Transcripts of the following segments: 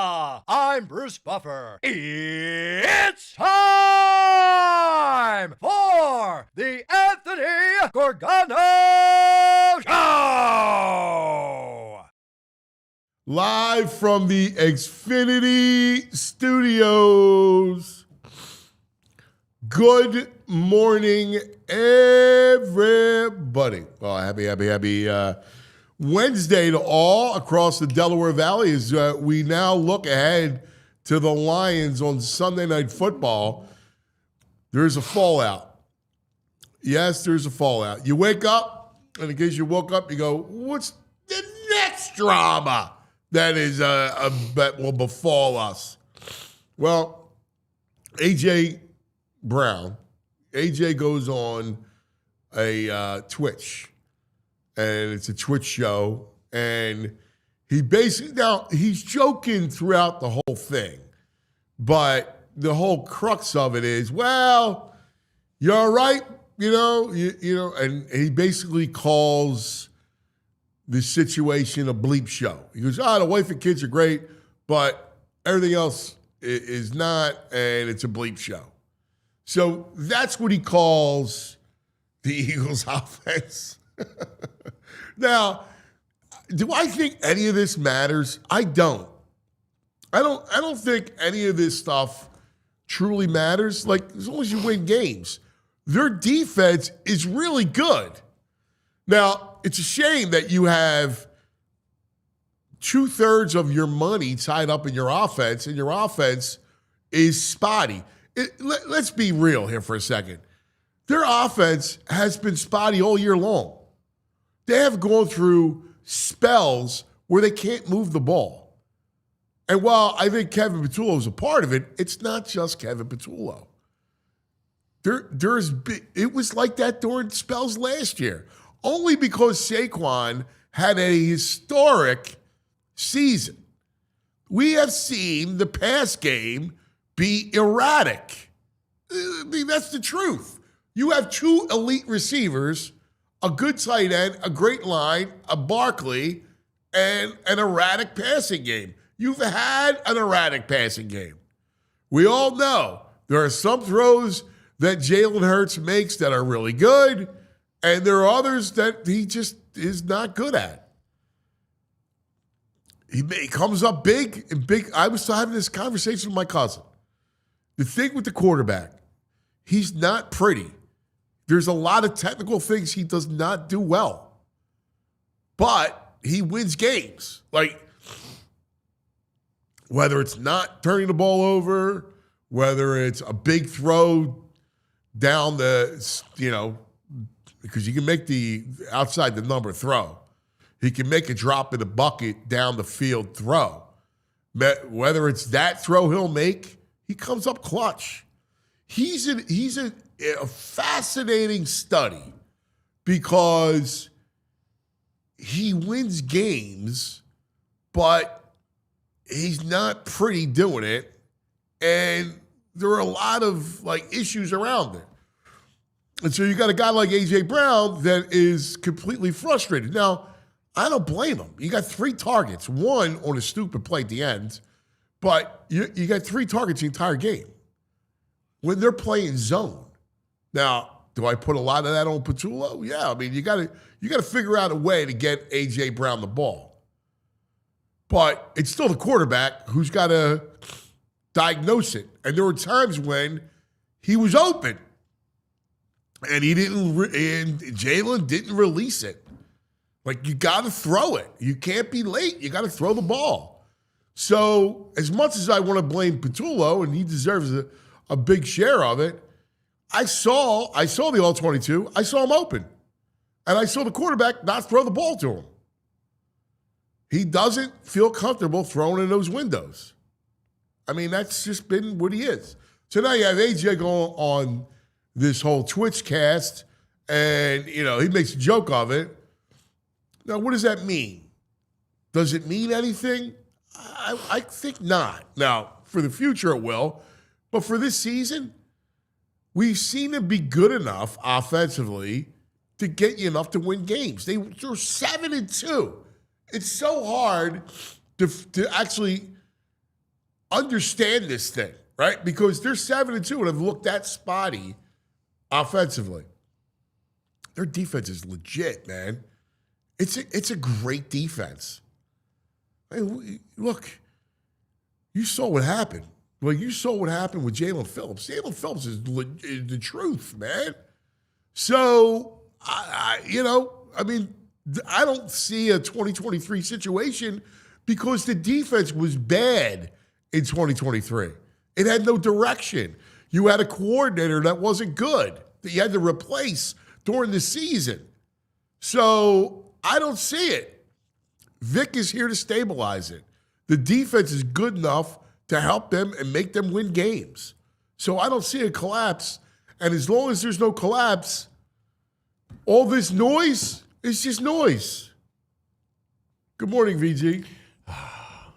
I'm Bruce Buffer. It's time for the Anthony Gorgano Show! Live from the Xfinity Studios. Good morning, everybody. Well, happy Wednesday to all across the Delaware Valley as we now look ahead to the Lions on Sunday Night Football. There's a fallout. Yes, there's a fallout. You wake up, and in case you woke up, you go, what's the next drama that is that will befall us? Well, A.J. Brown. A.J. goes on a Twitch, and it's a Twitch show, and he basically, now he's joking throughout the whole thing, but the whole crux of it is, well, you're all right, you know, and he basically calls the situation a bleep show. He goes, the wife and kids are great, but everything else is not, and it's a bleep show. So that's what he calls the Eagles offense. Now, do I think any of this matters? I don't. I don't think any of this stuff truly matters. Like, as long as you win games. Their defense is really good. Now, it's a shame that you have 2/3 of your money tied up in your offense, and your offense is spotty. Let's be real here for a second. Their offense has been spotty all year long. They have gone through spells where they can't move the ball. And while I think Kevin Patullo is a part of it, it's not just Kevin Patullo. It was like that during spells last year, only because Saquon had a historic season. We have seen the pass game be erratic. I mean, that's the truth. You have two elite receivers, a good tight end, a great line, a Barkley, and an erratic passing game. You've had an erratic passing game. We all know there are some throws that Jalen Hurts makes that are really good, and there are others that he just is not good at. He comes up big and big. I was having this conversation with my cousin. The thing with the quarterback, he's not pretty. There's a lot of technical things he does not do well. But he wins games. Like, whether it's not turning the ball over, whether it's a big throw down the, because you can make the outside the number throw. He can make a drop in the bucket down the field throw. Whether it's that throw he'll make, he comes up clutch. He's a fascinating study because he wins games, but he's not pretty doing it, and there are a lot of issues around it. And so you got a guy like A.J. Brown that is completely frustrated. Now, I don't blame him. You got 3 targets, one on a stupid play at the end, but you got 3 targets the entire game when they're playing zone. Now, do I put a lot of that on Patullo? Yeah, I mean, you got to figure out a way to get A.J. Brown the ball. But it's still the quarterback who's got to diagnose it. And there were times when he was open, and and Jaelan didn't release it. You got to throw it. You can't be late. You got to throw the ball. So as much as I want to blame Patullo, and he deserves a big share of it, I saw the All-22. I saw him open. And I saw the quarterback not throw the ball to him. He doesn't feel comfortable throwing in those windows. I mean, that's just been what he is. So now you have A.J. going on this whole Twitch cast, and, he makes a joke of it. Now, what does that mean? Does it mean anything? I think not. Now, for the future it will, but for this season, we've seen him be good enough offensively to get you enough to win games. They're 7-2. It's so hard to actually understand this thing, right? Because they're 7-2 and have looked that spotty offensively. Their defense is legit, man. It's a great defense. I mean, look, you saw what happened. Well, you saw what happened with Jalen Phillips. Jalen Phillips is the truth, man. So, I don't see a 2023 situation because the defense was bad in 2023. It had no direction. You had a coordinator that wasn't good, that you had to replace during the season. So I don't see it. Vic is here to stabilize it. The defense is good enough to help them and make them win games. So I don't see a collapse. And as long as there's no collapse, all this noise is just noise. Good morning, VG.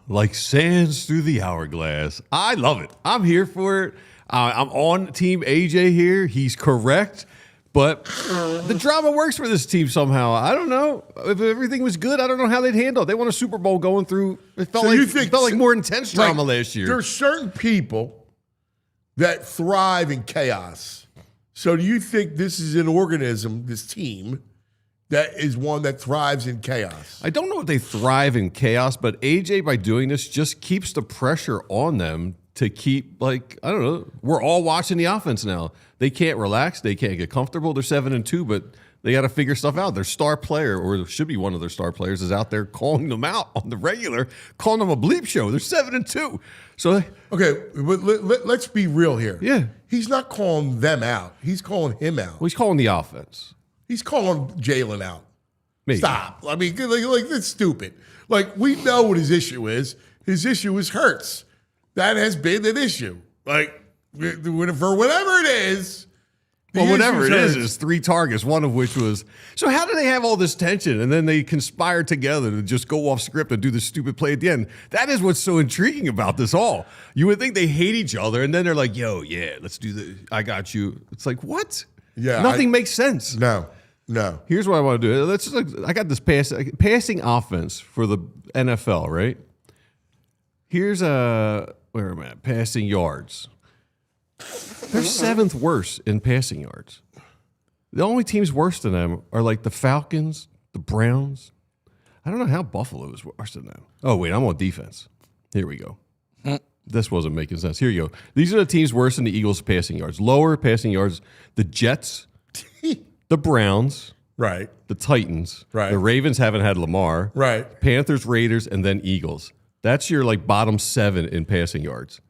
Like sands through the hourglass. I love it. I'm here for it. I'm on Team AJ here. He's correct. But the drama works for this team somehow. I don't know. If everything was good, I don't know how they'd handle it. They won a Super Bowl going through. It felt like more intense drama last year. There are certain people that thrive in chaos. So do you think this is an organism, this team, that is one that thrives in chaos? I don't know if they thrive in chaos, but AJ, by doing this, just keeps the pressure on them to keep, like, I don't know, we're all watching the offense now. They can't relax. They can't get comfortable. They're 7-2, but they got to figure stuff out. Their star player, or should be one of their star players, is out there calling them out on the regular, calling them a bleep show. They're 7-2. So okay, but let's be real here. Yeah. He's not calling them out. He's calling him out. Well, he's calling the offense. He's calling Jaelan out. Maybe. Stop. I mean, like that's stupid. Like, we know what his issue is. His issue is Hurts. That has been an issue. Like, for whatever it is. Well, whatever it is 3 targets, one of which was. So how do they have all this tension and then they conspire together to just go off script and do this stupid play at the end? That is what's so intriguing about this all. You would think they hate each other and then they're like, yo, yeah, let's do this. I got you. It's like, what? Yeah, Nothing makes sense. No. Here's what I want to do. I got this passing offense for the NFL, right? Here's where am I at? Passing yards. They're 7th worst in passing yards. The only teams worse than them are like the Falcons, the Browns. I don't know how Buffalo is worse than them. Oh, wait, I'm on defense. Here we go. This wasn't making sense. Here you go. These are the teams worse than the Eagles' passing yards. Lower passing yards, the Jets, the Browns, right, the Titans, right. The Ravens haven't had Lamar, right, Panthers, Raiders, and then Eagles. That's your like bottom 7 in passing yards.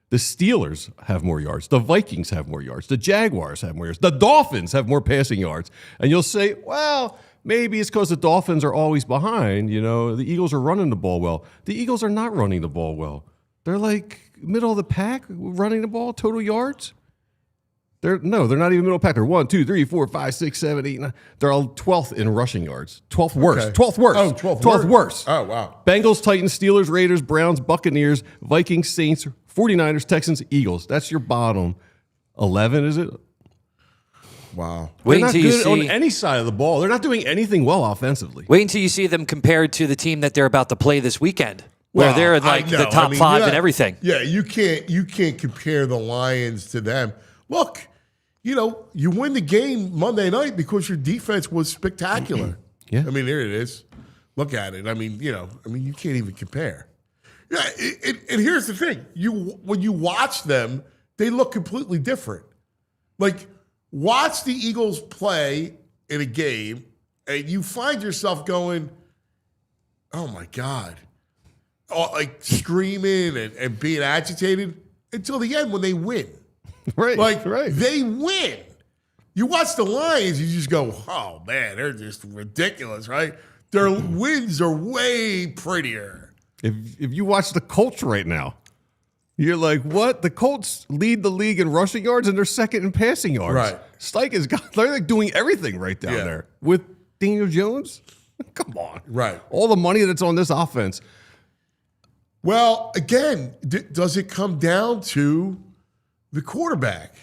The Steelers have more yards. The Vikings have more yards. The Jaguars have more yards. The Dolphins have more passing yards. And you'll say, well, maybe it's because the Dolphins are always behind. You know, the Eagles are running the ball well. The Eagles are not running the ball well. They're like middle of the pack running the ball, total yards. They're not even middle of the pack. They're 1, 2, 3, 4, 5, 6, 7, 8, 9. They're all 12th in rushing yards. 12th worst. Okay. 12th worst. Oh, 12th worst. Oh, wow. Bengals, Titans, Steelers, Raiders, Browns, Buccaneers, Vikings, Saints, 49ers, Texans, Eagles. That's your bottom 11, is it? Wow. They're not good on any side of the ball. They're not doing anything well offensively. Wait until you see them compared to the team that they're about to play this weekend, where they're in like the top 5 and everything. Yeah, you can't compare the Lions to them. Look, you win the game Monday night because your defense was spectacular. Yeah. I mean, there it is. Look at it. I mean, you can't even compare. Yeah, and here's the thing. When you watch them, they look completely different. Like, watch the Eagles play in a game, and you find yourself going, oh, my God. Like, screaming and being agitated until the end when they win. Right. Like, right. They win. You watch the Lions, you just go, oh, man, they're just ridiculous, right? Their wins are way prettier. If you watch the Colts right now, you're like, what? The Colts lead the league in rushing yards and they're 2nd in passing yards. Right. They're like doing everything right down there. With Daniel Jones? Come on. Right. All the money that's on this offense. Well, again, does it come down to the quarterback?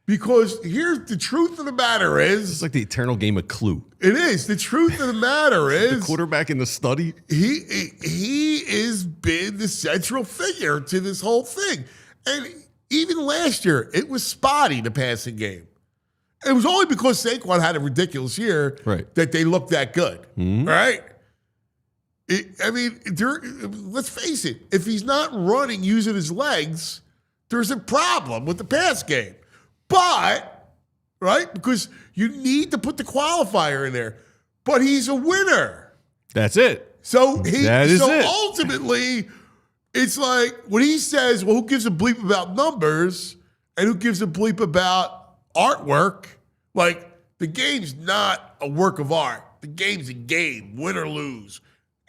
Because here's the truth of the matter is. It's like the eternal game of Clue. It is. The truth of the matter is. The quarterback in the study. He has been the central figure to this whole thing. And even last year, it was spotty, the passing game. It was only because Saquon had a ridiculous year that they looked that good, right? Let's face it. If he's not running using his legs, there's a problem with the pass game. But, right, because you need to put the qualifier in there. But he's a winner. That's it. So ultimately, it's like when he says, well, who gives a bleep about numbers and who gives a bleep about artwork? Like, the game's not a work of art. The game's a game, win or lose.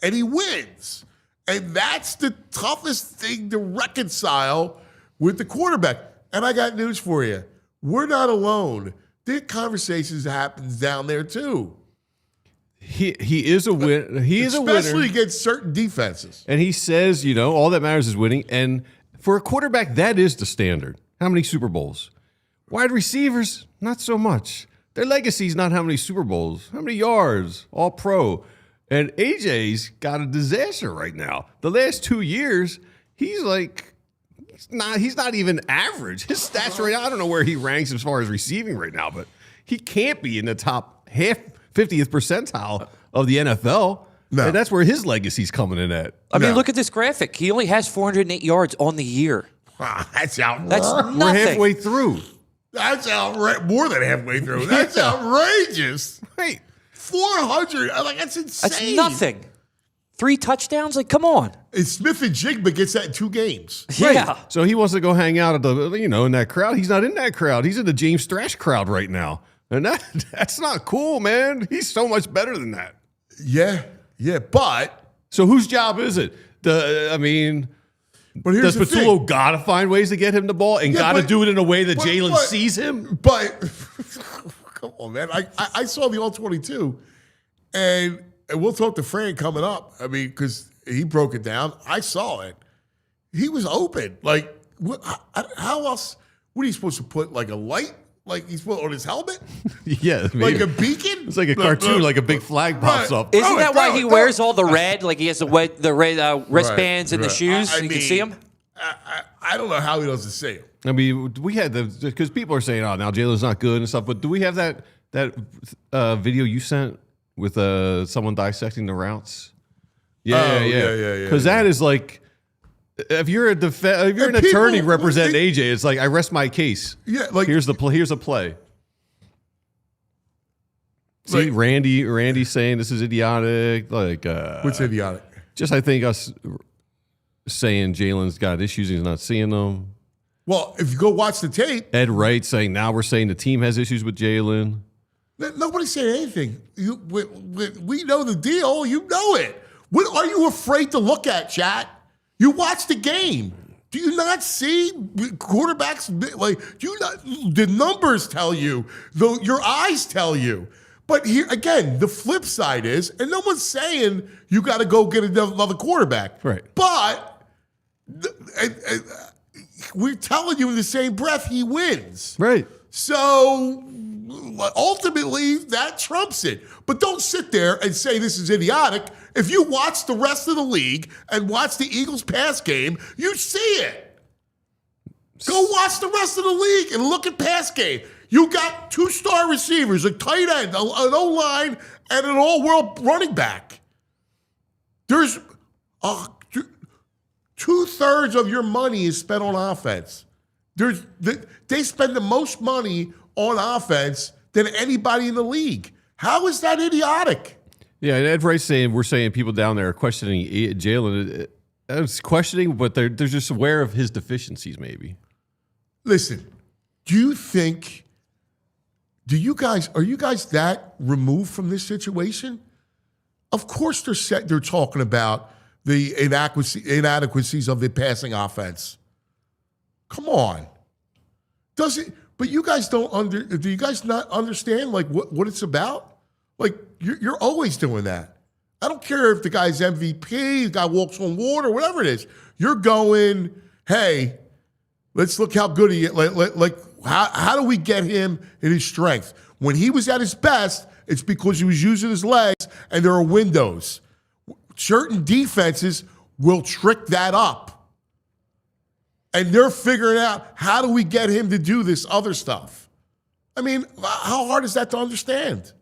And he wins. And that's the toughest thing to reconcile with the quarterback. And I got news for you. We're not alone. There conversations happens down there too. He is a winner. He is a winner. Especially against certain defenses. And he says, all that matters is winning. And for a quarterback, that is the standard. How many Super Bowls? Wide receivers, not so much. Their legacy's not how many Super Bowls, how many yards, all pro. And AJ's got a disaster right now. The last 2 years, he's not even average. His stats right now, I don't know where he ranks as far as receiving right now, but he can't be in the top 50th percentile of the NFL. No. And that's where his legacy's coming in at. I mean, look at this graphic. He only has 408 yards on the year. That's outrageous. That's nothing. We're halfway through. That's outrageous. More than halfway through. That's outrageous. Right. 400. That's insane. That's nothing. 3 touchdowns? Like, come on. And Smith and Jigba gets that in 2 games. Yeah. Right. So he wants to go hang out at the, in that crowd. He's not in that crowd. He's in the James Thrash crowd right now. And that's not cool, man. He's so much better than that. Yeah. But. So whose job is it? But here's does Patullo got to find ways to get him the ball and got to do it in a way that Jaelan sees him? But, come on, man. I saw the All-22, and we'll talk to Fran coming up. I mean, because he broke it down. I saw it. He was open. Like, how else? What are you supposed to put, like a light? Like he's put on his helmet? Yeah. Maybe. Like a beacon? It's like a cartoon, like a big flag pops up. Isn't that why he wears all the red? Like he has the red wristbands and the shoes? You can see him? I don't know how he doesn't see him. I mean, we had because people are saying, now Jalen's not good and stuff, but do we have that video you sent with someone dissecting the routes? Yeah. Because that is like, if you're an attorney representing AJ, it's like I rest my case. Yeah, like here's a play. See, like, Randy saying this is idiotic. Like, what's idiotic? Just I think us saying Jalen's got issues, he's not seeing them. Well, if you go watch the tape, Ed Wright saying now we're saying the team has issues with Jaelan. Nobody's saying anything. We know the deal. You know it. What are you afraid to look at, chat? You watch the game. Do you not see quarterbacks? Like, do you not? The numbers tell you. Your eyes tell you. But here again, the flip side is, and no one's saying you got to go get another quarterback. Right. But we're telling you in the same breath he wins. Right. So ultimately, that trumps it. But don't sit there and say this is idiotic. If you watch the rest of the league and watch the Eagles pass game, you see it. Go watch the rest of the league and look at pass game. You got 2-star receivers, a tight end, an O-line, and an all-world running back. There's 2/3 of your money is spent on offense. They spend the most money on offense than anybody in the league. How is that idiotic? Yeah, and Ed Wright's saying we're saying people down there are questioning Jaelan. It's questioning, but they're just aware of his deficiencies, maybe. Listen, are you guys that removed from this situation? Of course they're talking about the inadequacies of the passing offense. Come on. But you guys do you guys not understand like what it's about? Like you're always doing that. I don't care if the guy's MVP, the guy walks on water, whatever it is. You're going, hey, let's look how good he is. Like How do we get him in his strength? When he was at his best, it's because he was using his legs and there are windows. Certain defenses will trick that up. And they're figuring out, how do we get him to do this other stuff? I mean, how hard is that to understand?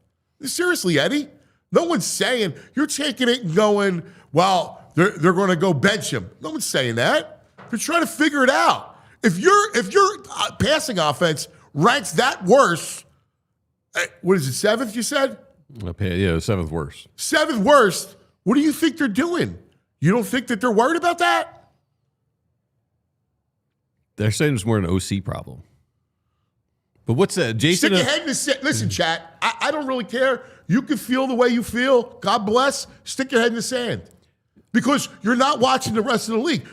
Seriously, Eddie, no one's saying, you're taking it and going, well, they're going to go bench him. No one's saying that. They're trying to figure it out. If your passing offense ranks that worse, what is it, 7th you said? Yeah, 7th worst. 7th worst, what do you think they're doing? You don't think that they're worried about that? They're saying it's more an OC problem. But what's that, Jason? Stick your head in the sand. Listen, chat, I don't really care. You can feel the way you feel. God bless. Stick your head in the sand. Because you're not watching the rest of the league.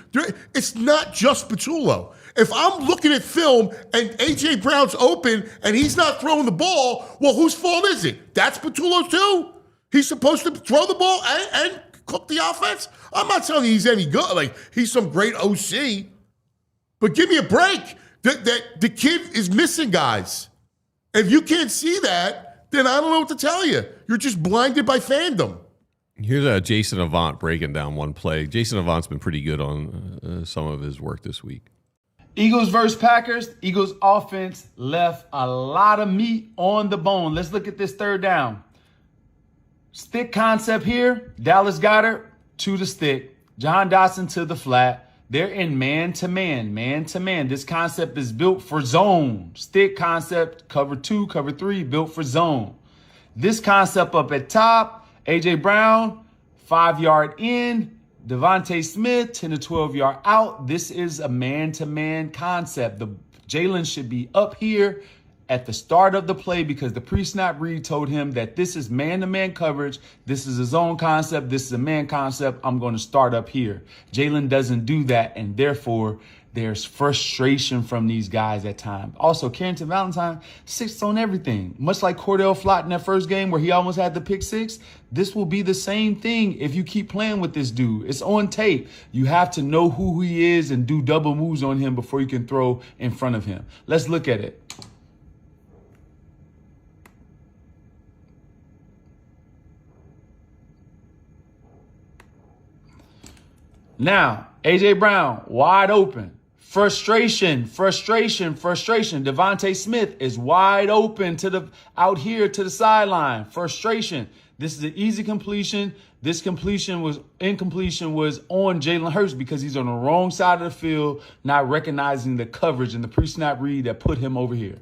It's not just Patullo. If I'm looking at film and A.J. Brown's open and he's not throwing the ball, well, whose fault is it? That's Patullo's too? He's supposed to throw the ball and cook the offense? I'm not telling you he's any good. Like, he's some great OC. But give me a break. The kid is missing guys. If you can't see that, then I don't know what to tell you. You're just blinded by fandom. Here's Jason Avant breaking down one play. Jason Avant's been pretty good on some of his work this week. Eagles versus Packers. Eagles offense left a lot of meat on the bone. Let's look at this third down. Stick concept here. Dallas Goedert to the stick. Jahan Dotson to the flat. They're in man-to-man, man-to-man. This concept is built for zone. Stick concept, cover 2, cover 3, built for zone. This concept up at top, A.J. Brown, 5-yard in. Devontae Smith, 10 to 12-yard out. This is a man-to-man concept. The Jaelan should be up here at the start of the play because the pre-snap read told him that this is man-to-man coverage. This is a zone concept. This is a man concept. I'm going to start up here. Jaelan doesn't do that, and therefore there's frustration from these guys at times. Also, Carrington Valentine sits on everything. Much like Cordell Flott in that first game where he almost had the pick 6, this will be the same thing if you keep playing with this dude. It's on tape. You have to know who he is and do double moves on him before you can throw in front of him. Let's look at it. Now, A.J. Brown, wide open. Frustration. Devontae Smith is wide open out here to the sideline. Frustration. This is an easy completion. This incompletion was on Jalen Hurts because he's on the wrong side of the field, not recognizing the coverage and the pre-snap read that put him over here.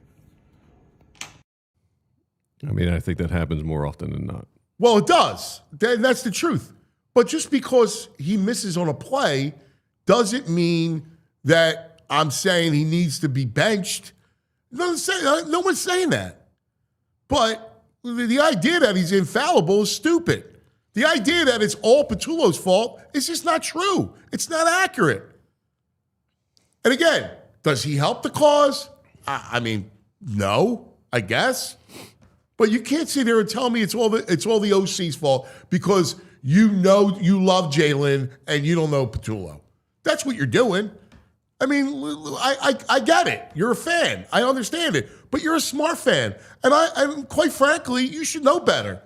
I mean, I think that happens more often than not. Well, it does. That's the truth. But just because he misses on a play doesn't mean that I'm saying he needs to be benched. No one's saying that. But the idea that he's infallible is stupid. The idea that it's all Patullo's fault is just not true. It's not accurate. And again, does he help the cause? I mean, no, I guess. But you can't sit there and tell me it's all the OC's fault because you know you love Jaelan and you don't know Patullo. That's what you're doing. I mean, I get it. You're a fan. I understand it. But you're a smart fan. And quite frankly, you should know better.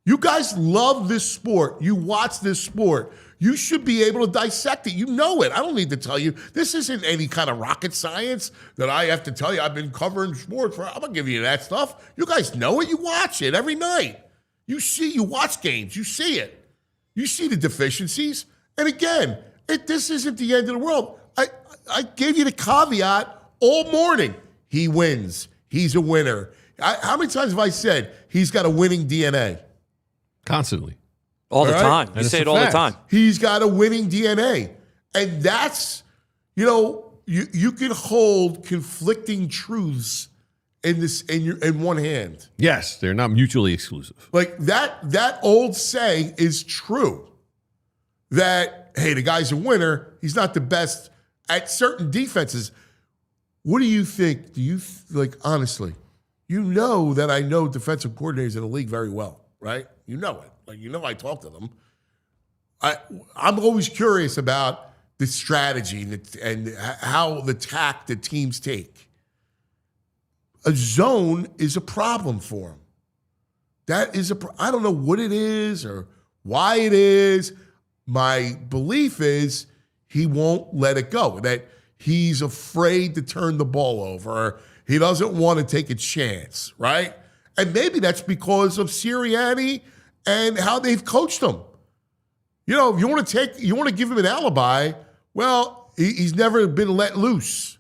You guys love this sport. You watch this sport. You should be able to dissect it. You know it. I don't need to tell you. This isn't any kind of rocket science that I have to tell you. I've been covering sports I'm going to give you that stuff. You guys know it. You watch it every night. You watch games. You see it. You see the deficiencies. And again, this isn't the end of the world. I gave you the caveat all morning. He wins. He's a winner. How many times have I said he's got a winning DNA? Constantly. All the time. You say it all the time. He's got a winning DNA. And that's, you can hold conflicting truths in one hand. Yes, they're not mutually exclusive. Like that old saying is true. That, hey, the guy's a winner. He's not the best at certain defenses. What do you think? Honestly, you know that I know defensive coordinators in the league very well, right? You know it. I talk to them. I'm always curious about the strategy and how the tack the teams take. a zone is a problem for him. That is I don't know what it is or why it is. My belief is he won't let it go, that he's afraid to turn the ball over. He doesn't want to take a chance, right? And maybe that's because of Sirianni and how they've coached him. You know, you want to give him an alibi. Well, he's never been let loose.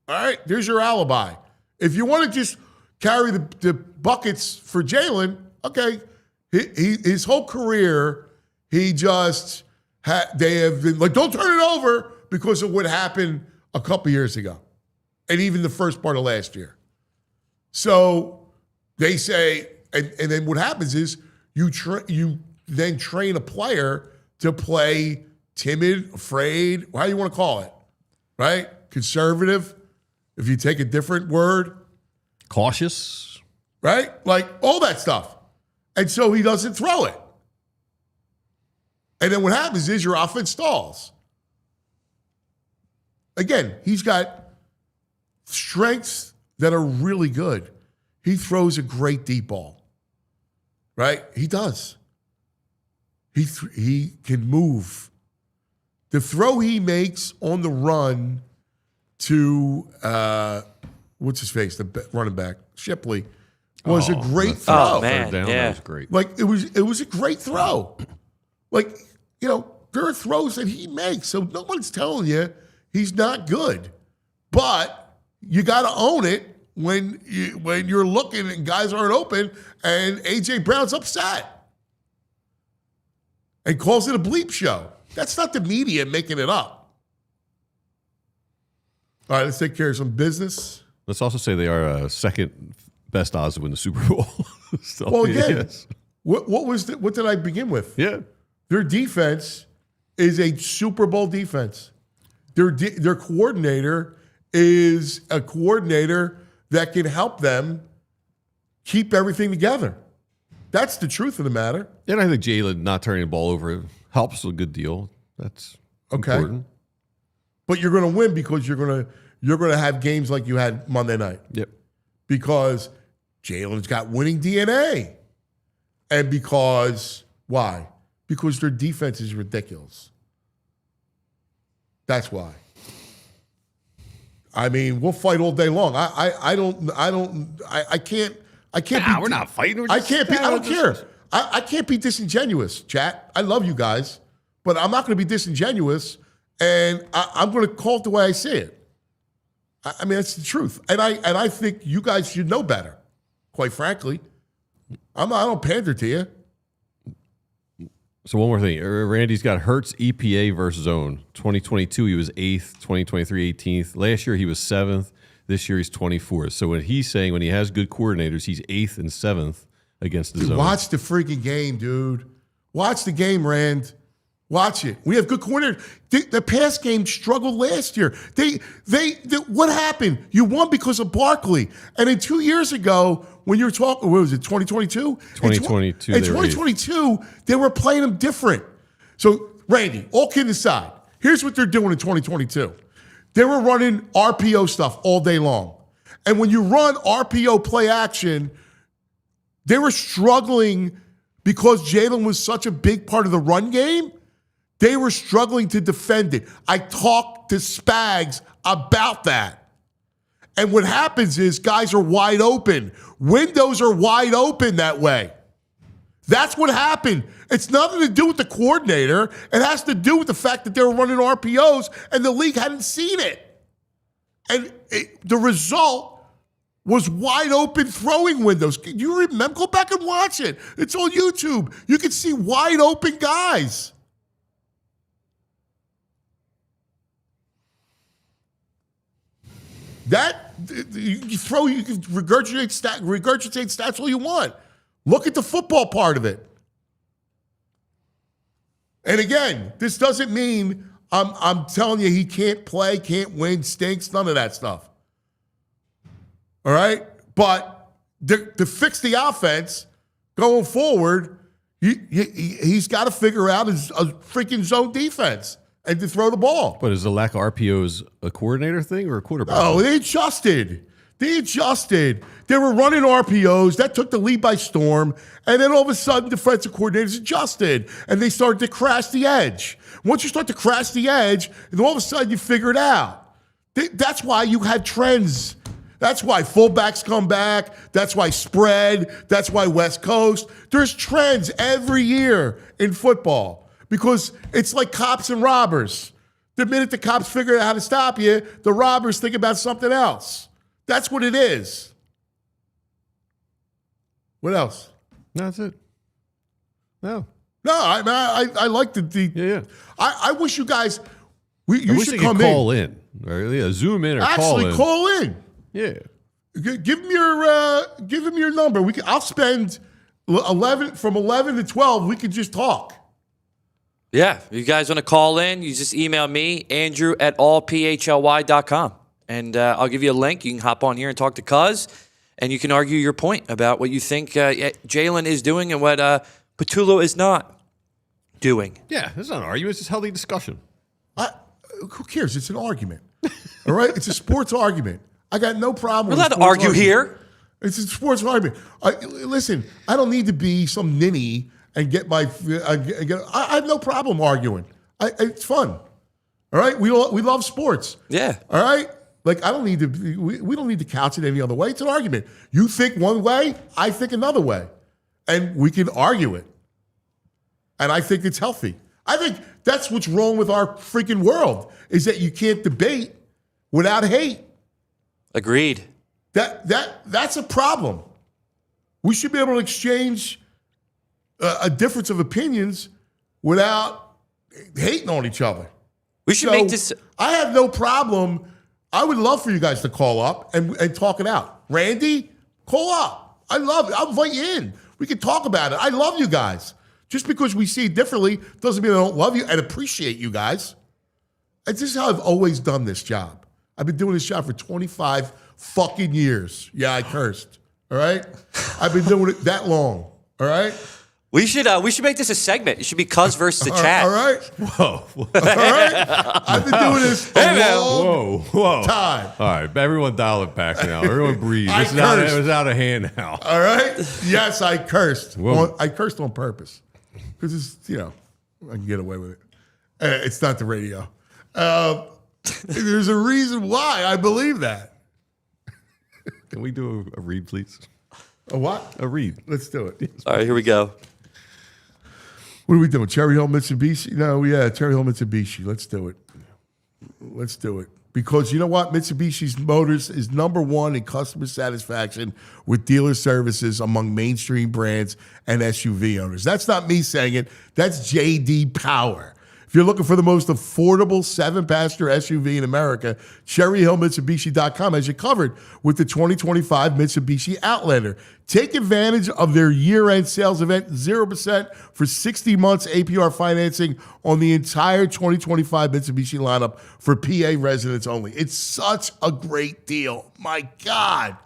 All right, there's your alibi. If you want to just carry the buckets for Jaelan, okay. His whole career, they have been like, don't turn it over because of what happened a couple years ago, and even the first part of last year. So they say, and then what happens is you then train a player to play timid, afraid, how do you want to call it, right? Conservative, if you take a different word. Cautious. Right? Like all that stuff. And so he doesn't throw it. And then what happens is your offense stalls. Again, he's got strengths that are really good. He throws a great deep ball. Right? He does. He can move. The throw he makes on the run to, what's his face, the running back, Shipley, was a great throw. Oh, man, Down, yeah. That was great. Like, it was a great throw. Like, you know, there are throws that he makes, so no one's telling you he's not good. But you got to own it when you're looking and guys aren't open and A.J. Brown's upset and calls it a bleep show. That's not the media making it up. All right, let's take care of some business. Let's also say they are second best odds to win the Super Bowl. So, Well, again, yes. what did I begin with? Yeah. Their defense is a Super Bowl defense. Their coordinator is a coordinator that can help them keep everything together. That's the truth of the matter. And I think Jaelan not turning the ball over helps a good deal. That's Okay. important. But you're going to win because you're going to have games like you had Monday night. Yep. Because Jalen's got winning DNA. And because, why? Because their defense is ridiculous. That's why. I mean, we'll fight all day long. I can't. We're not fighting. I don't care. I can't be disingenuous, chat. I love you guys, but I'm not going to be disingenuous, and I'm going to call it the way I see it. I mean, that's the truth, and I think you guys should know better. Quite frankly, I don't pander to you. So one more thing. Randy's got Hurts EPA versus zone. 2022, he was 8th. 2023, 18th. Last year, he was 7th. This year, he's 24th. So when he's saying when he has good coordinators, he's 8th and 7th against the zone. Watch the freaking game, dude. Watch the game, Rand. Watch it. We have good coordinators. The pass game struggled last year. What happened? You won because of Barkley. And then 2 years ago, when you were talking, what was it, 2022? 2022. In 2022, they were playing them different. So, Randy, all kidding aside, here's what they're doing in 2022. They were running RPO stuff all day long. And when you run RPO play action, they were struggling because Jaelan was such a big part of the run game. They were struggling to defend it. I talked to Spags about that. And what happens is guys are wide open. Windows are wide open that way. That's what happened. It's nothing to do with the coordinator. It has to do with the fact that they were running RPOs and the league hadn't seen it. And the result was wide open throwing windows. Can you remember? Go back and watch it. It's on YouTube. You can see wide open guys. That you can regurgitate stats all you want. Look at the football part of it. And again, this doesn't mean I'm telling you he can't play, can't win, stinks, none of that stuff. All right? But to fix the offense going forward, he's got to figure out a freaking zone defense and to throw the ball. But is the lack of RPOs a coordinator thing or a quarterback? Oh, they adjusted. They adjusted. They were running RPOs. That took the league by storm. And then all of a sudden, defensive coordinators adjusted, and they started to crash the edge. Once you start to crash the edge, and all of a sudden you figure it out. That's why you had trends. That's why fullbacks come back. That's why spread. That's why West Coast. There's trends every year in football because it's like cops and robbers. The minute the cops figure out how to stop you, the robbers think about something else. That's what it is. What else? No, that's it. No. No, I like the Yeah. I wish you guys, I you wish should they come could call in. Or, Zoom in or Actually, call call in. in. Yeah. Give him your number. I'll spend 11 from 11 to 12. We could just talk. Yeah, if you guys want to call in, you just email me, andrew@allphly.com. And I'll give you a link. You can hop on here and talk to Cuz, and you can argue your point about what you think Jaelan is doing and what Patullo is not doing. Yeah, it's not an argument. It's just healthy discussion. Who cares? It's an argument. All right? It's a sports argument. I got no problem We're with allowed to argue argument. here. It's a sports argument. Listen, I don't need to be some ninny and get my. I have no problem arguing. It's fun. All right, we love sports. Yeah. All right, like I don't need to. We don't need to couch it any other way. It's an argument. You think one way, I think another way, and we can argue it. And I think it's healthy. I think that's what's wrong with our freaking world is that you can't debate without hate. Agreed. That's a problem. We should be able to exchange a difference of opinions without hating on each other. We should make this. I have no problem. I would love for you guys to call up and talk it out. Randy, call up. I love it. I'll invite you in. We can talk about it. I love you guys. Just because we see it differently doesn't mean I don't love you and appreciate you guys. And this is how I've always done this job. I've been doing this job for 25 fucking years. Yeah, I cursed. All right? I've been doing it that long. All right? We should make this a segment. It should be Cuz versus the chat. All right? Whoa. All right? I've been doing this a long Whoa. time. All right, everyone dial it back now. Everyone breathe. It was out of hand now. All right? Yes, I cursed. Whoa. I cursed on purpose. Because it's, I can get away with it. It's not the radio. There's a reason why I believe that. Can we do a read, please? A what? A read. Let's do it. All right, here we go. What are we doing? Cherry Hill Mitsubishi? No, yeah, Cherry Hill Mitsubishi. Let's do it. Let's do it. Because you know what? Mitsubishi's Motors is number one in customer satisfaction with dealer services among mainstream brands and SUV owners. That's not me saying it. That's J.D. Power. If you're looking for the most affordable 7-passenger SUV in America, CherryHillMitsubishi.com has you covered with the 2025 Mitsubishi Outlander. Take advantage of their year-end sales event, 0% for 60 months APR financing on the entire 2025 Mitsubishi lineup for PA residents only. It's such a great deal. My God.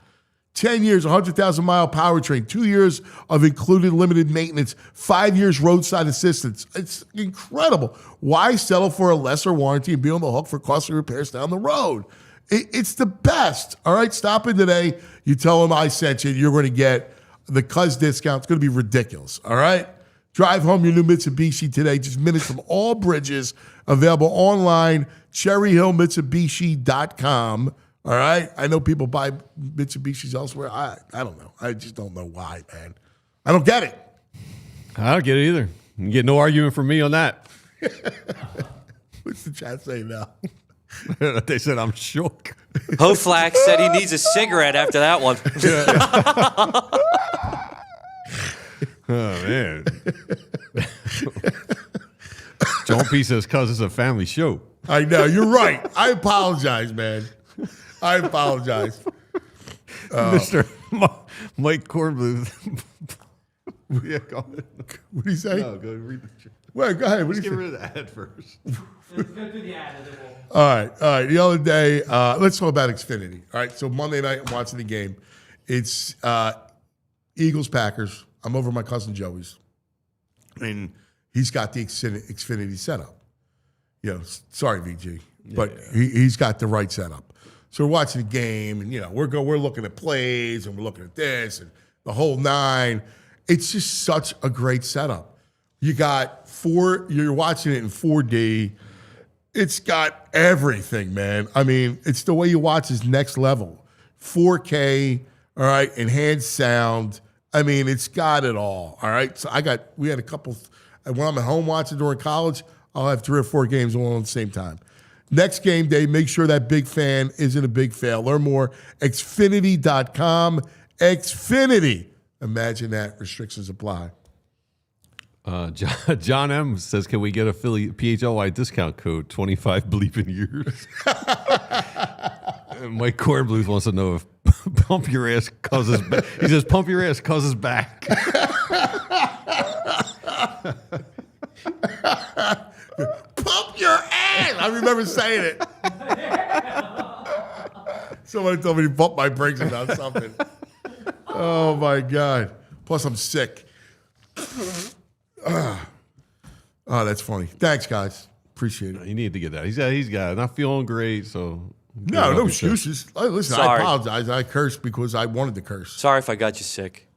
10 years, 100,000-mile powertrain, 2 years of included limited maintenance, 5 years roadside assistance. It's incredible. Why settle for a lesser warranty and be on the hook for costly repairs down the road? It's the best. All right, stop in today. You tell them I sent you. You're going to get the Cuz discount. It's going to be ridiculous. All right? Drive home your new Mitsubishi today. Just minutes from all bridges. Available online, cherryhillmitsubishi.com. All right? I know people buy Mitsubishis elsewhere. I don't know. I just don't know why, man. I don't get it. I don't get it either. You get no argument from me on that. What's the chat saying now? They said I'm shook. Hoflax said he needs a cigarette after that one. Oh, man. John P. says, "Cuz it's a family show." I know. You're right. I apologize, man. I apologize. Mr. Mike Cornbluth. Yeah, go ahead. What do you say? No, go read the chat. Wait, go ahead. What do Get you say? rid of the ad first. Let's go through the ad and then we'll... All right. The other day, let's talk about Xfinity. All right. So Monday night, I'm watching the game. It's Eagles Packers. I'm over at my cousin Joey's, and he's got the Xfinity setup. Sorry, VG, but he's got the right setup. So we're watching the game, and we're looking at plays, and we're looking at this, and the whole nine. It's just such a great setup. You're watching it in 4D. It's got everything, man. I mean, it's the way you watch is next level. 4K, all right, enhanced sound. I mean, it's got it all, all right? So we had a couple, when I'm at home watching during college, I'll have 3 or 4 games all at the same time. Next game day, make sure that big fan isn't a big fail. Learn more, Xfinity.com. Xfinity. Imagine that. Restrictions apply. John M. says, can we get a Philly PHLY discount code, 25 bleeping years? And Mike Cornbluth wants to know if pump your ass causes back. He says, pump your ass causes back. Pump your ass! I remember saying it. Somebody told me to pump my brakes about something. Oh, my God. Plus, I'm sick. Oh, that's funny. Thanks, guys. Appreciate it. You need to get that. He's got it. Not feeling great, so. No excuses. Listen, Sorry. I apologize. I cursed because I wanted to curse. Sorry if I got you sick.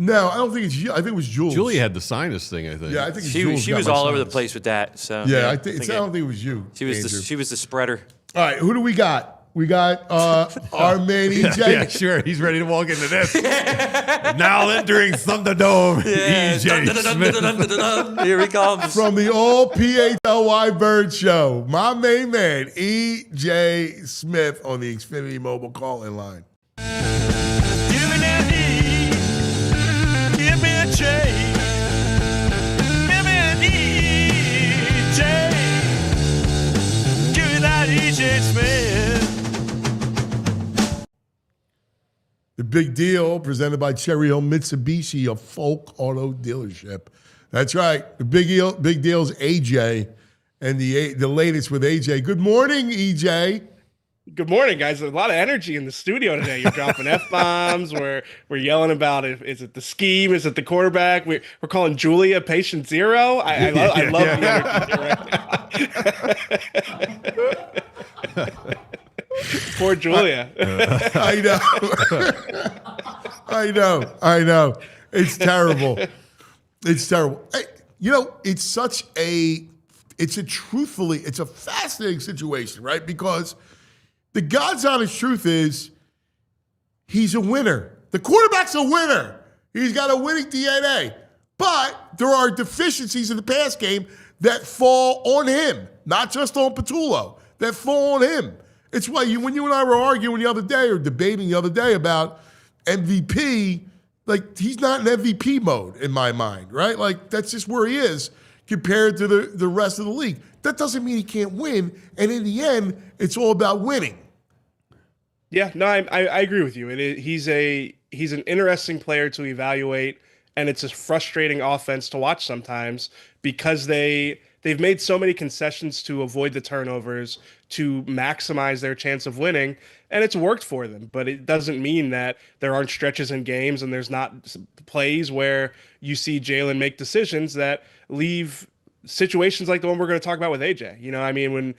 No, I don't think it's you. I think it was Jules. Julie had the sinus thing, I think. Yeah, I think it's She Jules was got my all over the sinus. place with that. So Yeah, I don't don't think it was you. she was Andrew. she was the spreader. All right, who do we got? We got our man EJ. Yeah, sure. He's ready to walk into this. Now entering Thunderdome, EJ Smith. Here he comes. From the old PHLY Bird Show, my main man, EJ Smith on the Xfinity mobile call-in line. Give me that E, give me a J, give me an EJ, give me that EJ Smith. The Big Deal, presented by Cherry Hill Mitsubishi, a folk auto dealership. That's right. The Big Deal's AJ, and the latest with AJ. Good morning, EJ. Good morning, guys. There's a lot of energy in the studio today. You're dropping F-bombs. We're yelling about it. Is it the scheme? Is it the quarterback? We're calling Julia patient zero. I love the energy here right now. Poor Julia. I know. It's terrible. It's terrible. Hey, it's a fascinating situation, right? Because the God's honest truth is he's a winner. The quarterback's a winner. He's got a winning DNA. But there are deficiencies in the pass game that fall on him, not just on Patullo, that fall on him. It's why when you and I were arguing the other day or debating the other day about MVP, like he's not in MVP mode in my mind, right? Like that's just where he is compared to the rest of the league. That doesn't mean he can't win. And in the end, it's all about winning. Yeah, no, I agree with you. He's an interesting player to evaluate, and it's a frustrating offense to watch sometimes because they've made so many concessions to avoid the turnovers, to maximize their chance of winning, and it's worked for them. But it doesn't mean that there aren't stretches in games and there's not plays where you see Jaelan make decisions that leave situations like the one we're going to talk about with AJ. When,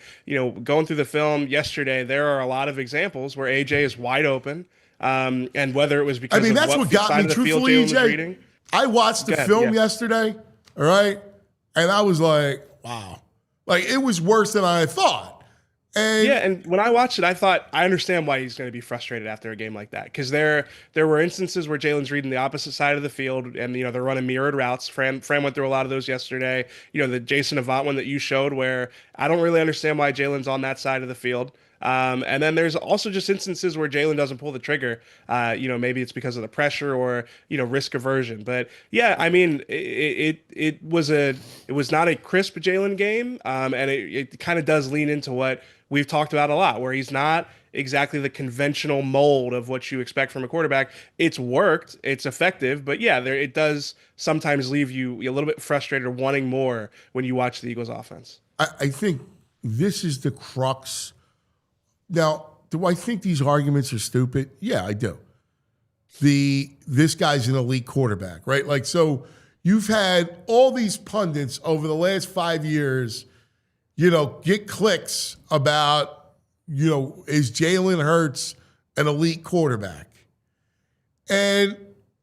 going through the film yesterday, there are a lot of examples where AJ is wide open, and whether it was because of that's what got side me, of the field truthfully, Jaelan was EJ. reading. I watched the film yesterday, all right? And I was like, wow. Like, it was worse than I thought. And when I watched it, I thought, I understand why he's going to be frustrated after a game like that. Because there were instances where Jalen's reading the opposite side of the field, and they're running mirrored routes. Fran went through a lot of those yesterday. The Jason Avant one that you showed, where I don't really understand why Jalen's on that side of the field. And then there's also just instances where Jaelan doesn't pull the trigger. Maybe it's because of the pressure or risk aversion. But yeah, it was not a crisp Jaelan game, and it kind of does lean into what we've talked about a lot, where he's not exactly the conventional mold of what you expect from a quarterback. It's worked, it's effective, but yeah, it does sometimes leave you a little bit frustrated or wanting more when you watch the Eagles offense. I think this is the crux. Now, do I think these arguments are stupid? Yeah, I do. This guy's an elite quarterback, right? Like, so you've had all these pundits over the last 5 years, get clicks about, is Jalen Hurts an elite quarterback? And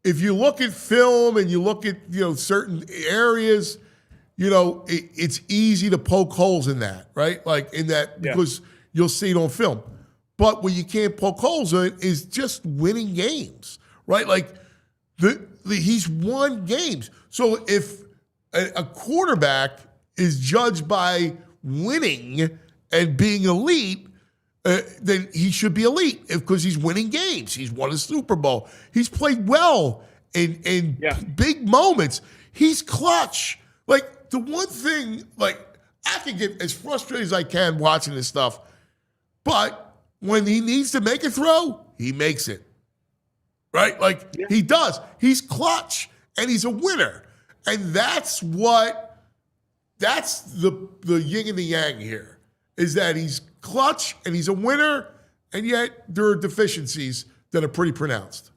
if you look at film and you look at, certain areas, it's easy to poke holes in that, right? Like in that, because you'll see it on film. But what you can't poke holes in is just winning games, right? Like he's won games. So if a quarterback is judged by winning and being elite, then he should be elite because he's winning games. He's won a Super Bowl. He's played well in big moments. He's clutch. Like, the one thing, like, I can get as frustrated as I can watching this stuff, but when he needs to make a throw, he makes it. Right? Like, he does. He's clutch, and he's a winner. And that's the yin and the yang here, is that he's clutch and he's a winner, and yet there are deficiencies that are pretty pronounced.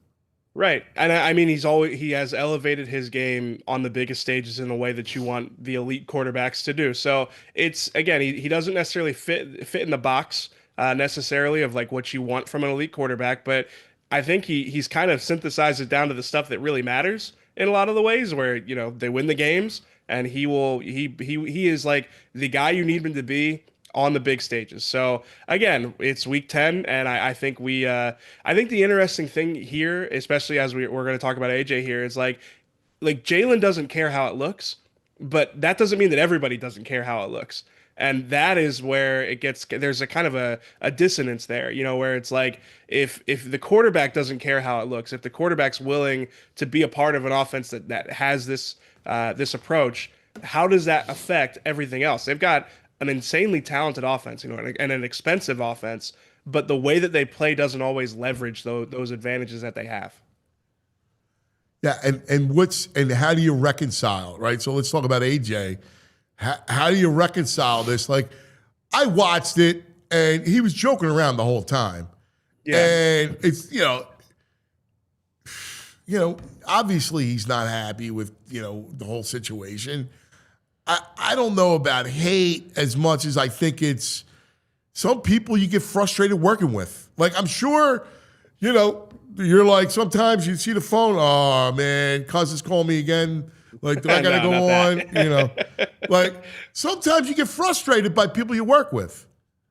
Right. And I mean, he has elevated his game on the biggest stages in the way that you want the elite quarterbacks to do. So it's, again, he doesn't necessarily fit in the box necessarily of like what you want from an elite quarterback, but I think he's kind of synthesized it down to the stuff that really matters in a lot of the ways where, they win the games, and he is like the guy you need him to be on the big stages. So again, it's week 10, and I think I think the interesting thing here, especially as we're going to talk about AJ here, is like Jaelan doesn't care how it looks, but that doesn't mean that everybody doesn't care how it looks. And that is where there's a kind of a dissonance there, where it's like if the quarterback doesn't care how it looks, if the quarterback's willing to be a part of an offense that has this approach, how does that affect everything else? They've got an insanely talented offense, and an expensive offense, but the way that they play doesn't always leverage those advantages that they have. Yeah, and how do you reconcile, right? So let's talk about AJ. How do you reconcile this? Like, I watched it, and he was joking around the whole time. Yeah. And it's, obviously he's not happy with, the whole situation. I don't know about hate as much as I think it's some people you get frustrated working with. Like, I'm sure, you're like, sometimes you see the phone, oh, man, Cousins called me again. Like, do I got to go on? Like, sometimes you get frustrated by people you work with.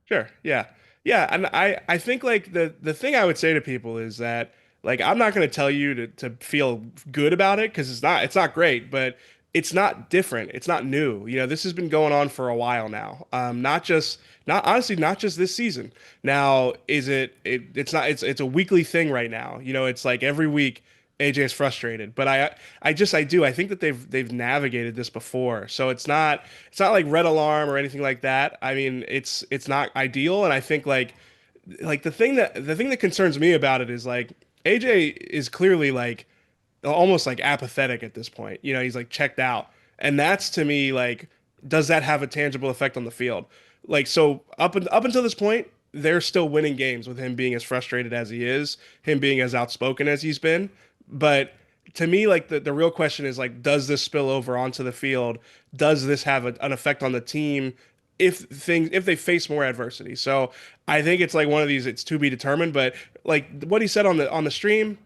Sure, yeah. Yeah, and I think, like, the thing I would say to people is that, like, I'm not going to tell you to feel good about it, because it's not great, but it's not different. It's not new. This has been going on for a while now. Not just this season. Now, it's a weekly thing right now. It's like every week AJ is frustrated, but I think that they've navigated this before. So it's not like red alarm or anything like that. I mean, it's not ideal. And I think like the thing that concerns me about it is like AJ is clearly like almost like apathetic at this point. He's like checked out. And that's, to me, like, does that have a tangible effect on the field? Like, so up until this point, they're still winning games with him being as frustrated as he is, him being as outspoken as he's been. But to me, like, the real question is, like, does this spill over onto the field? Does this have an effect on the team if they face more adversity? So I think it's like one of these, it's to be determined. But like what he said on the stream,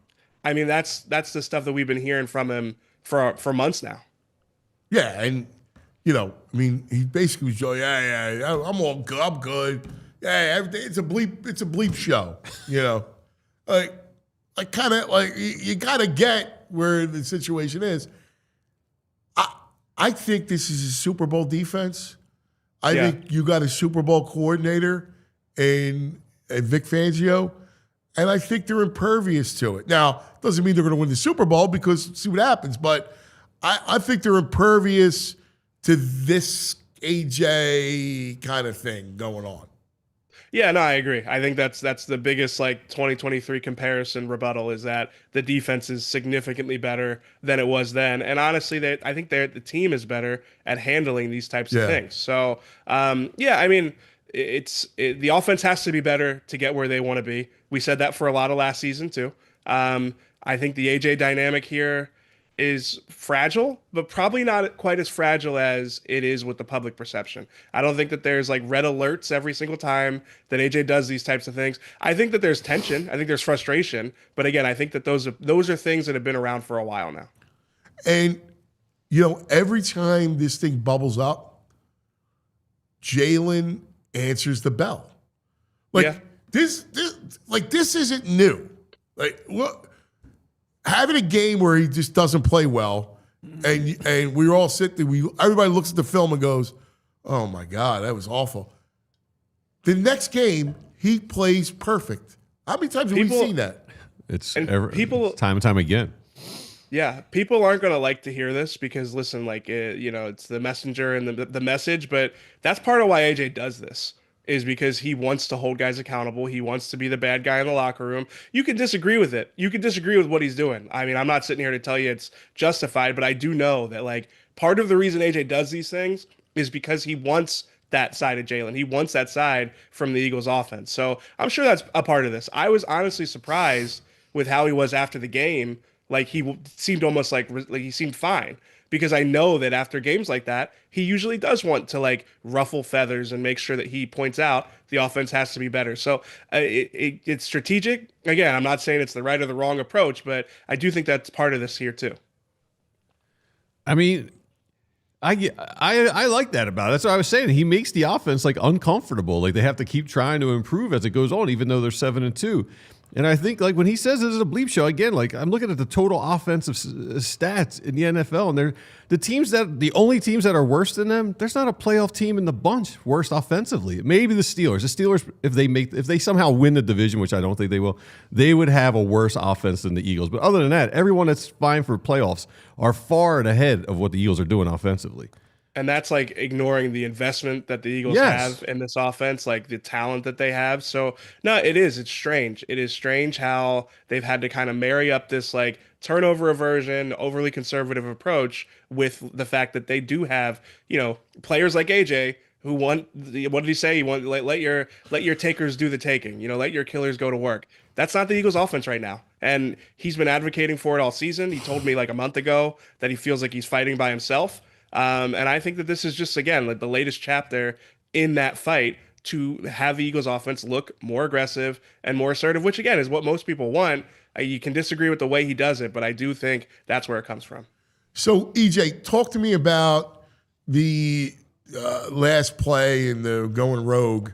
I mean, that's the stuff that we've been hearing from him for months now. Yeah, and I mean, he basically was going, yeah, I'm all good, I'm good. Yeah, everything, it's a bleep show, like kind of like you gotta get where the situation is. I think this is a Super Bowl defense. I think you got a Super Bowl coordinator in Vic Fangio. And I think they're impervious to it. Now, doesn't mean they're going to win the Super Bowl, because see what happens. But I think they're impervious to this AJ kind of thing going on. Yeah, no, I agree. I think that's the biggest like 2023 comparison rebuttal, is that the defense is significantly better than it was then. And honestly, I think the team is better at handling these types of things. So, I mean, the offense has to be better to get where they want to be. We said that for a lot of last season too. I think the AJ dynamic here, is fragile, but probably not quite as fragile as it is with the public perception. I don't think that there's like red alerts every single time that AJ does these types of things. I think that there's tension. I think there's frustration. But again, I think that those are things that have been around for a while now. And, every time this thing bubbles up, Jaelan answers the bell. This isn't new. Look, having a game where he just doesn't play well, and we all sit there, everybody looks at the film and goes, "Oh my God, that was awful." The next game, he plays perfect. How many times have we seen that? It's time and time again. Yeah, people aren't going to like to hear this because, listen, it's the messenger and the message, but that's part of why AJ does this, is because he wants to hold guys accountable. He wants to be the bad guy in the locker room. You can disagree with it. You can disagree with what he's doing. I mean, I'm not sitting here to tell you it's justified, but I do know that, part of the reason AJ does these things is because he wants that side of Jaelan. He wants that side from the Eagles offense. So I'm sure that's a part of this. I was honestly surprised with how he was after the game. He seemed almost like he seemed fine, because I know that after games like that, he usually does want to ruffle feathers and make sure that he points out the offense has to be better. So it's strategic. Again, I'm not saying it's the right or the wrong approach, but I do think that's part of this here too. I mean, I like that about it. That's what I was saying. He makes the offense uncomfortable. They have to keep trying to improve as it goes on, even though they're 7-2. And I think when he says this is a bleep show, again, I'm looking at the total offensive stats in the NFL, and they're the only teams that are worse than them. There's not a playoff team in the bunch worse offensively. Maybe the Steelers. The Steelers, if they somehow win the division, which I don't think they will, they would have a worse offense than the Eagles. But other than that, everyone that's vying for playoffs are far and ahead of what the Eagles are doing offensively. And that's ignoring the investment that the Eagles have in this offense, the talent that they have. So, no, it's strange. It is strange how they've had to kind of marry up this turnover aversion, overly conservative approach with the fact that they do have, players like AJ who want, what did he say? He want let your takers do the taking, let your killers go to work. That's not the Eagles offense right now. And he's been advocating for it all season. He told me a month ago that he feels like he's fighting by himself. And I think that this is just, again, the latest chapter in that fight to have the Eagles offense look more aggressive and more assertive, which, again, is what most people want. You can disagree with the way he does it, but I do think that's where it comes from. So, EJ, talk to me about the last play and the going rogue.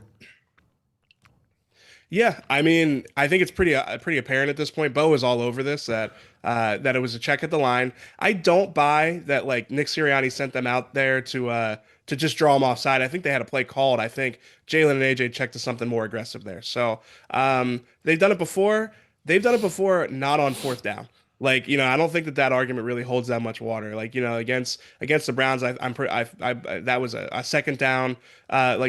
Yeah, I mean, I think it's pretty apparent at this point. Bo is all over this, that it was a check at the line. I don't buy that Nick Sirianni sent them out there to just draw them offside. I think they had a play called. I think Jaelan and AJ checked to something more aggressive there. So they've done it before. They've done it before, not on fourth down. I don't think that argument really holds that much water. Against the Browns, that was a second down,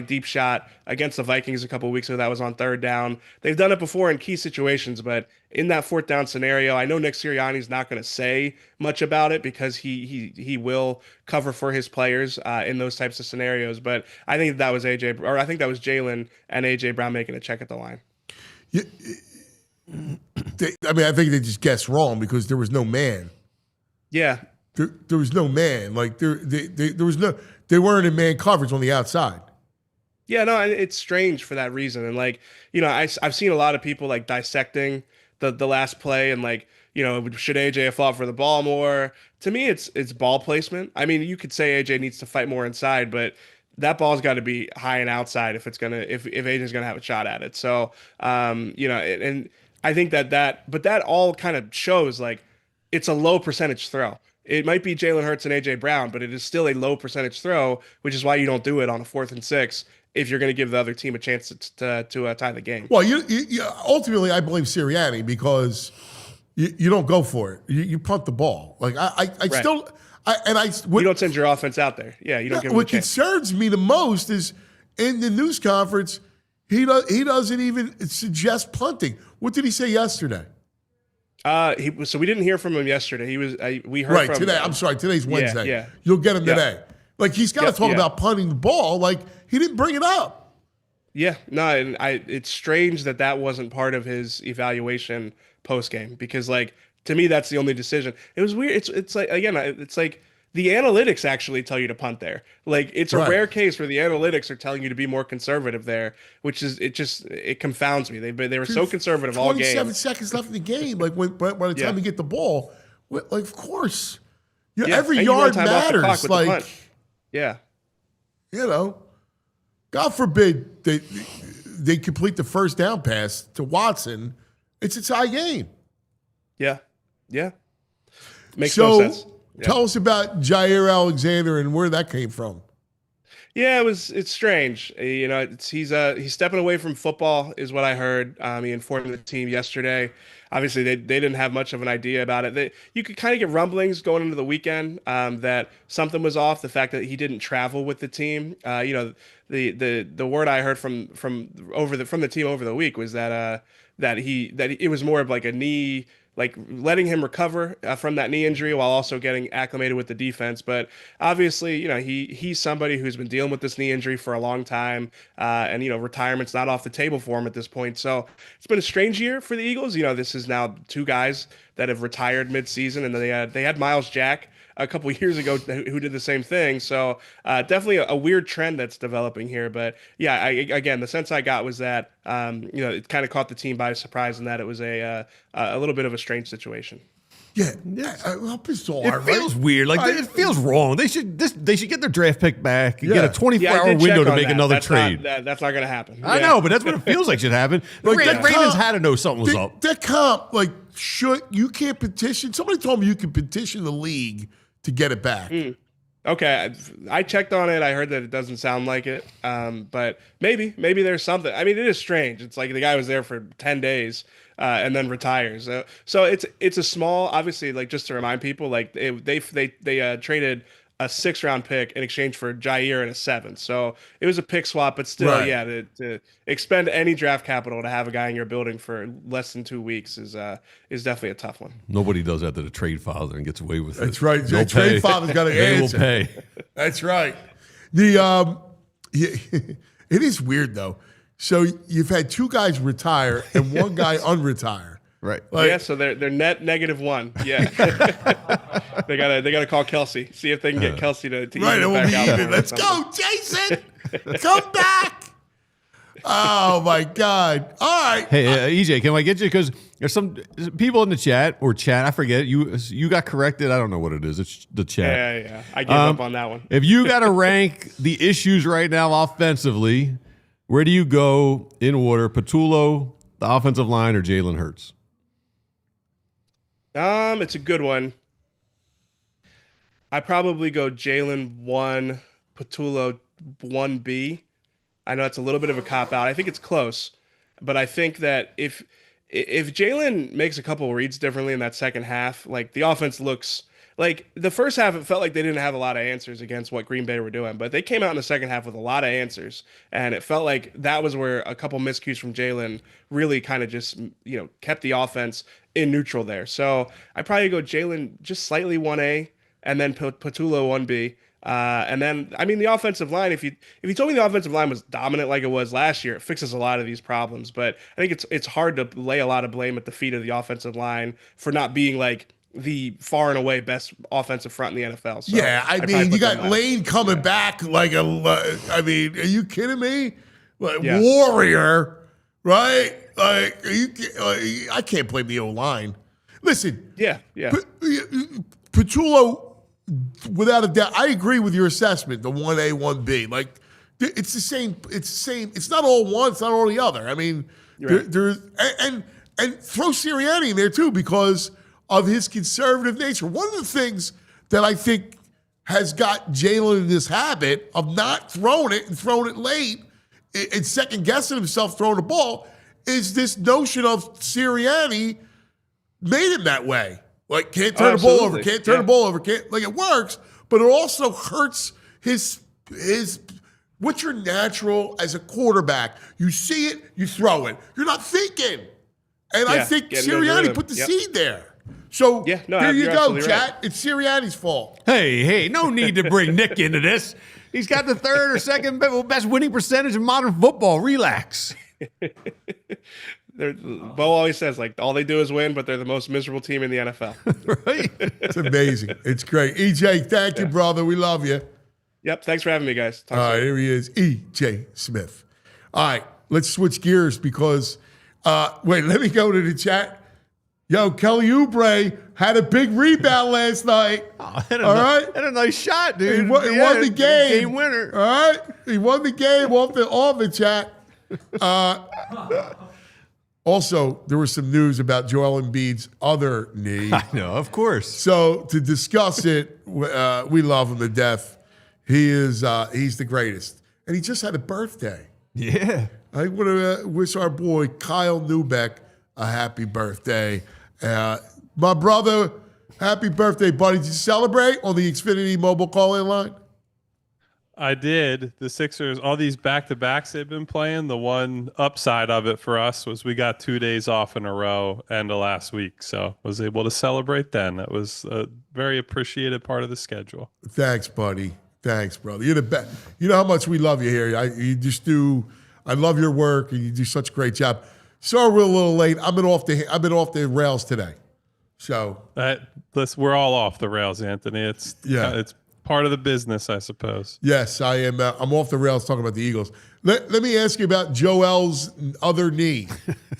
deep shot. Against the Vikings a couple of weeks ago, that was on third down. They've done it before in key situations, but in that fourth down scenario, I know Nick Sirianni's not going to say much about it because he will cover for his players in those types of scenarios. But I think that was Jaelan and AJ Brown making a check at the line. Yeah. I think they just guessed wrong because there was no man. Yeah, there was no man. There was no. They weren't in man coverage on the outside. Yeah, no, it's strange for that reason. And I've seen a lot of people dissecting the last play and should AJ have fought for the ball more? To me, it's ball placement. I mean, you could say AJ needs to fight more inside, but that ball's got to be high and outside if AJ's gonna have a shot at it. So and I think but that all kind of shows it's a low percentage throw. It might be Jalen Hurts and A.J. Brown, but it is still a low percentage throw, which is why you don't do it on a 4th and 6 if you're going to give the other team a chance to tie the game. Well, you ultimately, I blame Sirianni because you don't go for it. You punt the ball. You don't send your offense out there. Yeah, you don't give them a chance. What concerns me the most is in the news conference, he doesn't even suggest punting. What did he say yesterday? So we didn't hear from him yesterday. We heard from today. I'm sorry, today's Wednesday. Yeah. You'll get him today. He's got to talk about punting the ball. He didn't bring it up. Yeah, no, and it's strange that wasn't part of his evaluation post game because To me, that's the only decision. It was weird. It's like, again, it's like the analytics actually tell you to punt there. Like, it's a rare case where the analytics are telling you to be more conservative there, which is it confounds me. They were so conservative all game. 27 seconds left in the game. Like by the time you get the ball, like of course, every and yard you run time off the clock matters. with the Like, punt. Yeah. God forbid they complete the first down pass to Watson. It's a tie game. Yeah. Makes no sense. Yeah. Tell us about Jaire Alexander and where that came from. Yeah, it's strange. He's stepping away from football is what I heard. He informed the team yesterday. Obviously, they didn't have much of an idea about it. You could kind of get rumblings going into the weekend that something was off. The fact that he didn't travel with the team. The word I heard from the team over the week was that it was more of like a knee, like letting him recover from that knee injury while also getting acclimated with the defense. But obviously, he's somebody who's been dealing with this knee injury for a long time, and retirement's not off the table for him at this point. So it's been a strange year for the Eagles. This is now two guys that have retired mid-season, and they had Miles Jack a couple of years ago who did the same thing. So definitely a weird trend that's developing here. But yeah, again, the sense I got was that it kind of caught the team by surprise, and that it was a little bit of a strange situation. Yeah, bizarre. It feels right? weird. Like it feels wrong. They should get their draft pick back and get a 24-hour I did window check to on make that. another That's trade. That's not going to happen. I know, but that's what it feels like should happen. Like, The that Ravens comp- had to know something was up. That comp, you can't petition. Somebody told me you can petition the league to get it back. Okay, I checked on it. I heard that it doesn't sound like it, but maybe there's something. I mean, it is strange. It's like the guy was there for 10 days and then retires. So it's a small, obviously, like just to remind people, like they traded a 6th-round pick in exchange for Jaire and a 7th. So it was a pick swap, but still, to expend any draft capital to have a guy in your building for less than 2 weeks is definitely a tough one. Nobody does that to the trade father and gets away with it. That's right. They'll The trade pay. father's got to They will answer. pay. That's right. It is weird though. So you've had two guys retire and one guy unretire. Right. Yeah, so they're net -1. Yeah, they gotta call Kelsey, see if they can get Kelsey to Right, even it will back be out even. there or Let's something. go, Jason. Come back. Oh my God. All right. Hey, EJ, can I get you? Because there's some people in the chat I forget. You got corrected. I don't know what it is. It's the chat. Yeah. I gave up on that one. If you got to rank the issues right now offensively, where do you go in order? Patullo, the offensive line, or Jalen Hurts? It's a good one. I probably go Jaelan 1, Patullo 1B. I know it's a little bit of a cop out. I think it's close, but I think that if Jaelan makes a couple reads differently in that second half, like the offense looks like the first half, it felt like they didn't have a lot of answers against what Green Bay were doing, but they came out in the second half with a lot of answers, and it felt like that was where a couple miscues from Jaelan really kind of just kept the offense in neutral there. So I probably go Jaelan just slightly 1A, and then Patullo 1B. And then, I mean, the offensive line, if you told me the offensive line was dominant like it was last year, it fixes a lot of these problems. But I think it's hard to lay a lot of blame at the feet of the offensive line for not being like the far and away best offensive front in the NFL. So Yeah, I I'd mean, probably you put got them Lane coming back like I mean, are you kidding me? Like, Yeah. Warrior, right? Like, I can't blame the O-line. Listen, Yeah. Patullo, without a doubt, I agree with your assessment, the 1A, 1B. Like, it's the same. It's not all one, it's not all the other. I mean, Right. there's and throw Sirianni in there too because of his conservative nature. One of the things that I think has got Jaelan in this habit of not throwing it and throwing it late and second guessing himself throwing the ball is this notion of Sirianni made him that way. Like, can't turn the ball over, Absolutely. can't turn the ball over, can't, like, it works, but it also hurts his what's your natural as a quarterback? You see it, you throw it. You're not thinking. And I Yeah, think get into the Sirianni rhythm. put the Yep. seed there. So Yeah, no, here you you're go, absolutely chat. right. It's Sirianni's fault. Hey, no need to bring Nick into this. He's got the third or second best winning percentage in modern football. Relax. Bo always says like all they do is win, but they're the most miserable team in the NFL. Right? It's amazing. It's great. EJ, thank you, brother. We love you. Yep. Thanks for having me, guys. Talk All right, soon. here he is, EJ Smith. All right, let's switch gears because, wait, let me go to the chat. Yo, Kelly Oubre had a big rebound last night. All right? Had a nice shot, dude. He won the game. Game winner. All right? He won the game off the chat. Also, there was some news about Joel Embiid's other knee. I know, of course. So to discuss it, we love him to death. He's the greatest. And he just had a birthday. Yeah. I want to wish our boy Kyle Neubeck a happy birthday. My brother, happy birthday, buddy. Did you celebrate on the Xfinity mobile call-in line? I did. The Sixers, all these back-to-backs they've been playing, the one upside of it for us was we got 2 days off in a row end of last week, so was able to celebrate then. That was a very appreciated part of the schedule. Thanks, buddy. Thanks, brother. You're the best. You know how much we love you here. I love your work, and you do such a great job. Sorry we're a little late. I've been off the rails today. So Listen, we're all off the rails, Anthony. It's part of the business, I suppose. yes, I am. I'm off the rails talking about the Eagles. Let me ask you about Joel's other knee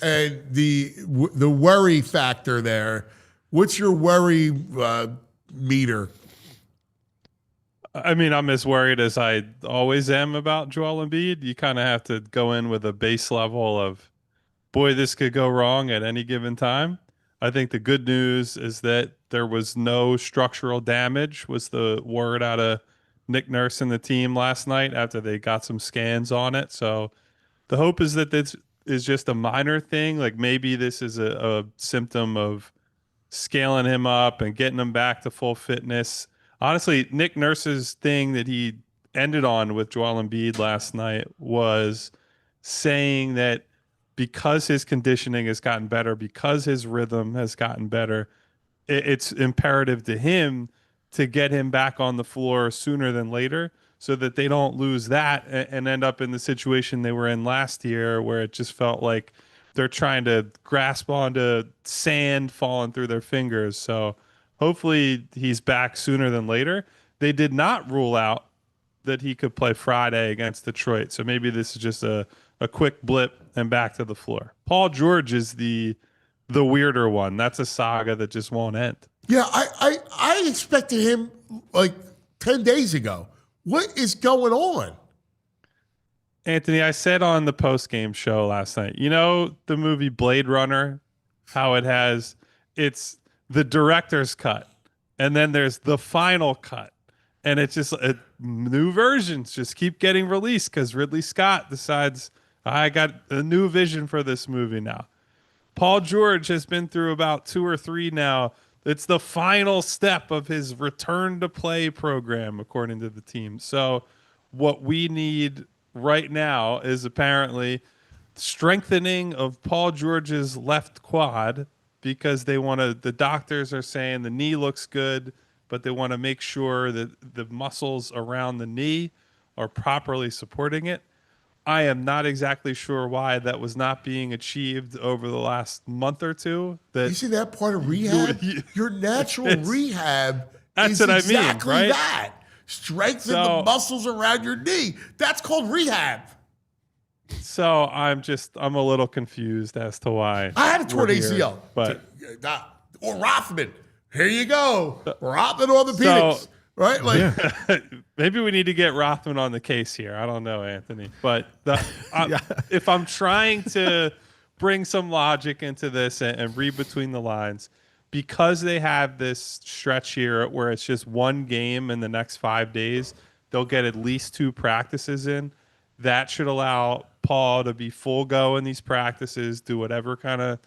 and the worry factor there. What's your worry meter? I mean, I'm as worried as I always am about Joel Embiid. You kind of have to go in with a base level of, boy, this could go wrong at any given time. I think the good news is that there was no structural damage, was the word out of Nick Nurse and the team last night after they got some scans on it. So the hope is that this is just a minor thing. Like maybe this is a symptom of scaling him up and getting him back to full fitness. Honestly, Nick Nurse's thing that he ended on with Joel Embiid last night was saying that because his conditioning has gotten better, because his rhythm has gotten better, it's imperative to him to get him back on the floor sooner than later so that they don't lose that and end up in the situation they were in last year where it just felt like they're trying to grasp onto sand falling through their fingers. So hopefully he's back sooner than later. They did not rule out that he could play Friday against Detroit. So maybe this is just a quick blip and back to the floor. Paul George is the weirder one. That's a saga that just won't end. Yeah, I expected him like 10 days ago. What is going on? Anthony, I said on the post-game show last night, you know the movie Blade Runner, how it's the director's cut, and then there's the final cut. And it's just new versions just keep getting released because Ridley Scott decides, I got a new vision for this movie now. Paul George has been through about 2 or 3 now. It's the final step of his return to play program, according to the team. So what we need right now is apparently strengthening of Paul George's left quad because the doctors are saying the knee looks good, but they want to make sure that the muscles around the knee are properly supporting it. I am not exactly sure why that was not being achieved over the last month or two. You see that part of rehab? Your natural rehab that's is what exactly I mean, right? that. Strengthen the muscles around your knee. That's called rehab. So I'm a little confused as to why. I had a torn ACL. But or Rothman. Here you go. Rothman orthopedics. Right? Like maybe we need to get Rothman on the case here. I don't know, Anthony. But if I'm trying to bring some logic into this and read between the lines, because they have this stretch here where it's just one game in the next 5 days, they'll get at least 2 practices in. That should allow Paul to be full go in these practices, do whatever kind of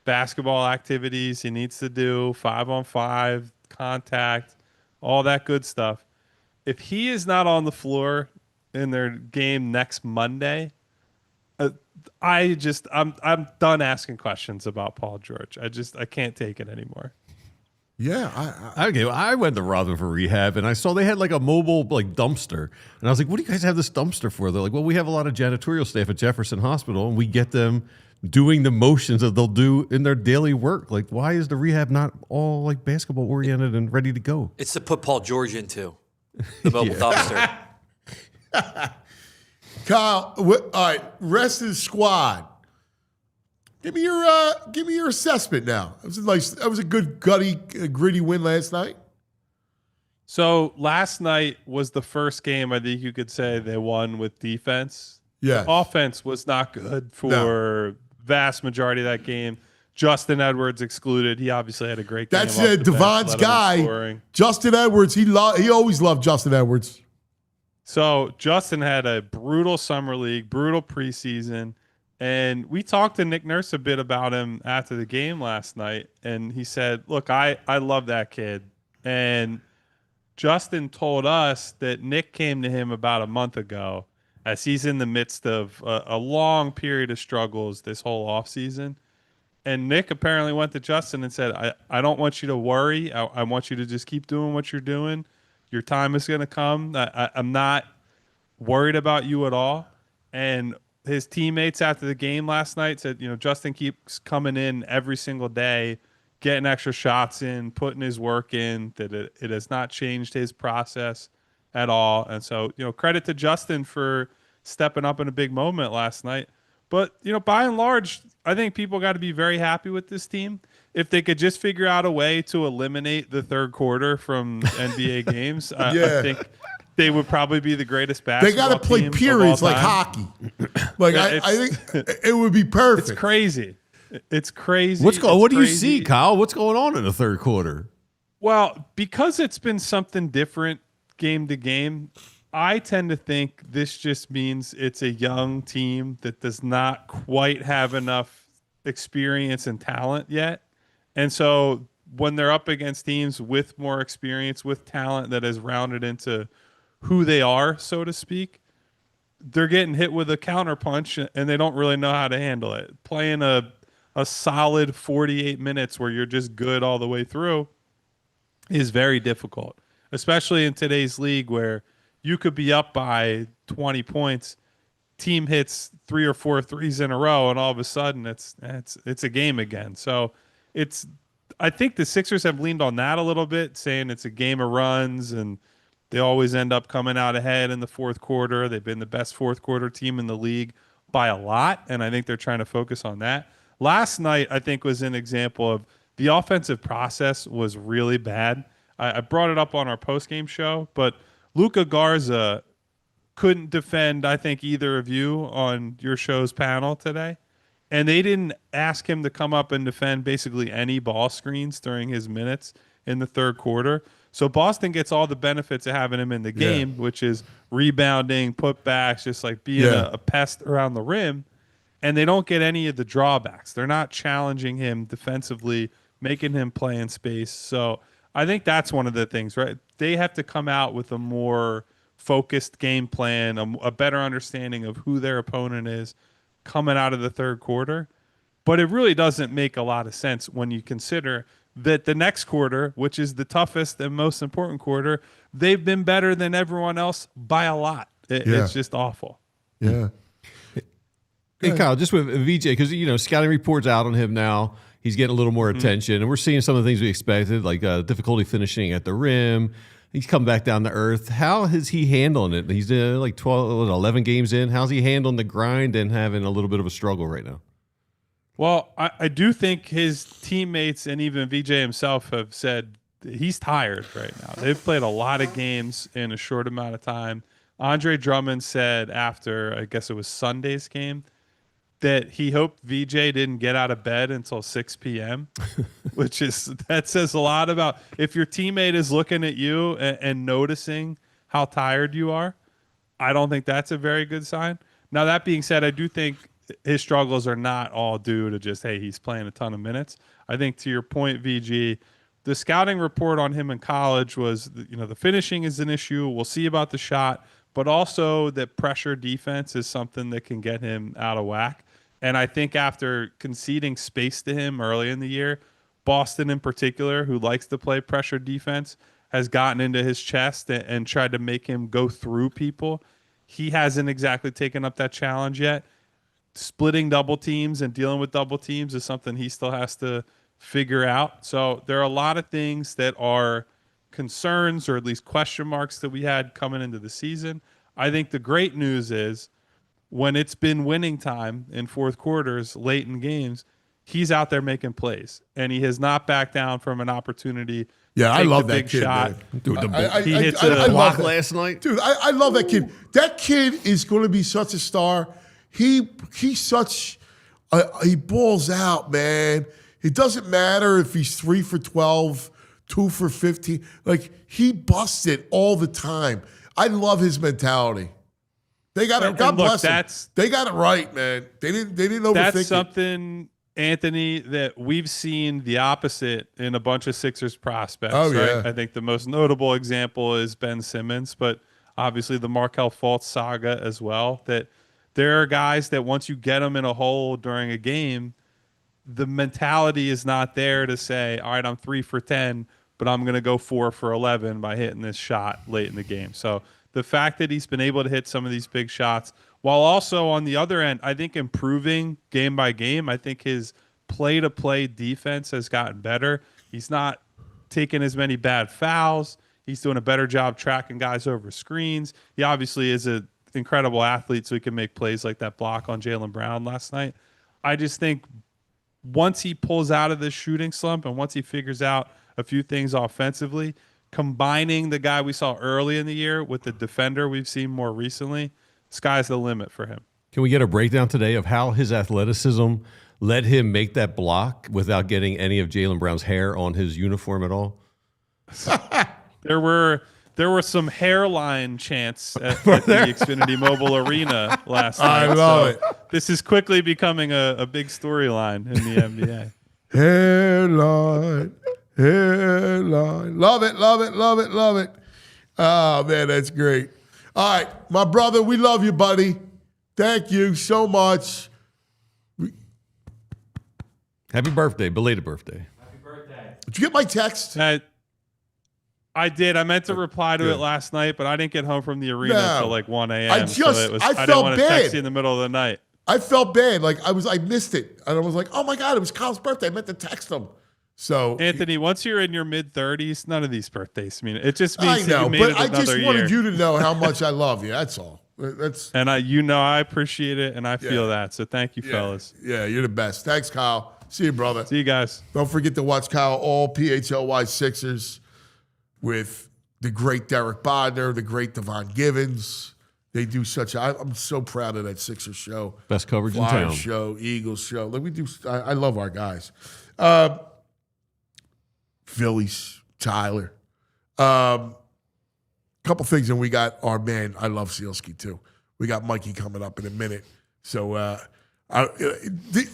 basketball activities he needs to do, 5-on-5, contact, all that good stuff. If he is not on the floor in their game next Monday, I'm done asking questions about Paul George. I can't take it anymore. Yeah, I went to Rothman for rehab, and I saw they had like a mobile dumpster, and I was like, "What do you guys have this dumpster for?" They're like, "Well, we have a lot of janitorial staff at Jefferson Hospital, and we get them doing the motions that they'll do in their daily work. Like, why is the rehab not all like basketball oriented and ready to go? It's to put Paul George into the mobile dumpster. Kyle, all right, rest of the squad. Give me your assessment now. That was a good gritty win last night. So last night was the first game I think you could say they won with defense. Yeah. The offense was not good for vast majority of that game. Justin Edwards excluded. He obviously had a great game. That's Devon's guy. Justin Edwards. He always loved Justin Edwards. So Justin had a brutal summer league, brutal preseason. And we talked to Nick Nurse a bit about him after the game last night. And he said, look, I love that kid. And Justin told us that Nick came to him about a month ago as he's in the midst of a long period of struggles this whole offseason. And Nick apparently went to Justin and said, I don't want you to worry. I want you to just keep doing what you're doing. Your time is going to come. I'm not worried about you at all. And his teammates after the game last night said, Justin keeps coming in every single day, getting extra shots in, putting his work in, that it has not changed his process at all. And so, credit to Justin for stepping up in a big moment last night. But, by and large, I think people got to be very happy with this team. If they could just figure out a way to eliminate the third quarter from NBA games, I think they would probably be the greatest basketball team. They got to play periods like hockey. I think it would be perfect. It's crazy. It's crazy. What do you see, Kyle? What's going on in the third quarter? Well, because it's been something different game to game, I tend to think this just means it's a young team that does not quite have enough experience and talent yet. And so when they're up against teams with more experience, with talent that has rounded into who they are, so to speak, they're getting hit with a counterpunch and they don't really know how to handle it. Playing a solid 48 minutes where you're just good all the way through is very difficult, especially in today's league where you could be up by 20 points, team hits 3 or 4 threes in a row, and all of a sudden it's a game again. So I think the Sixers have leaned on that a little bit, saying it's a game of runs and they always end up coming out ahead in the fourth quarter. They've been the best fourth quarter team in the league by a lot, and I think they're trying to focus on that. Last night, I think, was an example of the offensive process was really bad. I brought it up on our postgame show, but Luka Garza couldn't defend, I think, either of you on your show's panel today. And they didn't ask him to come up and defend basically any ball screens during his minutes in the third quarter. So Boston gets all the benefits of having him in the game, which is rebounding, putbacks, just like being a pest around the rim. And they don't get any of the drawbacks. They're not challenging him defensively, making him play in space. So I think that's one of the things, right? They have to come out with a more focused game plan, a better understanding of who their opponent is coming out of the third quarter. But it really doesn't make a lot of sense when you consider that the next quarter, which is the toughest and most important quarter, they've been better than everyone else by a lot. It's just awful. Yeah. Hey, Kyle, just with VJ, because, scouting reports out on him now. He's getting a little more attention, and we're seeing some of the things we expected, like difficulty finishing at the rim. He's come back down to earth. How is he handling it? He's like 11 games in. How's he handling the grind and having a little bit of a struggle right now? Well, I do think his teammates and even VJ himself have said he's tired right now. They've played a lot of games in a short amount of time. Andre Drummond said after, I guess it was Sunday's game, that he hoped VJ didn't get out of bed until 6 p.m., that says a lot about if your teammate is looking at you and noticing how tired you are. I don't think that's a very good sign. Now, that being said, I do think his struggles are not all due to just, hey, he's playing a ton of minutes. I think to your point, VG, the scouting report on him in college was, the finishing is an issue. We'll see about the shot, but also that pressure defense is something that can get him out of whack. And I think after conceding space to him early in the year, Boston in particular, who likes to play pressure defense, has gotten into his chest and tried to make him go through people. He hasn't exactly taken up that challenge yet. splitting double teams and dealing with double teams is something he still has to figure out. So there are a lot of things that are concerns or at least question marks that we had coming into the season. I think the great news is when it's been winning time in fourth quarters, late in games, he's out there making plays, and he has not backed down from an opportunity. Yeah, I love that big kid, shot. man. Dude, He hits a block last night. Dude, I love that kid. That kid is going to be such a star. He's such he balls out, man. It doesn't matter if he's 3 for 12, 2 for 15. Like, he busts it all the time. I love his mentality. They got it. God bless them. They got it right, man. They didn't overthink That's it. something, Anthony, that we've seen the opposite in a bunch of Sixers prospects. Oh, right? yeah. I think the most notable example is Ben Simmons, but obviously the Markelle Fultz saga as well. That there are guys that once you get them in a hole during a game, the mentality is not there to say, all right, I'm 3 for 10, but I'm going to go 4 for 11 by hitting this shot late in the game. So the fact that he's been able to hit some of these big shots, while also on the other end, I think improving game by game, I think his play-to-play defense has gotten better. He's not taking as many bad fouls. He's doing a better job tracking guys over screens. He obviously is an incredible athlete, so he can make plays like that block on Jaylen Brown last night. I just think once he pulls out of this shooting slump and once he figures out a few things offensively, combining the guy we saw early in the year with the defender we've seen more recently, sky's the limit for him. Can we get a breakdown today of how his athleticism let him make that block without getting any of Jaylen Brown's hair on his uniform at all? There were some hairline chants at the Xfinity Mobile Arena last night. I love it. This is quickly becoming a big storyline in the NBA. Hairline. Love it, love it, love it, love it. Oh, man, that's great. All right, my brother, we love you, buddy. Thank you so much. Happy birthday, belated birthday. Happy birthday. Did you get my text? I did. I meant to reply to it last night, but I didn't get home from the arena until like 1 a.m. I didn't felt want to bad. text you in the middle of the night. I felt bad. Like, I missed it. And I was like, oh, my God, it was Kyle's birthday. I meant to text him. So, Anthony, once you're in your mid-30s, none of these birthdays mean it. Just means I know, that you made but it I another just year. wanted you to know how much I love you. That's all. That's And I appreciate it, and I feel that. So thank you, fellas. Yeah, you're the best. Thanks, Kyle. See you, brother. See you guys. Don't forget to watch Kyle all PHLY Sixers with the great Derek Bodner, the great Devon Givens. They do I'm so proud of that Sixers show. Best coverage in Flyers town. show, Eagles show. Like we do. I love our guys. Phillies, Tyler. Couple things, and we got our man. I love Sielski too. We got Mikey coming up in a minute. So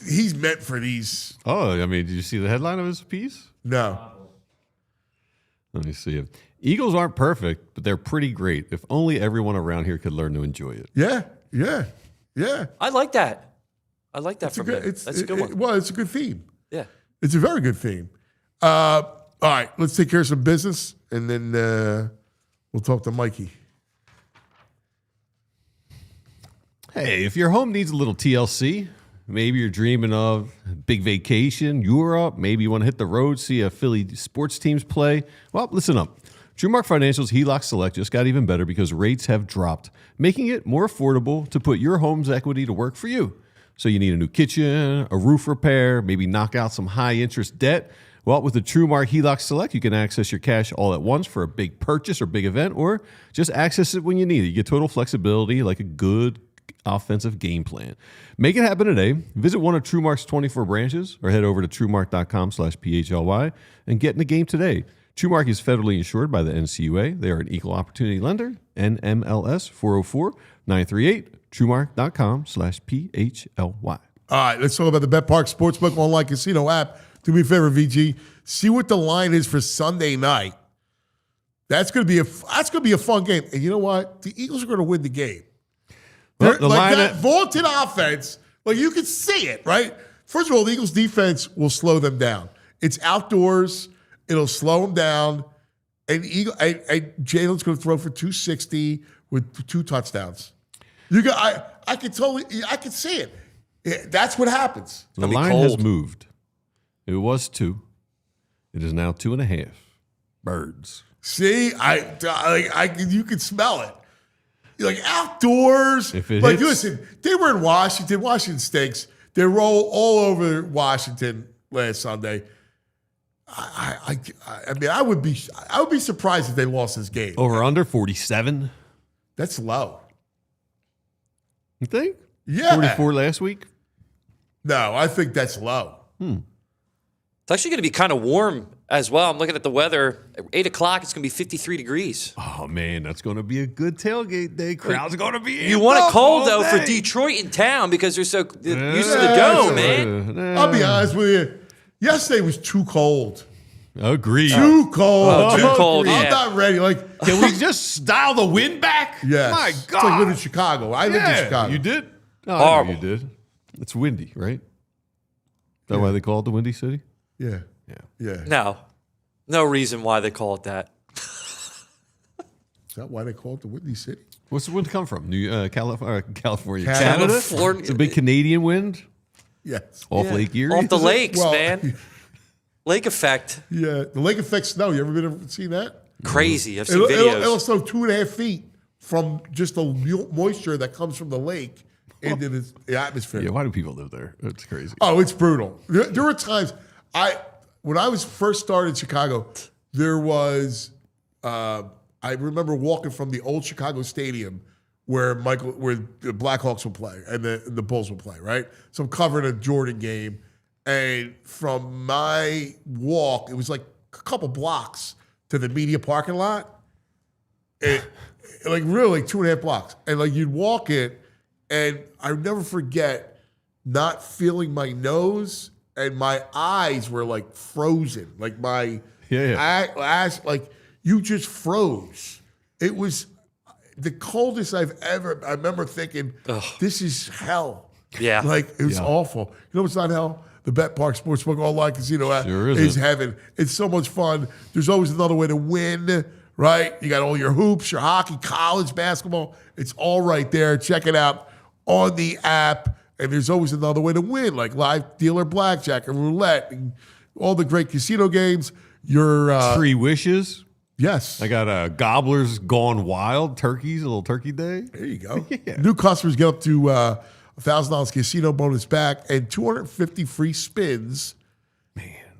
he's meant for these. Oh, I mean, did you see the headline of his piece? No. Let me see. Eagles aren't perfect, but they're pretty great. If only everyone around here could learn to enjoy it. Yeah. I like that. I like that from him. That's a good one. Well, it's a good theme. Yeah. It's a very good theme. All right, let's take care of some business, and then we'll talk to Mikey. Hey, if your home needs a little TLC, maybe you're dreaming of a big vacation, Europe, maybe you want to hit the road, see a Philly sports teams play. Well, listen up. TrueMark Financial's HELOC Select just got even better because rates have dropped, making it more affordable to put your home's equity to work for you. So you need a new kitchen, a roof repair, maybe knock out some high-interest debt. Well, with the TrueMark HELOC Select, you can access your cash all at once for a big purchase or big event, or just access it when you need it. You get total flexibility like a good offensive game plan. Make it happen today. Visit one of TrueMark's 24 branches or head over to TrueMark.com/PHLY and get in the game today. TrueMark is federally insured by the NCUA. They are an equal opportunity lender. NMLS 404938. TrueMark.com/PHLY. All right, let's talk about the BetPark Sportsbook online casino app. Do me a favor, VG. See what the line is for Sunday night. That's going to be a fun game. And you know what? The Eagles are going to win the game. Well, the like line that vaulted offense, like you can see it, right? First of all, the Eagles defense will slow them down. It's outdoors. It'll slow them down. And Jalen's going to throw for 260 with 2 touchdowns. I can see it. That's what happens. The gonna be line has cold. moved. It was 2. It is now 2.5. Birds. See, you can smell it. Like outdoors. If it like, hits- listen, they were in Washington. Washington stinks. They roll all over Washington last Sunday. I mean, I would be surprised if they lost this game. Over under 47. That's low. You think? Yeah. 44 last week. No, I think that's low. It's actually going to be kind of warm as well. I'm looking at the weather. At 8 o'clock, it's going to be 53 degrees. Oh man, that's going to be a good tailgate day. Crowd's going to be. You amped want it up cold, all though, for day. Detroit in town because they're so used to the Yeah, dome, that's man. I'll be honest with you. Yesterday was too cold. Agreed. Too cold. Oh, too cold, I'm yeah. not ready. Like, Can we just dial the wind back? yes. My It's God. like living in Chicago. I lived in Chicago. You did? Oh, Horrible. You did. It's windy, right? Is that why they call it the Windy City? Yeah. Yeah. Yeah. No reason why they call it that. Is that why they call it the Whitney City? What's the wind come from? California. Canada? Canada? Florida. It's a big Canadian wind Yes. off Lake Erie. Off the is it? lakes, Well, man. Lake effect. Yeah. The lake effect snow. You ever seen that? Crazy. I've seen It'll videos. snow 2.5 feet from just the moisture that comes from the lake into the atmosphere. Yeah, why do people live there? It's crazy. Oh, it's brutal. There were times when I was first started in Chicago, there was I remember walking from the old Chicago Stadium where the Blackhawks would play and the Bulls would play, right? So I'm covering a Jordan game, and from my walk, it was like a couple blocks to the media parking lot. Like really, like 2.5 blocks, and like you'd walk it, and I never forget not feeling my nose, and my eyes were like frozen, like my eyes, like you just froze. It was the coldest I've ever. I remember thinking, "This is hell." Yeah. Like it was awful. You know what's not hell? The Bet Park Sportsbook Online Casino app Sure is isn't. heaven. It's so much fun. There's always another way to win, right? You got all your hoops, your hockey, college basketball. It's all right there. Check it out on the app. And there's always another way to win, like live dealer blackjack and roulette and all the great casino games. Your 3 wishes. yes. I got Gobblers Gone Wild, turkeys, a little turkey day. There you go. New customers get up to $1,000 casino bonus back and 250 free spins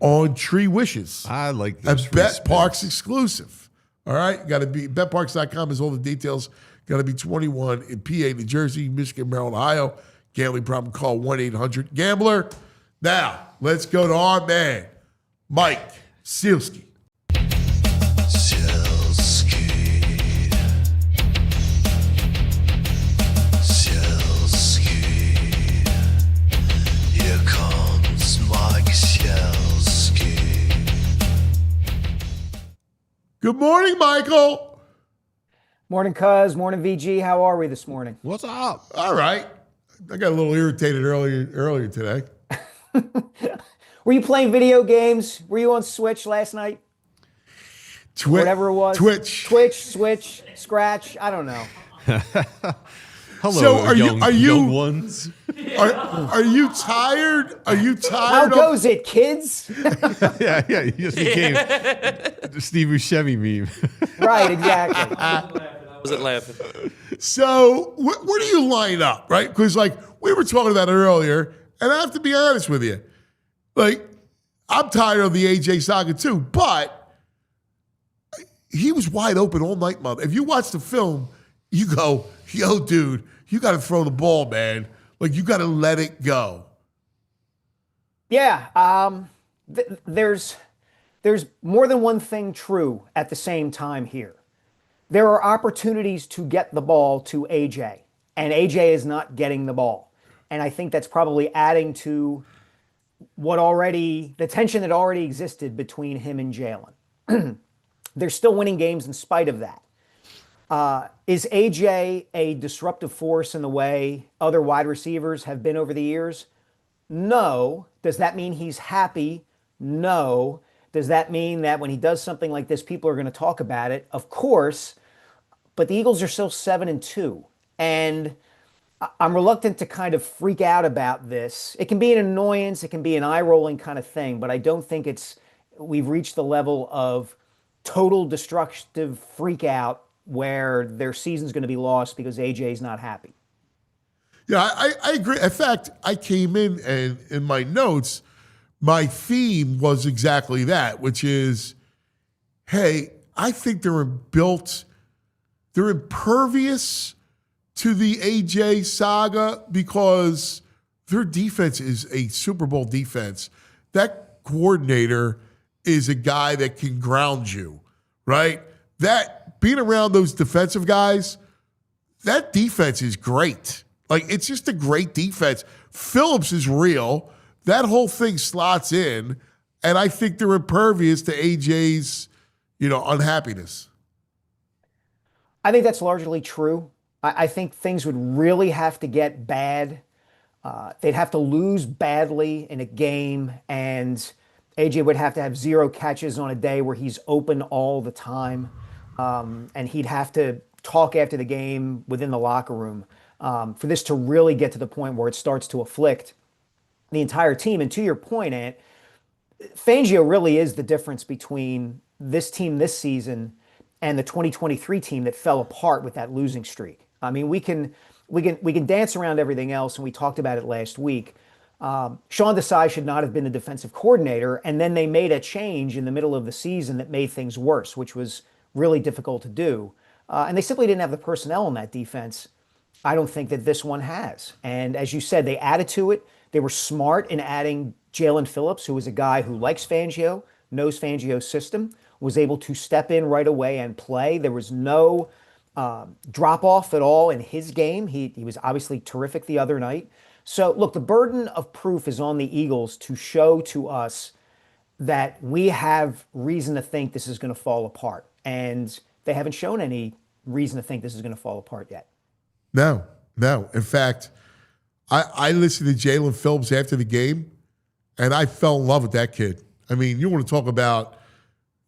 on Tree Wishes. I like A those. Bet Parks exclusive. All right. Got to be betparks.com is all the details. Got to be 21 in PA, New Jersey, Michigan, Maryland, Ohio. Gambling problem, call 1-800-GAMBLER. Now, let's go to our man, Mike Sielski. Here comes Mike Sielski. Good morning, Michael. Morning, Cuz. Morning, VG. How are we this morning? What's up? All right. I got a little irritated earlier today. Were you playing video games? Were you on Switch last night? Whatever it was. Twitch. Switch, Scratch. I don't know. Hello, So are you- young ones. Are you tired? Are you How tired? goes it, kids? yeah, you just became Steve Buscemi meme. Right, exactly. I wasn't laughing. So where do you line up, right? Because like we were talking about it earlier, and I have to be honest with you, like I'm tired of the A.J. saga too, but he was wide open all night, mother. If you watch the film, you go, yo, dude, you got to throw the ball, man. Like you got to let it go. Yeah, there's more than one thing true at the same time here. There are opportunities to get the ball to AJ, and AJ is not getting the ball. And I think that's probably adding to the tension that already existed between him and Jaelan. They're still winning games in spite of that. Is AJ a disruptive force in the way other wide receivers have been over the years? No. Does that mean he's happy? No. Does that mean that when he does something like this, people are going to talk about it? Of course. But the Eagles are still 7-2. And I'm reluctant to kind of freak out about this. It can be an annoyance, it can be an eye-rolling kind of thing, but I don't think we've reached the level of total destructive freak out where their season's going to be lost because AJ's not happy. Yeah, I agree. In fact, I came in and in my notes, my theme was exactly that, which is, hey, I think they're impervious to the AJ saga because their defense is a Super Bowl defense. That coordinator is a guy that can ground you, right? That being around those defensive guys, that defense is great. Like, it's just a great defense. Phillips is real. That whole thing slots in, and I think they're impervious to AJ's, unhappiness. I think that's largely true. I think things would really have to get bad. They'd have to lose badly in a game, and AJ would have to have 0 catches on a day where he's open all the time. And he'd have to talk after the game within the locker room for this to really get to the point where it starts to afflict the entire team. And to your point, Ant, Fangio really is the difference between this team this season and the 2023 team that fell apart with that losing streak. I mean, we can dance around everything else, and we talked about it last week. Sean Desai should not have been the defensive coordinator, and then they made a change in the middle of the season that made things worse, which was really difficult to do. And they simply didn't have the personnel on that defense. I don't think that this one has. And as you said, they added to it. They were smart in adding Jaelan Phillips, who is a guy who likes Fangio, knows Fangio's system, was able to step in right away and play. There was no drop-off at all in his game. He was obviously terrific the other night. So, look, the burden of proof is on the Eagles to show to us that we have reason to think this is going to fall apart. And they haven't shown any reason to think this is going to fall apart yet. No. In fact, I listened to Jaelan Phillips after the game, and I fell in love with that kid. I mean, you want to talk about,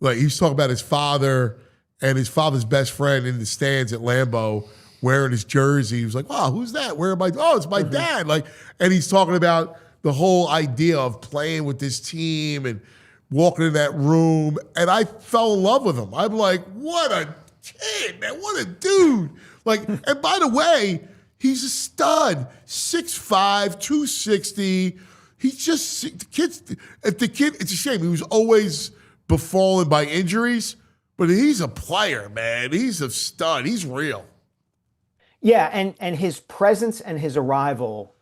like, he's talking about his father and his father's best friend in the stands at Lambeau wearing his jersey. He was like, wow, who's that? Where am I? Oh, it's my dad. Like, and he's talking about the whole idea of playing with this team and walking in that room. And I fell in love with him. I'm like, what a kid, man. What a dude. Like, and by the way, he's a stud. 6'5", 260. He's just, the kid, it's a shame. He was always befallen by injuries, but he's a player, man. He's a stud. He's real. Yeah, and his presence and his arrival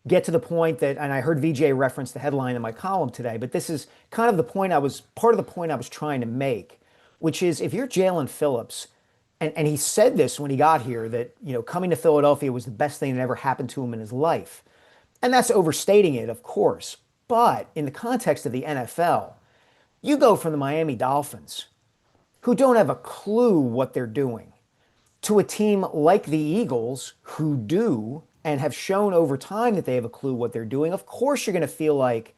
get to the point that, and I heard VJ reference the headline in my column today, but this is kind of part of the point I was trying to make, which is if you're Jaelan Phillips, and he said this when he got here, that, coming to Philadelphia was the best thing that ever happened to him in his life. And that's overstating it, of course. But in the context of the NFL, you go from the Miami Dolphins, who don't have a clue what they're doing, to a team like the Eagles, who do and have shown over time that they have a clue what they're doing. Of course, you're going to feel like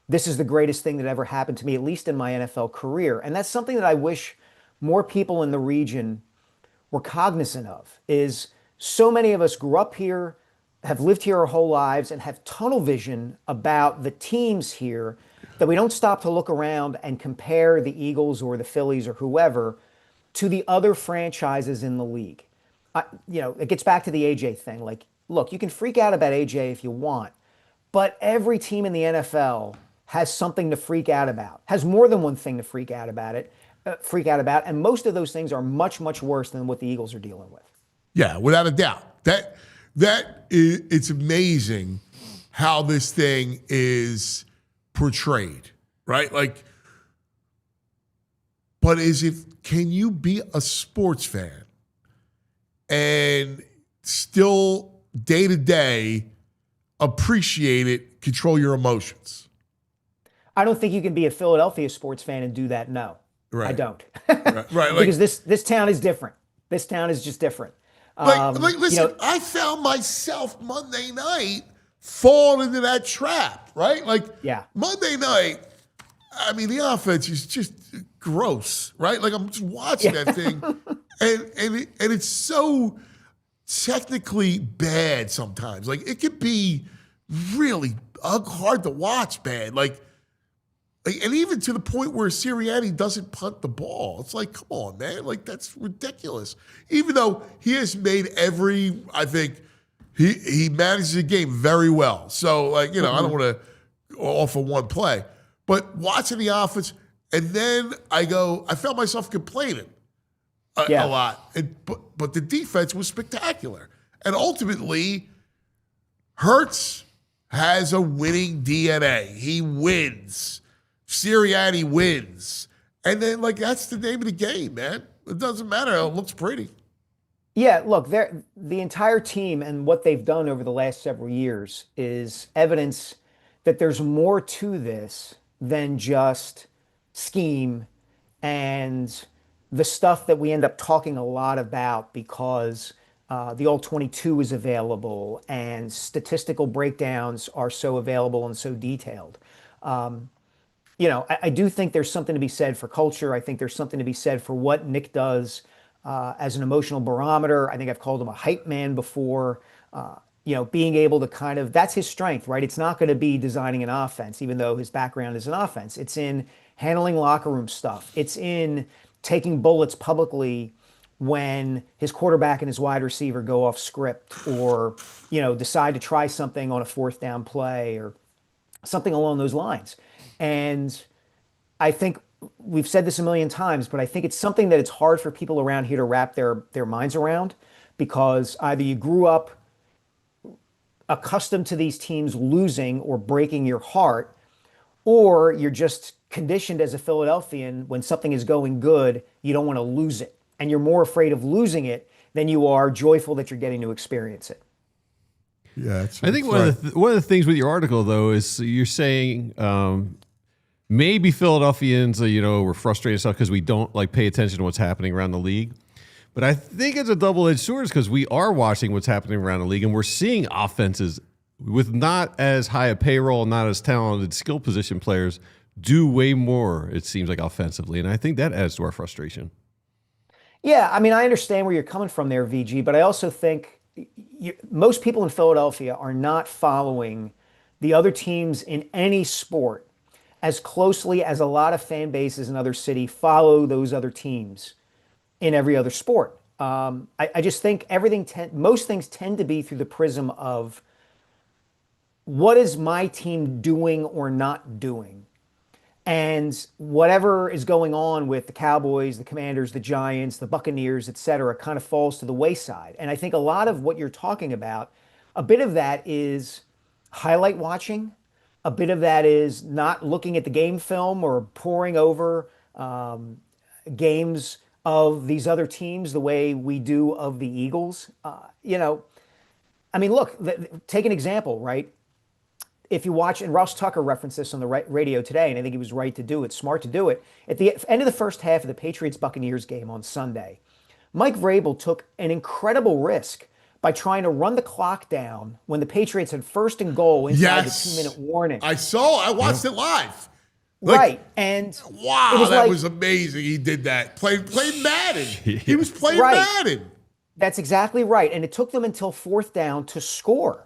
this is the greatest thing that ever happened to me, at least in my NFL career. And that's something that I wish more people in the region were cognizant of, is so many of us grew up here, have lived here our whole lives, and have tunnel vision about the teams here that we don't stop to look around and compare the Eagles or the Phillies or whoever to the other franchises in the league. It gets back to the AJ thing. Like, look, you can freak out about AJ if you want, but every team in the NFL has something to freak out about, has more than one thing to freak out about, and most of those things are much, much worse than what the Eagles are dealing with. Yeah, without a doubt. It's amazing how this thing is portrayed, right? Like, but can you be a sports fan and still day to day appreciate it, control your emotions? I don't think you can be a Philadelphia sports fan and do that. No, right. I don't. Right. Because this town is different. This town is just different. Listen, I found myself Monday night falling into that trap, right? Monday night, I mean, the offense is just gross, right? Like, I'm just watching that thing, and it's so technically bad sometimes. Like, it could be really hard to watch bad. Like, and even to the point where Sirianni doesn't punt the ball. It's like, come on, man. Like, that's ridiculous. Even though he has made I think he manages the game very well. So, like, I don't want to offer one play. But watching the offense, and then I felt myself complaining a lot. But the defense was spectacular. And ultimately, Hurts has a winning DNA. He wins. Sirianni wins. And then, like, that's the name of the game, man. It doesn't matter. It looks pretty. Yeah, look, the entire team and what they've done over the last several years is evidence that there's more to this than just scheme and the stuff that we end up talking a lot about because the All-22 is available and statistical breakdowns are so available and so detailed. I do think there's something to be said for culture. I think there's something to be said for what Nick does as an emotional barometer. I think I've called him a hype man before. Being able to that's his strength, right? It's not going to be designing an offense, even though his background is an offense. It's in handling locker room stuff. It's in taking bullets publicly when his quarterback and his wide receiver go off script or, decide to try something on a fourth down play or something along those lines. And I think we've said this a million times, but I think it's something that it's hard for people around here to wrap their minds around because either you grew up accustomed to these teams losing or breaking your heart, or you're just conditioned as a Philadelphian when something is going good, you don't want to lose it. And you're more afraid of losing it than you are joyful that you're getting to experience it. Yeah, I think one of the things with your article, though, is you're saying maybe Philadelphians, were frustrated and stuff because we don't pay attention to what's happening around the league. But I think it's a double-edged sword because we are watching what's happening around the league and we're seeing offenses with not as high a payroll, not as talented skill position players do way more, it seems like, offensively. And I think that adds to our frustration. Yeah, I mean, I understand where you're coming from there, VG, but I also think most people in Philadelphia are not following the other teams in any sport as closely as a lot of fan bases in other cities follow those other teams in every other sport. I just think most things tend to be through the prism of what is my team doing or not doing? And whatever is going on with the Cowboys, the Commanders, the Giants, the Buccaneers, et cetera, kind of falls to the wayside. And I think a lot of what you're talking about, a bit of that is highlight watching. A bit of that is not looking at the game film or poring over games of these other teams the way we do of the Eagles. Look, take an example, right? If you watch, and Ross Tucker referenced this on the radio today, and I think he was right to do it, smart to do it. At the end of the first half of the Patriots-Buccaneers game on Sunday, Mike Vrabel took an incredible risk by trying to run the clock down when the Patriots had first and goal inside the 2-minute warning. I watched it live. Right. And wow, that was amazing. He did that. Played Madden. He was playing Madden. That's exactly right. And it took them until fourth down to score.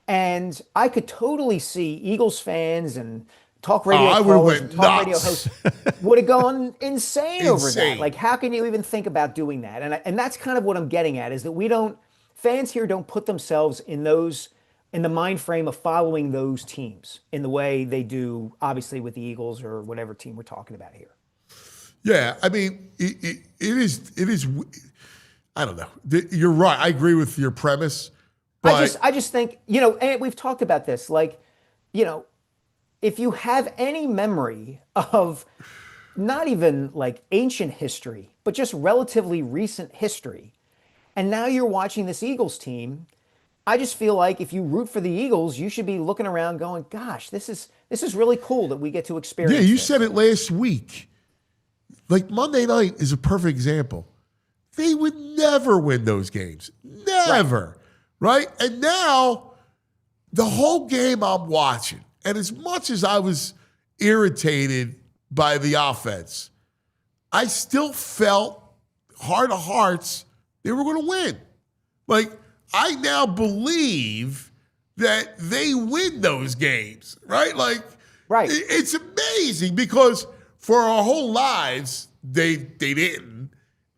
And I could totally see Eagles fans and talk radio callers and talk radio hosts would have gone insane over that. Like, how can you even think about doing that? And that's kind of what I'm getting at, is that fans here don't put themselves in the mind frame of following those teams in the way they do, obviously, with the Eagles or whatever team we're talking about here. Yeah, I mean, it is. I don't know. You're right. I agree with your premise. But I just think, and we've talked about this, if you have any memory of not even ancient history, but just relatively recent history, and now you're watching this Eagles team, I just feel like if you root for the Eagles, you should be looking around going, gosh, this is really cool that we get to experience Yeah, you this. said it last week. Monday night is a perfect example. They would never win those games. Never. Right? And now the whole game I'm watching, and as much as I was irritated by the offense, I still felt heart of hearts they were going to win. I now believe that they win those games, right? Like, Right. It's amazing because for our whole lives, they didn't.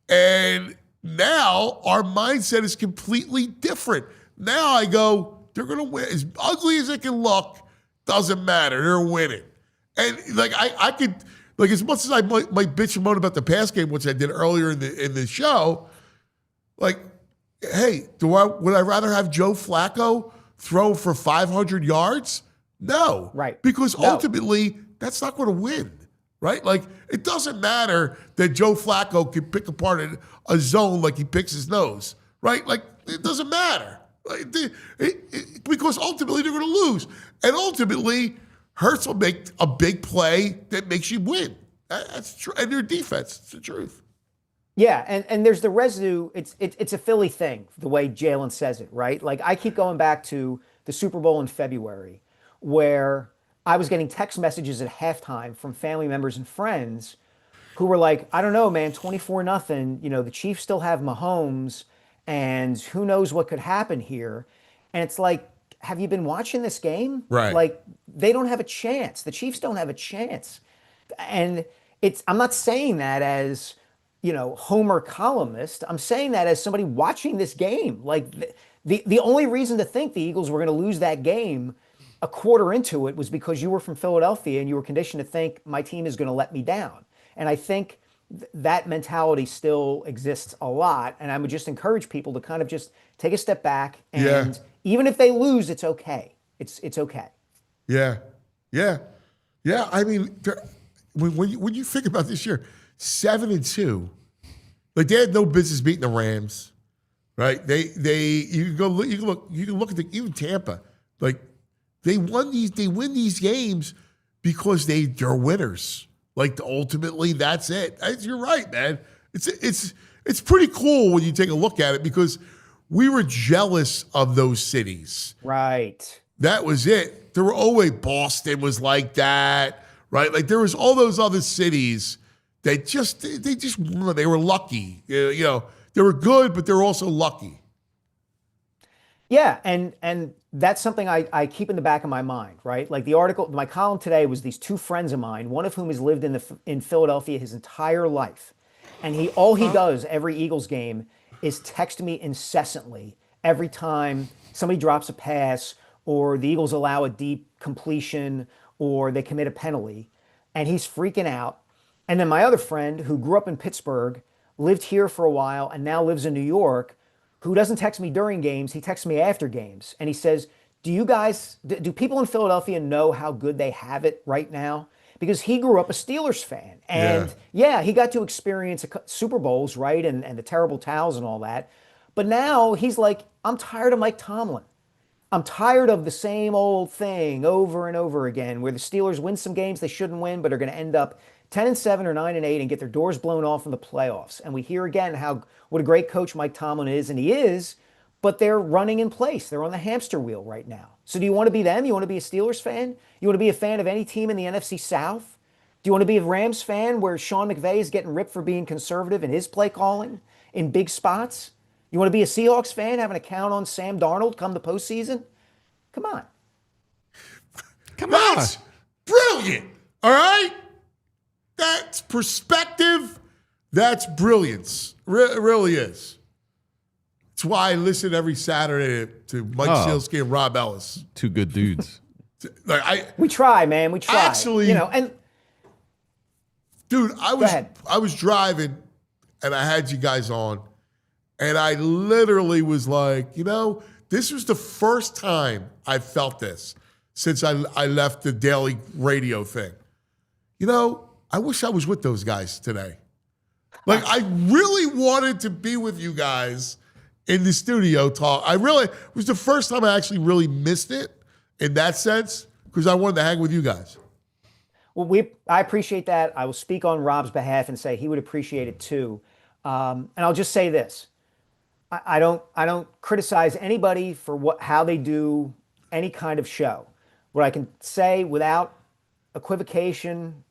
And now our mindset is completely different. Now I go, they're going to win. As ugly as it can look, doesn't matter. They're winning. And like I could, like as much as I might bitch and moan about the pass game, which I did earlier in the show, like, hey, would I rather have Joe Flacco throw for 500 yards? No. Right. Because No. ultimately, that's not going to win, right? Like, it doesn't matter that Joe Flacco can pick apart a zone like he picks his nose, right? Like, it doesn't matter. Like, because ultimately, they're going to lose. And ultimately, Hurts will make a big play that makes you win. That's true. And their defense, it's the truth. Yeah, and there's the residue. It's a Philly thing, the way Jaelan says it, right? Like I keep going back to the Super Bowl in February, where I was getting text messages at halftime from family members and friends who were like, I don't know, man, 24-0. You know, the Chiefs still have Mahomes, and who knows what could happen here. And it's like, have you been watching this game? Right. Like, they don't have a chance. The Chiefs don't have a chance. And I'm not saying that as, you know, Homer columnist. I'm saying that as somebody watching this game. Like, the only reason to think the Eagles were going to lose that game a quarter into it was because you were from Philadelphia and you were conditioned to think my team is going to let me down. And I think that mentality still exists a lot. And I would just encourage people to kind of just take a step back and even if they lose, it's okay. It's okay. Yeah. I mean, when you think about this year, 7-2, like they had no business beating the Rams, right? You can look at even Tampa, like they win these games because they're winners. Like ultimately, that's it. You're right, man. It's pretty cool when you take a look at it because we were jealous of those cities. Right. That was it. There were always Boston was like that, right? Like there was all those other cities that they were lucky. You know, they were good, but they were also lucky. Yeah, and that's something I keep in the back of my mind, right? Like the article, my column today was these two friends of mine, one of whom has lived in Philadelphia his entire life, and all he does every Eagles game is text me incessantly every time somebody drops a pass or the Eagles allow a deep completion or they commit a penalty, and he's freaking out. And then my other friend who grew up in Pittsburgh, lived here for a while, and now lives in New York, who doesn't text me during games, he texts me after games. And he says, do people in Philadelphia know how good they have it right now? Because he grew up a Steelers fan. And yeah he got to experience Super Bowls, right? And the terrible towels and all that. But now he's like, I'm tired of Mike Tomlin. I'm tired of the same old thing over and over again, where the Steelers win some games they shouldn't win, but are going to end up 10-7 or 9-8 and get their doors blown off in the playoffs. And we hear again what a great coach Mike Tomlin is, and he is, but they're running in place. They're on the hamster wheel right now. So do you want to be them? You want to be a Steelers fan? You want to be a fan of any team in the NFC South? Do you want to be a Rams fan where Sean McVay is getting ripped for being conservative in his play calling in big spots? You want to be a Seahawks fan having to count on Sam Darnold come the postseason? Come on. That's brilliant. All right? That's perspective. That's brilliance. It really is. That's why I listen every Saturday to Mike Sielski and Rob Ellis. Two good dudes. We try, man. We try. Actually, you know, and dude, I was driving and I had you guys on, and I literally was like, you know, this was the first time I felt this since I left the daily radio thing. You know, I wish I was with those guys today. Like, I really wanted to be with you guys in the studio talk. It was the first time I actually really missed it in that sense because I wanted to hang with you guys. Well, I appreciate that. I will speak on Rob's behalf and say he would appreciate it too. And I'll just say this. I don't criticize anybody for how they do any kind of show. What I can say without equivocation,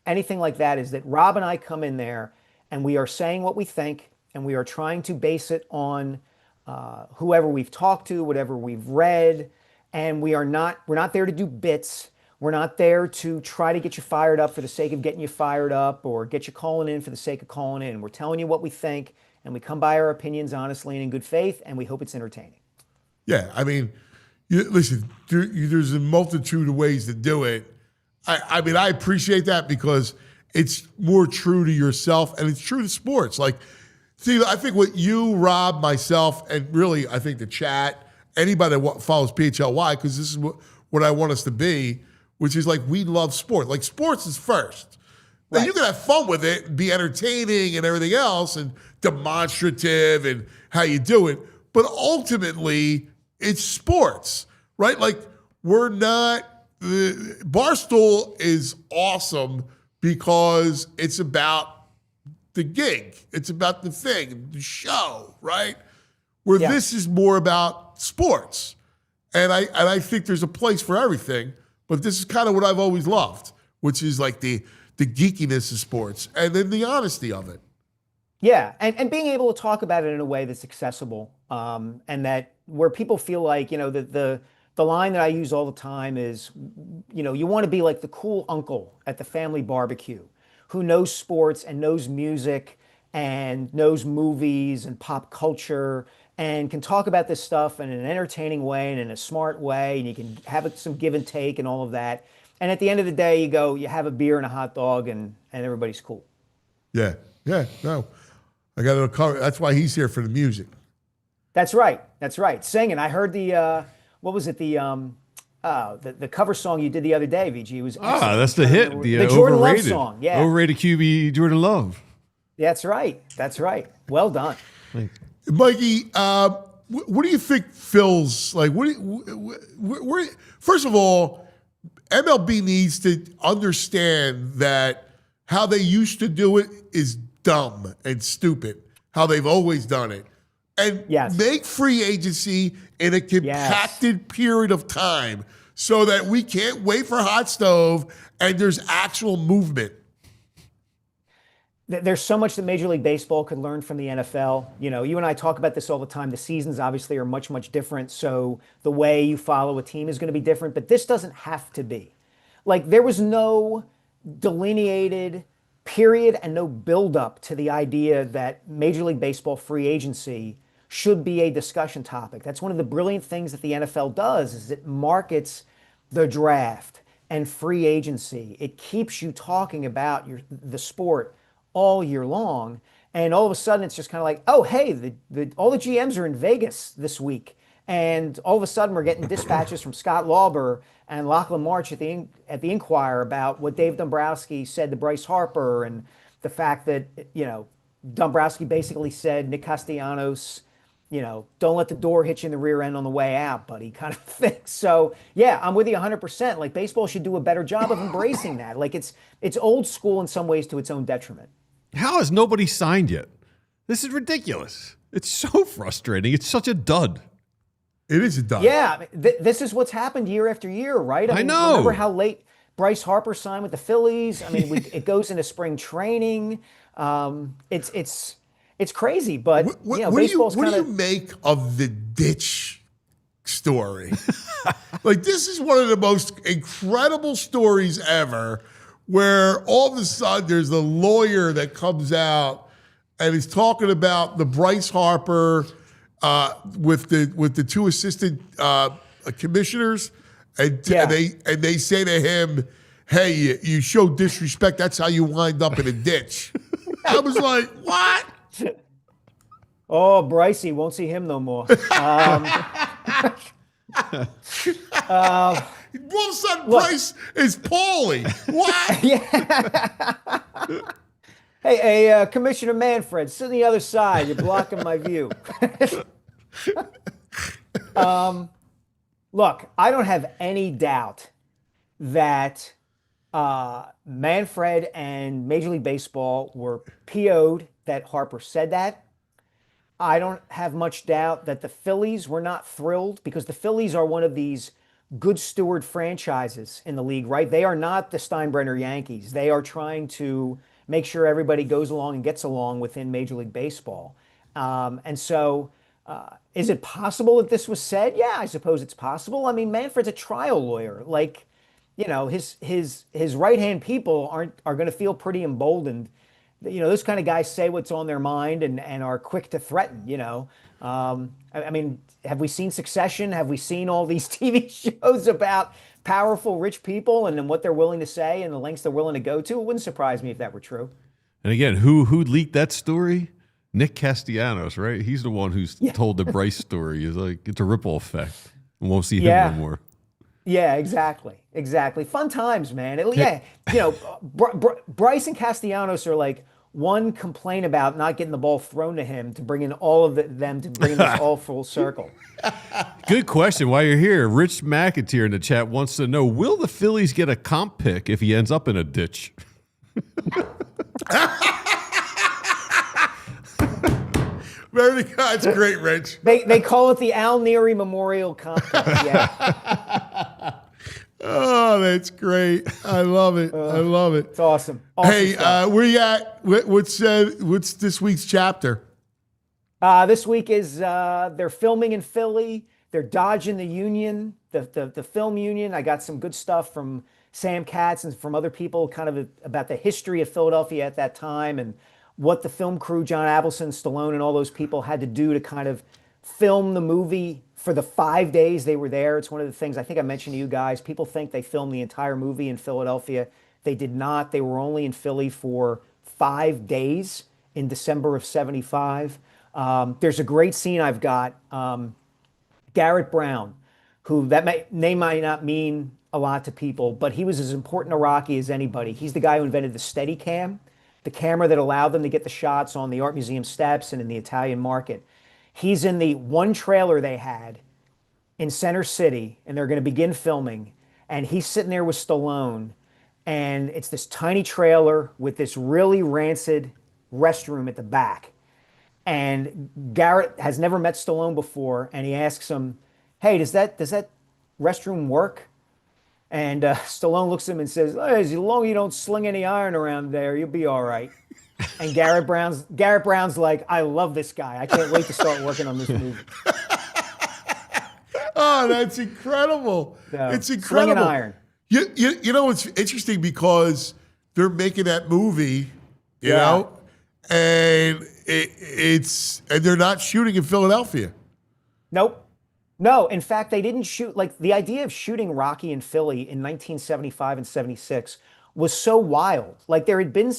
anything like that, is that Rob and I come in there and we are saying what we think, and we are trying to base it on whoever we've talked to, whatever we've read, and we're not there to do bits. We're not there to try to get you fired up for the sake of getting you fired up or get you calling in for the sake of calling in. We're telling you what we think, and we come by our opinions honestly and in good faith, and we hope it's entertaining. Yeah, I mean, listen, there's a multitude of ways to do it. I mean, I appreciate that because it's more true to yourself and it's true to sports. Like, see, I think what you, Rob, myself, and really I think the chat, anybody that follows PHLY, because this is what I want us to be, which is like we love sport. Like sports is first. Now you can have fun with it, be entertaining and everything else and demonstrative and how you do it. But ultimately, it's sports, right? Like we're not, Barstool is awesome because it's about the gig. It's about the thing, the show, right? Where this is more about sports. And I think there's a place for everything. But this is kind of what I've always loved, which is like the geekiness of sports and then the honesty of it. Yeah, and being able to talk about it in a way that's accessible, and that where people feel like, the line that I use all the time is, you want to be like the cool uncle at the family barbecue who knows sports and knows music and knows movies and pop culture and can talk about this stuff in an entertaining way and in a smart way, and you can have some give and take and all of that. And at the end of the day, you have a beer and a hot dog, and everybody's cool. Yeah, no. I got to cover. That's why he's here for the music. That's right. Singing. I heard the what was it? The cover song you did the other day, VG. Was that's the hit. The Jordan overrated. Love song. Yeah, overrated QB Jordan Love. That's right. Well done. Thanks. Mikey, what do you think Phil's like? First of all, MLB needs to understand that how they used to do it is dumb and stupid. How they've always done it, and make free agency in a compacted period of time so that we can't wait for hot stove and there's actual movement. There's so much that Major League Baseball could learn from the NFL. You and I talk about this all the time. The seasons obviously are much, much different. So the way you follow a team is going to be different, but this doesn't have to be. Like there was no delineated period and no buildup to the idea that Major League Baseball free agency should be a discussion topic. That's one of the brilliant things that the NFL does is it markets the draft and free agency. It keeps you talking about the sport all year long, and all of a sudden it's just kind of like, oh hey, all the GMs are in Vegas this week, and all of a sudden we're getting dispatches from Scott Lauber and Lachlan March at the Inquirer about what Dave Dombrowski said to Bryce Harper, and the fact that Dombrowski basically said Nick Castellanos, don't let the door hit you in the rear end on the way out, buddy, kind of thing. So yeah, I'm with you 100%. Like baseball should do a better job of embracing that. Like it's old school in some ways to its own detriment. How has nobody signed yet? This is ridiculous. It's so frustrating. It's such a dud. It is a dud. Yeah, this is what's happened year after year, right? I know. Remember how late Bryce Harper signed with the Phillies? I mean, it goes into spring training. It's crazy, but baseball's what kind do of. you make of the ditch story? Like this is one of the most incredible stories ever, where all of a sudden there's a lawyer that comes out and is talking about the Bryce Harper with the two assistant commissioners, and they say to him, "Hey, you show disrespect. That's how you wind up in a ditch." I was like, "What?" Oh, Brycey, won't see him no more. All of a sudden, Bryce is Paulie. What? Hey, Commissioner Manfred, sit on the other side. You're blocking my view. Look, I don't have any doubt that Manfred and Major League Baseball were PO'd that Harper said that. I don't have much doubt that the Phillies were not thrilled because the Phillies are one of these good steward franchises in the league, right? They are not the Steinbrenner Yankees. They are trying to make sure everybody goes along and gets along within Major League Baseball. And so Is it possible that this was said? Yeah, I suppose it's possible. I mean, Manfred's a trial lawyer. Like, his right hand people are going to feel pretty emboldened. Those kind of guys say what's on their mind and are quick to threaten. I mean, have we seen Succession? Have we seen all these TV shows about powerful rich people and what they're willing to say and the lengths they're willing to go to? It wouldn't surprise me if that were true. And again, who leaked that story? Nick Castellanos, right? He's the one who's told the Bryce story. It's a ripple effect. We won't see him no more. Yeah, exactly. Fun times, man. Bryce and Castellanos are like one complaint about not getting the ball thrown to him to bring in all of them to bring this all full circle. Good question. While you're here, Rich McAteer in the chat wants to know, will the Phillies get a comp pick if he ends up in a ditch? That's great, Rich. They call it the Al Neary Memorial Comp Pick. Yeah. Oh, that's great. I love it. It's awesome. Hey, where you at? What's this week's chapter? This week is they're filming in Philly. They're dodging the union, the film union. I got some good stuff from Sam Katz and from other people kind of about the history of Philadelphia at that time and what the film crew, John Avildsen, Stallone, and all those people had to do to kind of film the movie for the 5 days they were there. It's one of the things I think I mentioned to you guys. People think they filmed the entire movie in Philadelphia. They did not. They were only in Philly for 5 days in December of '75. There's a great scene I've got. Garrett Brown, who name might not mean a lot to people, but he was as important to Rocky as anybody. He's the guy who invented the Steadicam, the camera that allowed them to get the shots on the Art Museum steps and in the Italian market. He's in the one trailer they had in Center City, and they're going to begin filming, and he's sitting there with Stallone, and it's this tiny trailer with this really rancid restroom at the back. And Garrett has never met Stallone before, and he asks him, "Hey, does that restroom work?" And Stallone looks at him and says, "Hey, as long as you don't sling any iron around there, you'll be all right." And Garrett Brown's like, "I love this guy. I can't wait to start working on this movie." Oh, that's incredible! So, it's incredible. Slinging iron. You know, it's interesting because they're making that movie, you know, and and they're not shooting in Philadelphia. Nope. No, in fact, they didn't shoot. Like, the idea of shooting Rocky in Philly in 1975 and 76 was so wild. Like, there had been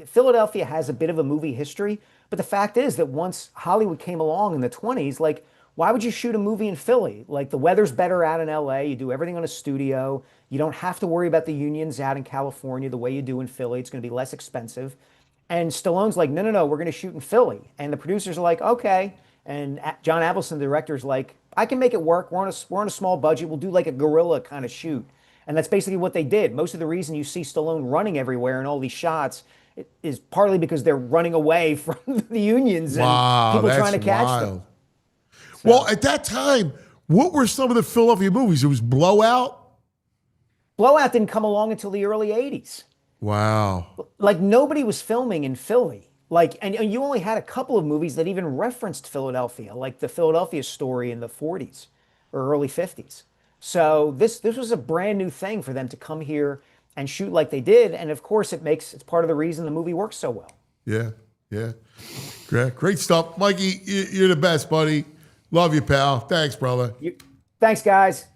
Philadelphia has a bit of a movie history, but the fact is that once Hollywood came along in the 20s, like, why would you shoot a movie in Philly? Like, the weather's better out in LA. You do everything on a studio. You don't have to worry about the unions out in California the way you do in Philly. It's going to be less expensive. And Stallone's like, no, we're going to shoot in Philly. And the producers are like, okay. And John Avildsen, the director, is like, I can make it work. We're on a small budget. We'll do like a guerrilla kind of shoot. And that's basically what they did. Most of the reason you see Stallone running everywhere in all these shots is partly because they're running away from the unions and people trying to catch them. So, well, at that time, what were some of the Philadelphia movies? It was Blowout? Blowout didn't come along until the early 80s. Wow. Like, nobody was filming in Philly. Like, and you only had a couple of movies that even referenced Philadelphia, like the Philadelphia Story in the 40s or early 50s. So this was a brand new thing for them to come here and shoot like they did. And of course, it's part of the reason the movie works so well. Yeah. Great stuff. Mikey, you're the best, buddy. Love you, pal. Thanks, brother. Thanks, guys.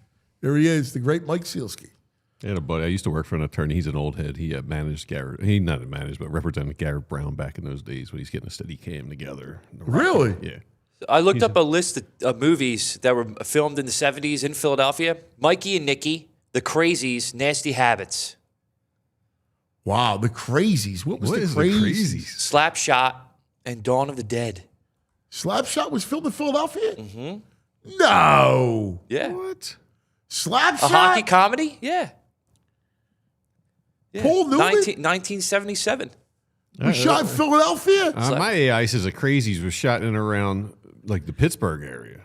There he is, the great Mike Sielski. I had a buddy. I used to work for an attorney. He's an old head. He managed Garrett. He not managed, but represented Garrett Brown back in those days when he's getting a steady cam together. Really? Yeah. I looked up a list of movies that were filmed in the 70s in Philadelphia. Mikey and Nicky, The Crazies, Nasty Habits. Wow, The Crazies. What was The The Crazies? Slapshot and Dawn of the Dead. Slapshot was filmed in Philadelphia? Mm-hmm. No. Yeah. What? Slapshot? A hockey comedy? Yeah. Paul Newman? 1977. Was shot in Philadelphia? My AI says The Crazies was shot in around like the Pittsburgh area.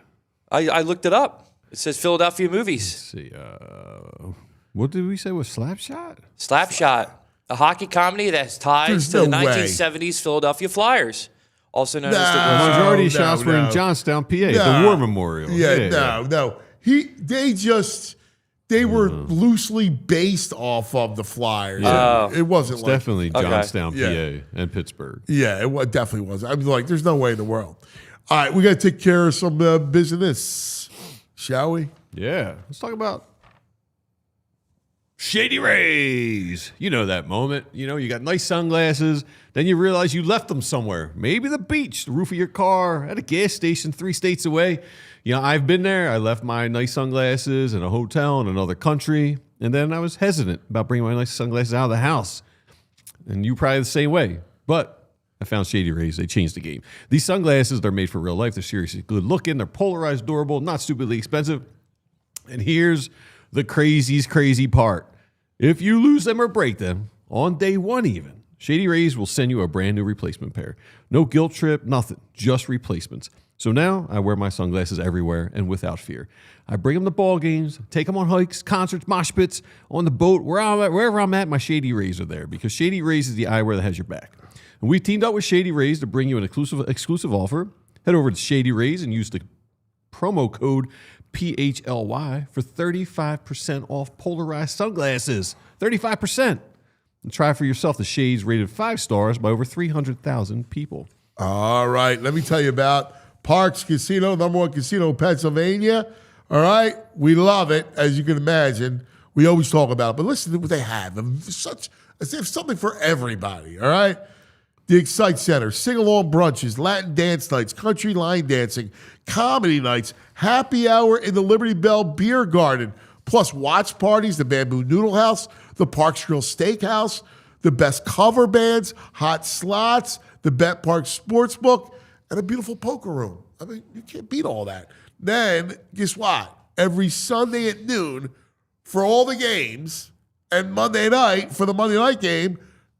I looked it up. It says Philadelphia movies. Let's see. What did we say was Slapshot? Slapshot. A hockey comedy that has ties There's to the no way. 1970s Philadelphia Flyers. also known as the No. Grizzlies. Majority no, of shots were no. in Johnstown, PA, at No. the War Memorial. No. They were loosely based off of the Flyers. Yeah. It wasn't It's like definitely Johnstown, PA, and Pittsburgh. Yeah, it definitely was. I was like, there's no way in the world. All right, we got to take care of some business, shall we? Yeah. Let's talk about Shady Rays. You know that moment. You know, you got nice sunglasses. Then you realize you left them somewhere. Maybe the beach, the roof of your car, at a gas station 3 states away. You know, I've been there. I left my nice sunglasses in a hotel in another country. And then I was hesitant about bringing my nice sunglasses out of the house. And you probably the same way. But I found Shady Rays. They changed the game. These sunglasses, they're made for real life. They're seriously good looking. They're polarized, durable, not stupidly expensive. And here's the crazy part. If you lose them or break them, on day one even, Shady Rays will send you a brand new replacement pair. No guilt trip, nothing, just replacements. So now I wear my sunglasses everywhere and without fear. I bring them to ball games, take them on hikes, concerts, mosh pits, on the boat, wherever I'm at, my Shady Rays are there because Shady Rays is the eyewear that has your back. And we've teamed up with Shady Rays to bring you an exclusive offer. Head over to Shady Rays and use the promo code PHLY for 35% off polarized sunglasses. 35%. And try for yourself the shades rated 5 stars by over 300,000 people. All right, let me tell you about Parks Casino, number 1 casino in Pennsylvania. All right, we love it, as you can imagine. We always talk about it, but listen to what they have. They have something for everybody, all right? The Excite Center, sing-along brunches, Latin dance nights, country line dancing, comedy nights, happy hour in the Liberty Bell Beer Garden, plus watch parties, the Bamboo Noodle House, the Parks Grill Steakhouse, the best cover bands, hot slots, the Bet Park Sportsbook, and a beautiful poker room. I mean, you can't beat all that. Then, guess what? Every Sunday at noon for all the games, and Monday night for the Monday night game,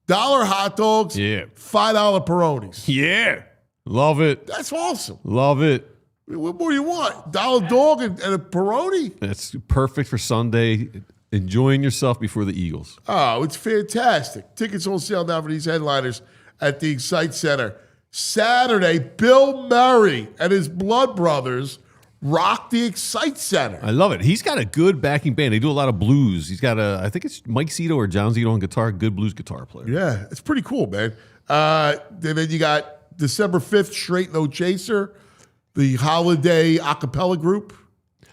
$1 hot dogs, Yeah. $5 Peronis. Yeah. Love it. That's awesome. Love it. What more do you want? $1 dog and a Peroni? That's perfect for Sunday. Enjoying yourself before the Eagles. Oh, it's fantastic. Tickets on sale now for these headliners at the Excite Center. Saturday, Bill Murray and his blood brothers rock the Excite Center. I love it. He's got a good backing band. They do a lot of blues. He's got I think it's Mike Zito or John Zito on guitar, good blues guitar player. Yeah, it's pretty cool, man. Then you got December 5th, Straight No Chaser, the holiday a cappella group.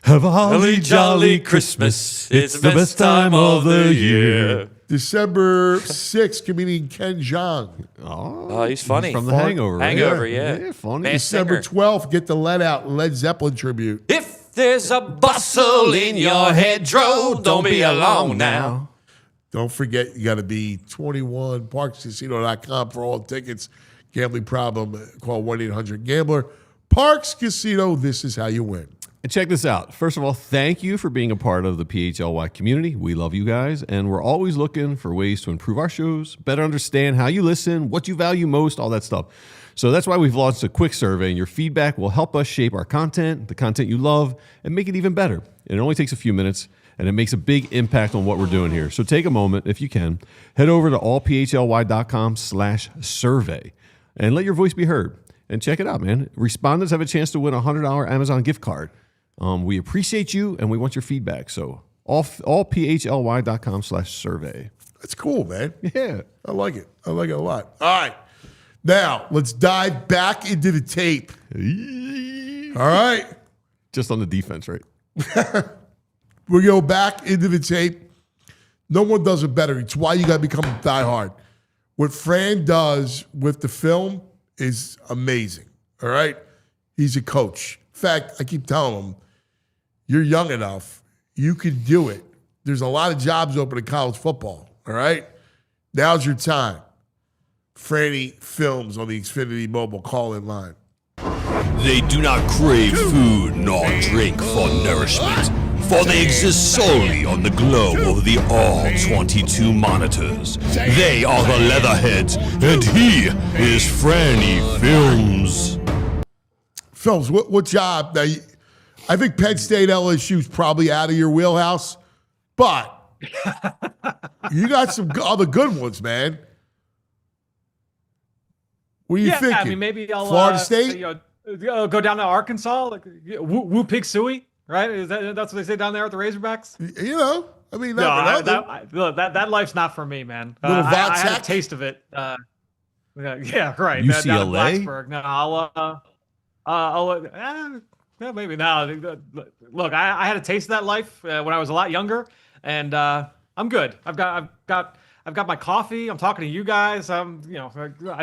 Have a holly jolly Christmas. It's the best time of the year. December 6th, comedian Ken Jeong. Oh, he's funny. From The Hangover. Right? Hangover, yeah. Yeah, funny. Man. December singer. 12th, get the Let Out Led Zeppelin tribute. If there's a bustle in your head, Dro, don't be alone now. Don't forget, you got to be 21, parkscasino.com for all tickets. Gambling problem, call 1-800-GAMBLER. Parks Casino, this is how you win. And check this out. First of all, thank you for being a part of the PHLY community. We love you guys, and we're always looking for ways to improve our shows, better understand how you listen, what you value most, all that stuff. So that's why we've launched a quick survey, and your feedback will help us shape our content, the content you love, and make it even better. And it only takes a few minutes, and it makes a big impact on what we're doing here. So take a moment, if you can, head over to allphly.com/survey, and let your voice be heard. And check it out, man. Respondents have a chance to win a $100 Amazon gift card. We appreciate you, and we want your feedback. So allphly.com/survey. That's cool, man. Yeah. I like it. I like it a lot. All right. Now, let's dive back into the tape. All right. Just on the defense, right? We go back into the tape. No one does it better. It's why you got to become a diehard. What Fran does with the film is amazing. All right? He's a coach. In fact, I keep telling him, you're young enough. You can do it. There's a lot of jobs open in college football. All right? Now's your time. Franny films on the Xfinity mobile call-in line. They do not crave food nor drink for nourishment, for they exist solely on the glow of the all 22 monitors. They are the Leatherheads, and he is Franny Films. Films, what job? Now, I think Penn State LSU is probably out of your wheelhouse, but you got some other good ones, man. What are you thinking? I mean, maybe I'll Florida State? Go down to Arkansas, like woo pig suey, right? That's what they say down there at the Razorbacks. I mean, that life's not for me, man. I had a taste of it. Yeah, right. UCLA? Down in Blacksburg. No, maybe now. Look, I had a taste of that life when I was a lot younger, and I'm good. I've got my coffee. I'm talking to you guys. I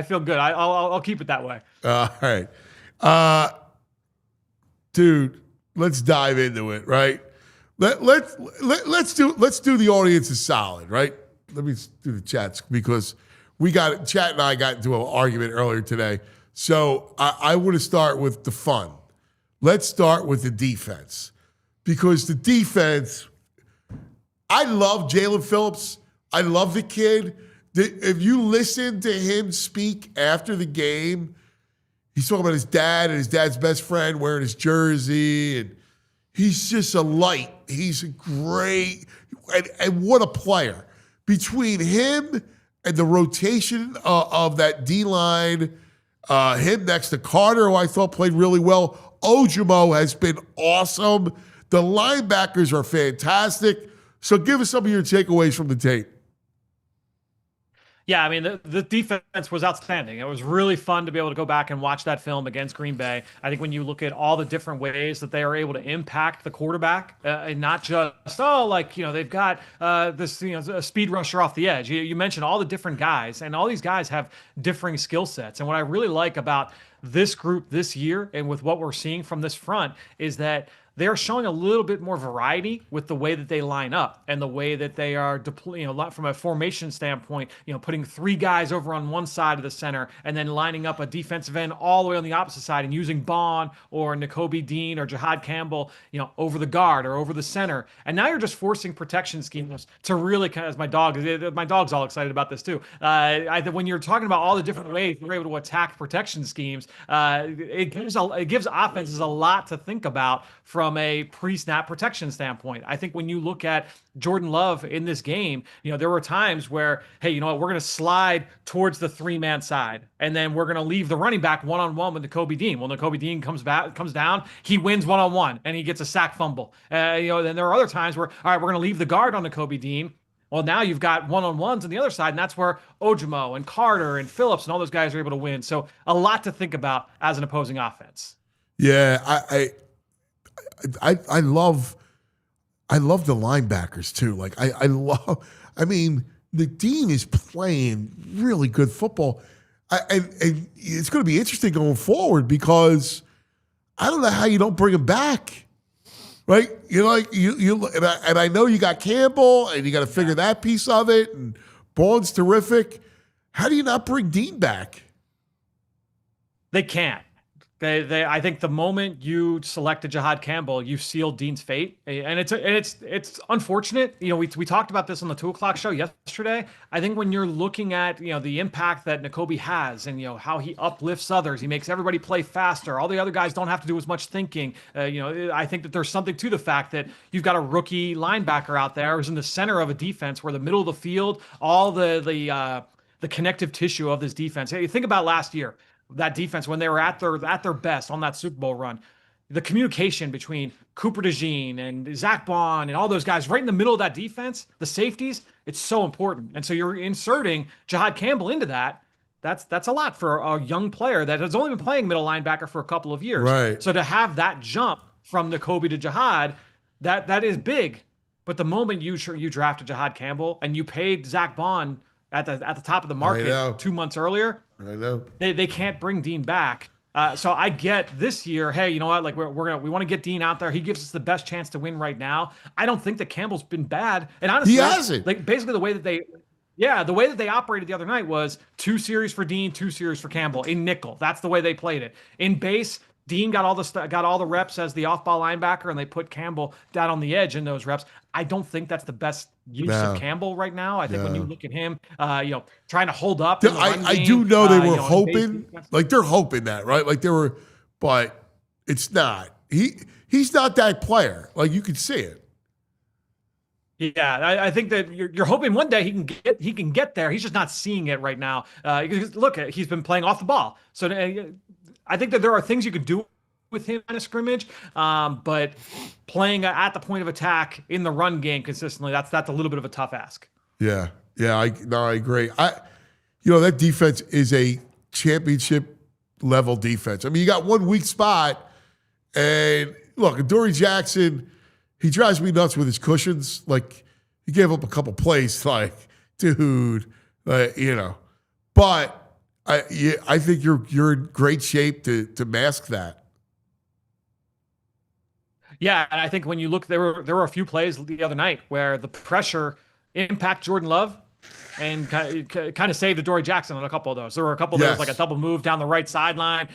feel good. I'll keep it that way. All right, dude. Let's dive into it. Right. Let's do the audience a solid. Right. Let me do the chats because Chat and I got into an argument earlier today. So I want to start with the fun. Let's start with the defense because the defense. I love Jalen Phillips. I love the kid. If you listen to him speak after the game, he's talking about his dad and his dad's best friend wearing his jersey, and he's just a light. He's a great, and what a player. Between him and the rotation of that D-line, him next to Carter, who I thought played really well, Ojimo has been awesome. The linebackers are fantastic. So give us some of your takeaways from the tape. Yeah, I mean, the defense was outstanding. It was really fun to be able to go back and watch that film against Green Bay. I think when you look at all the different ways that they are able to impact the quarterback, and not just, they've got this, a speed rusher off the edge. You mentioned all the different guys, and all these guys have differing skill sets. And what I really like about this group this year and with what we're seeing from this front is that they're showing a little bit more variety with the way that they line up and the way that they are deploying, from a formation standpoint, putting three guys over on one side of the center and then lining up a defensive end all the way on the opposite side and using Bond or Nakobe Dean or Jahad Campbell, over the guard or over the center. And now you're just forcing protection schemes to really as my dog's all excited about this too. When you're talking about all the different ways you're able to attack protection schemes, it gives offenses a lot to think about from a pre-snap protection standpoint. I think when you look at Jordan Love in this game, there were times where, hey, you know what, we're going to slide towards the three-man side, and then we're going to leave the running back one-on-one with Nakobe Dean. Well, Nakobe Dean comes down, he wins one-on-one, and he gets a sack fumble. Then there are other times where, all right, we're going to leave the guard on Nakobe Dean. Well, now you've got one-on-ones on the other side, and that's where Ojimo and Carter and Phillips and all those guys are able to win. So a lot to think about as an opposing offense. Yeah, I love the linebackers too. Like the Dean is playing really good football. And it's going to be interesting going forward because I don't know how you don't bring him back. Right? And I know you got Campbell and you got to figure that piece of it, and Bond's terrific. How do you not bring Dean back? They can't. I think the moment you selected Jahad Campbell, you sealed Dean's fate, and it's unfortunate. We talked about this on the 2:00 show yesterday. I think when you're looking at the impact that Nakobe has, and how he uplifts others, he makes everybody play faster. All the other guys don't have to do as much thinking. I think that there's something to the fact that you've got a rookie linebacker out there who's in the center of a defense where the middle of the field, all the connective tissue of this defense. Hey, think about last year. That defense, when they were at their best on that Super Bowl run, the communication between Cooper DeJean and Zach Bond and all those guys right in the middle of that defense, the safeties, it's so important. And so you're inserting Jahad Campbell into that. That's a lot for a young player that has only been playing middle linebacker for a couple of years. Right. So to have that jump from Nakobe to Jahad, that is big. But the moment you drafted Jahad Campbell and you paid Zach Bond at the top of the market 2 months earlier, I know they can't bring Dean back. So I get this year, hey, you know what? Like we want to get Dean out there. He gives us the best chance to win right now. I don't think that Campbell's been bad, and honestly, he hasn't. Like basically the way that they operated the other night was 2 series for Dean, 2 series for Campbell in nickel. That's the way they played it. In base, Dean got all the reps as the off-ball linebacker, and they put Campbell down on the edge in those reps. I don't think that's the best use of Campbell right now. I think when you look at him, trying to hold up. I do know they were hoping, like they're hoping that, right? Like they were, but it's not. He's not that player. Like you can see it. Yeah, I think that you're hoping one day he can get there. He's just not seeing it right now. Look, he's been playing off the ball, so I think that there are things you can do with him in a scrimmage, but playing at the point of attack in the run game consistently, that's a little bit of a tough ask. Yeah, I agree. That defense is a championship level defense. I mean, you got one weak spot, and look, Adoree Jackson, he drives me nuts with his cushions. Like, he gave up a couple plays. Like, dude, But I think you're in great shape to mask that. Yeah, and I think when you look, there were a few plays the other night where the pressure impact Jordan Love and kind of saved Adoree Jackson on a couple of those. There were a couple of those, like a double move down the right sideline.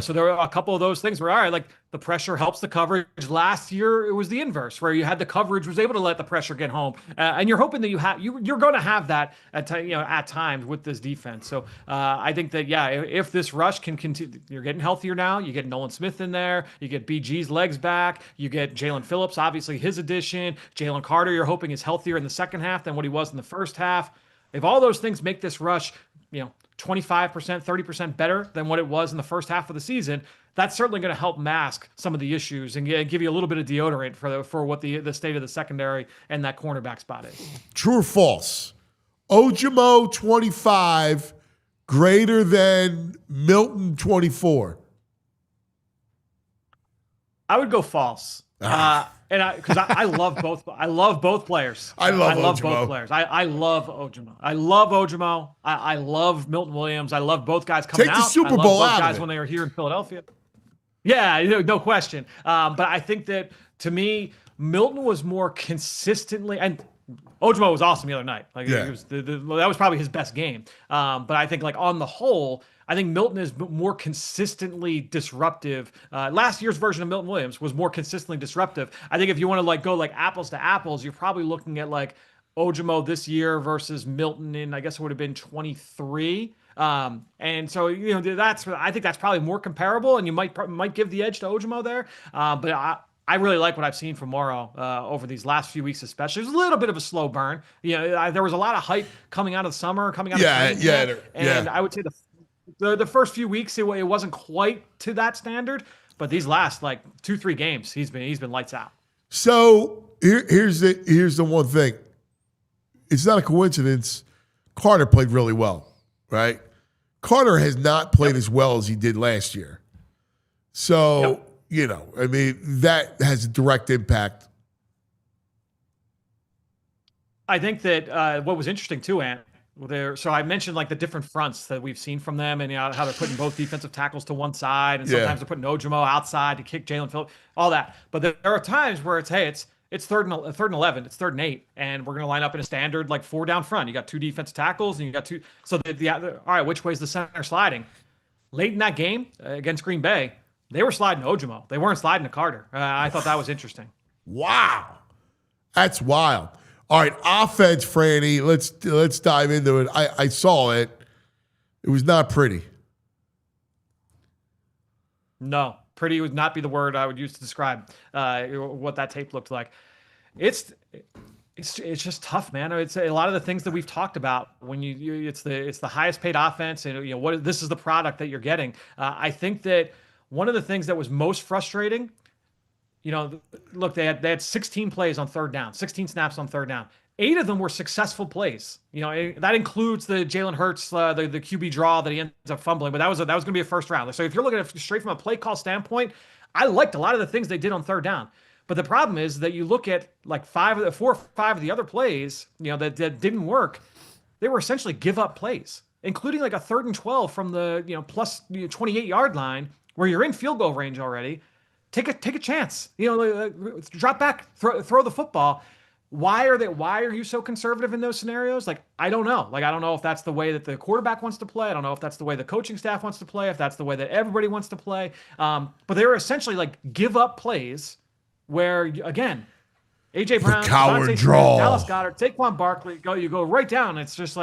So there were a couple of those things where, all right, like the pressure helps the coverage. Last year, it was the inverse, where you had the coverage was able to let the pressure get home, and you're hoping that you're going to have that at times with this defense. So I think that if this rush can continue, you're getting healthier now. You get Nolan Smith in there. You get BG's legs back. You get Jaelan Phillips, obviously his addition. Jalen Carter, you're hoping is healthier in the second half than what he was in the first half. If all those things make this rush, 25%, 30% better than what it was in the first half of the season, that's certainly going to help mask some of the issues and give you a little bit of deodorant for what the state of the secondary and that cornerback spot is. True or false? Ojimo 25 greater than Milton 24. I would go false. Because I love both. I love both players. I love both players. I love Ojimo. I love Ojimo. I love Milton Williams. I love both guys coming out. Take the Super Bowl both out guys of it. when they were here in Philadelphia. Yeah, no question. But I think that to me, Milton was more consistently, and Ojimo was awesome the other night. Like it was that was probably his best game. But I think like on the whole, I think Milton is more consistently disruptive. Last year's version of Milton Williams was more consistently disruptive. I think if you want to go apples to apples, you're probably looking at like Ojimo this year versus Milton in, I guess it would have been 23. And so, I think that's probably more comparable, and you might give the edge to Ojimo there. But I really like what I've seen from Morrow over these last few weeks, especially. It was a little bit of a slow burn. There was a lot of hype coming out of the summer, coming out of training camp, and I would say the first few weeks it wasn't quite to that standard, but these last 2-3 games he's been lights out. So here's the one thing. It's not a coincidence. Carter played really well, right? Carter has not played as well as he did last year. So, that has a direct impact. I think that what was interesting too, Ant, so I mentioned the different fronts that we've seen from them, and how they're putting both defensive tackles to one side, and sometimes they're putting Ojimo outside to kick Jalen Phillips, all that. But there are times where it's third and 11, it's 3rd and 8, and we're going to line up in a standard 4 down front. You got 2 defensive tackles, and you got 2. So all right, which way is the center sliding? Late in that game against Green Bay, they were sliding to Ojimo. They weren't sliding to Carter. I thought that was interesting. Wow, that's wild. All right, offense, Franny. Let's dive into it. I saw it. It was not pretty. No, pretty would not be the word I would use to describe what that tape looked like. It's just tough, man. It's a lot of the things that we've talked about when it's the highest paid offense, and this is the product that you're getting. I think that one of the things that was most frustrating. Look, they had 16 plays on 3rd down, 16 snaps on 3rd down. 8 of them were successful plays. That includes the Jalen Hurts, the QB draw that he ends up fumbling, but that was going to be a first round. So if you're looking at it straight from a play call standpoint, I liked a lot of the things they did on 3rd down. But the problem is that you look at 4 or 5 of the other plays, that didn't work. They were essentially give up plays, including a 3rd and 12 from the plus 28-yard line where you're in field goal range already. Take a chance. Drop back, throw the football. Why are you so conservative in those scenarios? I don't know. I don't know if that's the way that the quarterback wants to play. I don't know if that's the way the coaching staff wants to play, if that's the way that everybody wants to play. But they were essentially give up plays where, again, A.J. Brown, coward Smith, draw. Dallas Goedert, Saquon Barkley, you go right down. It's just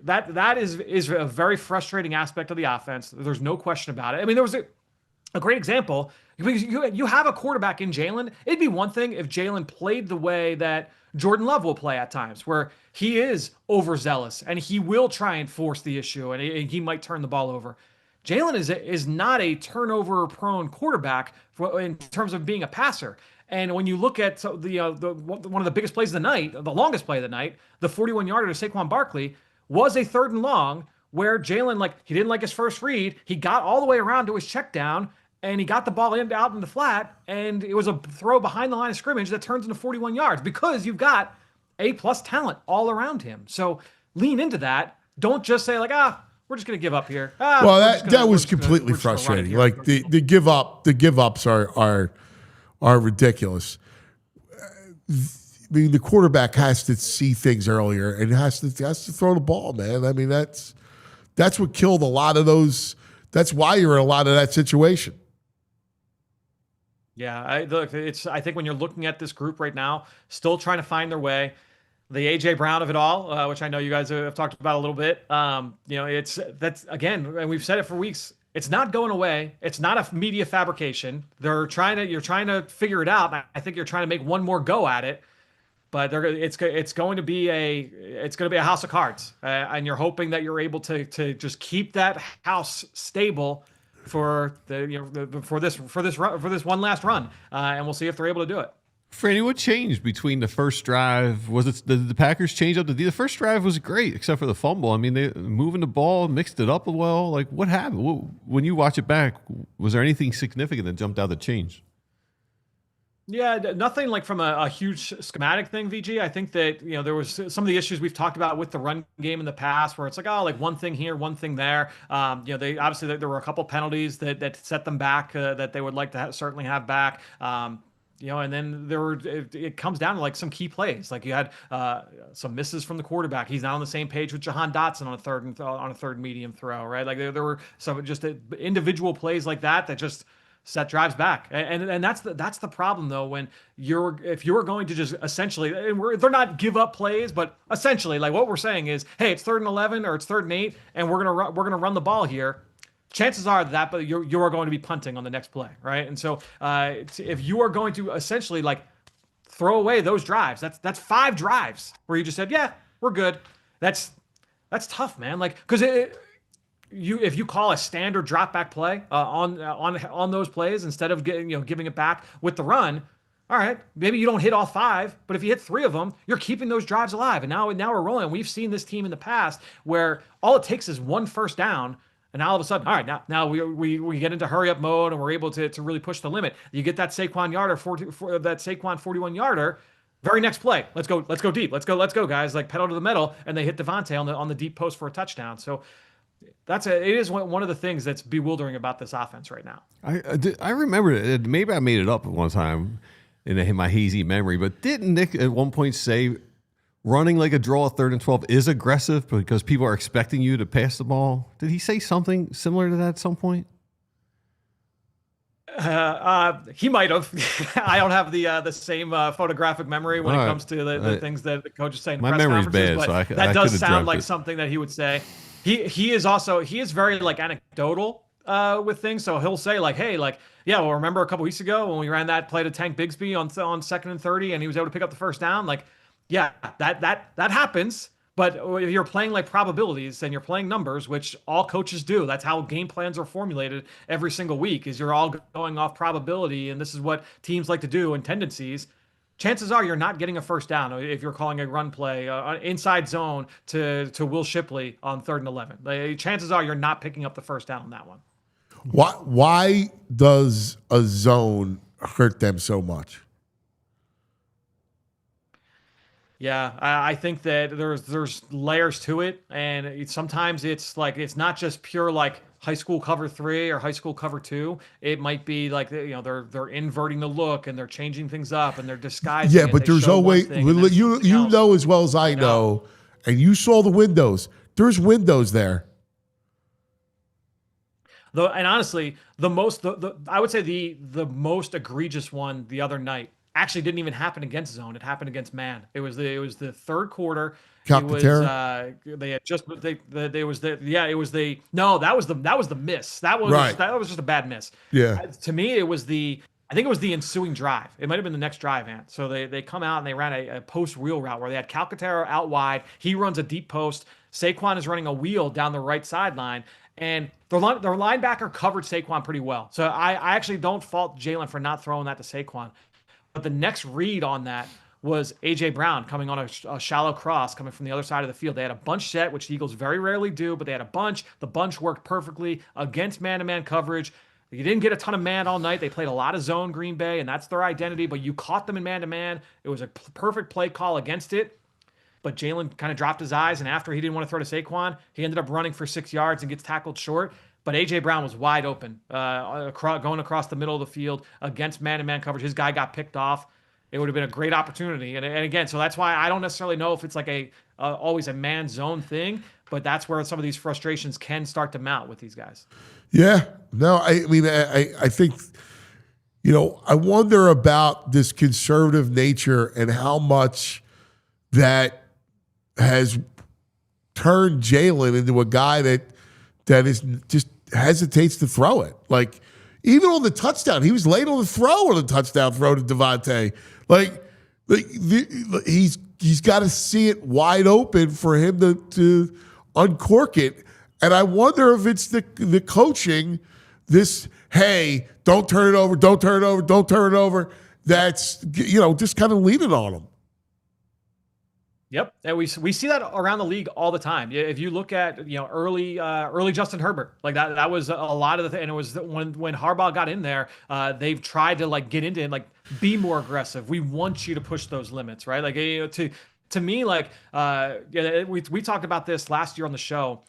that is a very frustrating aspect of the offense. There's no question about it. I mean, there was a great example. You have a quarterback in Jaelan. It'd be one thing if Jaelan played the way that Jordan Love will play at times where he is overzealous and he will try and force the issue and he might turn the ball over. Jaelan is not a turnover-prone quarterback in terms of being a passer. And when you look at one of the biggest plays of the night, the longest play of the night, the 41-yarder to Saquon Barkley was a 3rd and long where Jaelan, he didn't like his first read. He got all the way around to his check down, and he got the ball out in the flat, and it was a throw behind the line of scrimmage that turns into 41 yards because you've got A-plus talent all around him. So lean into that. Don't just say, we're just going to give up here. Well, that was completely frustrating. Like the give ups are ridiculous. I mean, the quarterback has to see things earlier and has to throw the ball, man. I mean, that's what killed a lot of those. That's why you're in a lot of that situation. Yeah, I think when you're looking at this group right now, still trying to find their way, the A.J. Brown of it all, which I know you guys have talked about a little bit. That's again, and we've said it for weeks. It's not going away. It's not a media fabrication. You're trying to figure it out. I think you're trying to make one more go at it, but it's going to be a house of cards, and you're hoping that you're able to just keep that house stable for this one last run, and we'll see if they're able to do it. Franny, what changed between the first drive? Was it the Packers changed up the first drive was great except for the fumble. I mean, they moving the ball, mixed it up well. Like, what happened? When you watch it back, was there anything significant that jumped out that changed? Yeah, nothing like from a huge schematic thing, VG. I think that, there was some of the issues we've talked about with the run game in the past where it's like one thing here, one thing there. They obviously there were a couple penalties that set them back that they would like to certainly have back. And then it comes down to some key plays. Like you had some misses from the quarterback. He's not on the same page with Jahan Dotson on a third medium throw, right? Like there were some just individual plays like that just set drives back. And that's the problem though, when if you're going to just essentially, and they're not give up plays, but essentially like what we're saying is, hey, it's 3rd and 11 or it's 3rd and 8, and we're gonna run the ball here. Chances are but you are going to be punting on the next play, right? And so if you are going to essentially throw away those drives, that's 5 drives where you just said, yeah, we're good. That's tough, man. Because if you call a standard drop back play on those plays instead of giving it back with the run, all right, maybe you don't hit all 5, but if you hit 3 of them, you're keeping those drives alive. And now we're rolling. We've seen this team in the past where all it takes is one first down. And all of a sudden, all right, now we get into hurry up mode and we're able to really push the limit. You get that Saquon 41-yarder. Very next play, let's go deep, let's go guys, pedal to the metal, and they hit Devontae on the deep post for a touchdown. So it is one of the things that's bewildering about this offense right now. I remember it. Maybe I made it up at one time in my hazy memory, but didn't Nick at one point say running like a draw 3rd and 12 is aggressive because people are expecting you to pass the ball? Did he say something similar to that at some point? He might have. I don't have the same photographic memory when it comes to the things that the coach is saying in my press memory's conferences, bad, but so that does sound like something that he would say. He is very anecdotal with things. So he'll say hey, yeah, well, remember a couple weeks ago when we ran that play to Tank Bigsby on 2nd and 30 and he was able to pick up the first down? Yeah, that happens. But if you're playing probabilities and you're playing numbers, which all coaches do, that's how game plans are formulated every single week, is you're all going off probability, and this is what teams like to do and tendencies. Chances are you're not getting a first down if you're calling a run play, inside zone to Will Shipley on 3rd and 11. Chances are you're not picking up the first down on that one. Why does a zone hurt them so much? Yeah, I think that there's layers to it, and sometimes it's it's not just pure high school cover 3 or high school cover 2. It might be they're inverting the look and they're changing things up and they're disguising. Yeah, but there's always you know as well as I know, and you saw the windows. There's windows there. And honestly, I would say the most egregious one the other night actually didn't even happen against zone. It happened against man. It was the 3rd quarter. That was the miss. That was just a bad miss. Yeah. To me, it was the I think it was the ensuing drive. It might have been the next drive, Ant. So they come out and they ran a post wheel route where they had Calcaterra out wide. He runs a deep post. Saquon is running a wheel down the right sideline. And their linebacker covered Saquon pretty well. So I actually don't fault Jaelan for not throwing that to Saquon. But the next read on that was A.J. Brown coming on a shallow cross coming from the other side of the field. They had a bunch set, which the Eagles very rarely do, but they had a bunch. The bunch worked perfectly against man-to-man coverage. You didn't get a ton of man all night. They played a lot of zone Green Bay, and that's their identity, but you caught them in man-to-man. It was a perfect play call against it, but Jaelan kind of dropped his eyes, and after he didn't want to throw to Saquon, he ended up running for 6 yards and gets tackled short. But A.J. Brown was wide open, going across the middle of the field against man-to-man coverage. His guy got picked off. It would have been a great opportunity. And again, so that's why I don't necessarily know if it's like always a man zone thing, but that's where some of these frustrations can start to mount with these guys. Yeah. No, I mean, I think, I wonder about this conservative nature and how much that has turned Jaelan into a guy that is just hesitates to throw it. Like, even on the touchdown, he was late on the throw on the touchdown throw to Devontae. He's got to see it wide open for him to uncork it. And I wonder if it's the coaching, this, hey, don't turn it over, don't turn it over, don't turn it over, that's, just kind of leaning on him. Yep, and we see that around the league all the time. If you look at early Justin Herbert, like that was a lot of the thing. And it was when Harbaugh got in there, they've tried to get into it, be more aggressive. We want you to push those limits, right? To me, we talked about this last year on the show.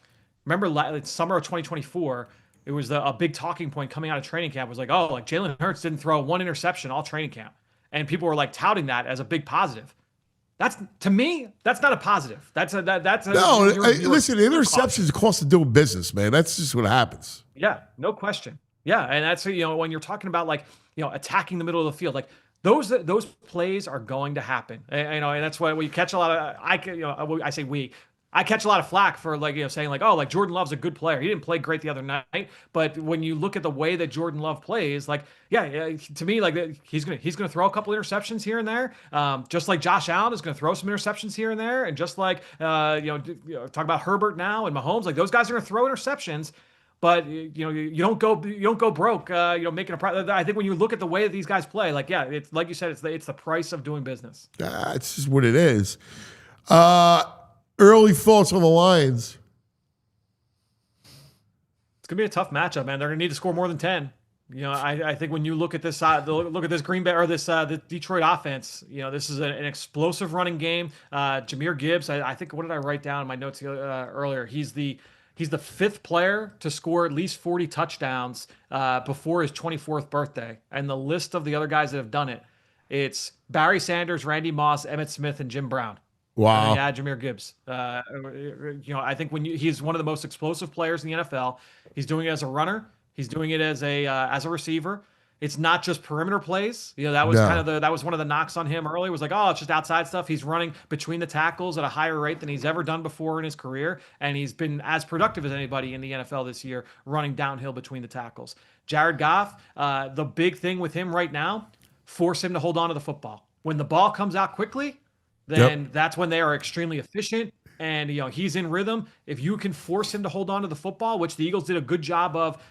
Remember, summer of 2024, it was a big talking point coming out of training camp. Was Jalen Hurts didn't throw one interception all training camp, and people were touting that as a big positive. To me, that's not a positive. Listen, interceptions cost of doing business, man. That's just what happens. Yeah, no question. Yeah, and that's when you're talking about attacking the middle of the field, those plays are going to happen. And that's why we catch a lot of I catch a lot of flack for saying Jordan Love's a good player. He didn't play great the other night, but when you look at the way that Jordan Love plays, to me, he's gonna throw a couple interceptions here and there, just like Josh Allen is gonna throw some interceptions here and there, and just talk about Herbert now and Mahomes, those guys are gonna throw interceptions. But you don't go broke. Making I think when you look at the way that these guys play, it's like you said, it's the price of doing business. It's just what it is. Early thoughts on the Lions. It's gonna be a tough matchup, man. They're gonna need to score more than 10. I think when you look at this look at this Green Bay or this the Detroit offense, this is an explosive running game. Jahmyr Gibbs, I think, what did I write down in my notes earlier? He's the fifth player to score at least 40 touchdowns before his 24th birthday, and the list of the other guys that have done it's Barry Sanders, Randy Moss, Emmitt Smith, and Jim Brown. Wow. Yeah, Jahmyr Gibbs. I think he's one of the most explosive players in the NFL. He's doing it as a runner. He's doing it as a receiver. It's not just perimeter plays. That was that was one of the knocks on him early. It was it's just outside stuff. He's running between the tackles at a higher rate than he's ever done before in his career, and he's been as productive as anybody in the NFL this year, running downhill between the tackles. Jared Goff, the big thing with him right now, force him to hold on to the football. When the ball comes out quickly, then that's when they are extremely efficient, and he's in rhythm. If you can force him to hold on to the football, which the Eagles did a good job of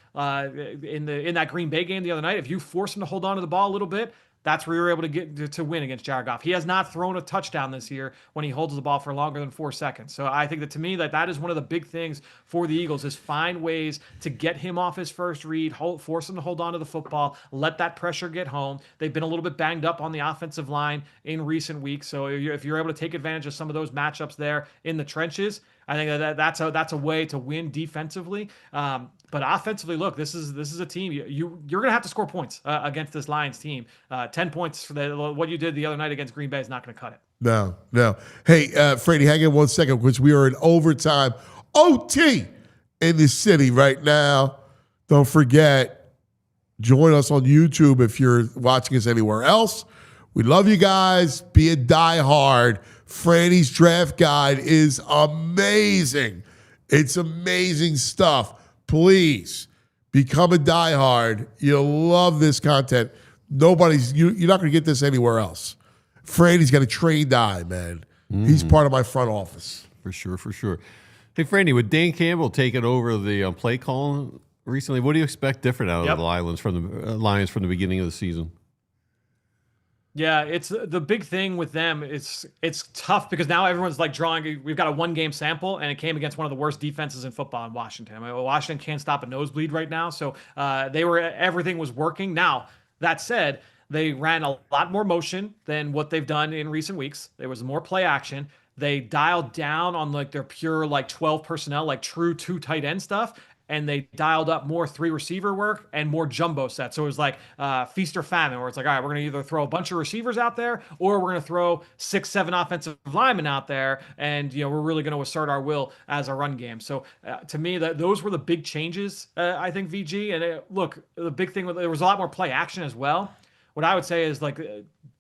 in that Green Bay game the other night, if you force him to hold on to the ball a little bit, that's where you're able to get to win against Jared Goff. He has not thrown a touchdown this year when he holds the ball for longer than 4 seconds. So I think that, to me, that is one of the big things for the Eagles, is find ways to get him off his first read, force him to hold on to the football, let that pressure get home. They've been a little bit banged up on the offensive line in recent weeks. So if you're able to take advantage of some of those matchups there in the trenches, I think that's a way to win defensively. But offensively, look, this is a team you're going to have to score points against this Lions team. 10 points for what you did the other night against Green Bay is not going to cut it. No. Hey, Freddie, hang in 1 second, because we are in overtime OT in the city right now. Don't forget, join us on YouTube if you're watching us anywhere else. We love you guys. Be a diehard. Franny's draft guide is amazing. It's amazing stuff. Please become a diehard. You'll love this content. You're not going to get this anywhere else. Franny's got a trained eye, man. He's part of my front office. For sure. Hey, Franny, with Dan Campbell taking over the play calling recently, what do you expect different out of the Lions from the beginning of the season? Yeah, it's the big thing with them. It's tough because now everyone's like drawing. We've got a 1-game sample, and it came against one of the worst defenses in football in Washington. I mean, Washington can't stop a nosebleed right now, so everything was working. Now that said, they ran a lot more motion than what they've done in recent weeks. There was more play action. They dialed down on like their pure like 12 personnel, like true 2 tight end stuff. And they dialed up more 3 receiver work and more jumbo sets. So it was like feast or famine, where it's like, all right, we're going to either throw a bunch of receivers out there, or we're going to throw 6, 7 offensive linemen out there, and we're really going to assert our will as a run game. So to me, those were the big changes. I think VG and look, the big thing there was a lot more play action as well. What I would say is like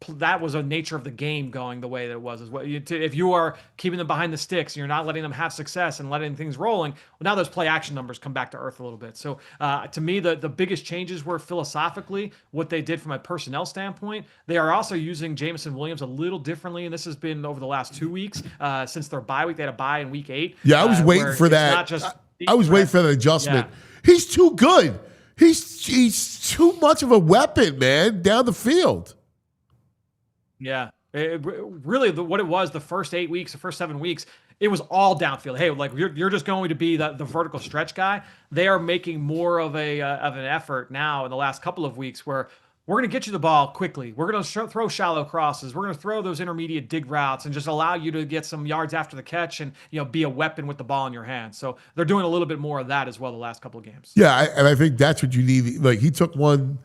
that was a nature of the game going the way that it was. If you are keeping them behind the sticks and you're not letting them have success and letting things rolling, well, now those play action numbers come back to earth a little bit. So to me, the biggest changes were philosophically what they did from a personnel standpoint. They are also using Jameson Williams a little differently, and this has been over the last 2 weeks since their bye week. They had a bye in week 8. Yeah, I was waiting for that. I was waiting for that adjustment. Yeah. He's too good. He's too much of a weapon, man, down the field. Yeah. Really, what it was, the first 8 weeks, the first 7 weeks, it was all downfield. Hey, like you're just going to be the vertical stretch guy. They are making more of an effort now in the last couple of weeks where we're going to get you the ball quickly. We're going to throw shallow crosses. We're going to throw those intermediate dig routes and just allow you to get some yards after the catch and be a weapon with the ball in your hand. So they're doing a little bit more of that as well the last couple of games. Yeah, and I think that's what you need. Like he took one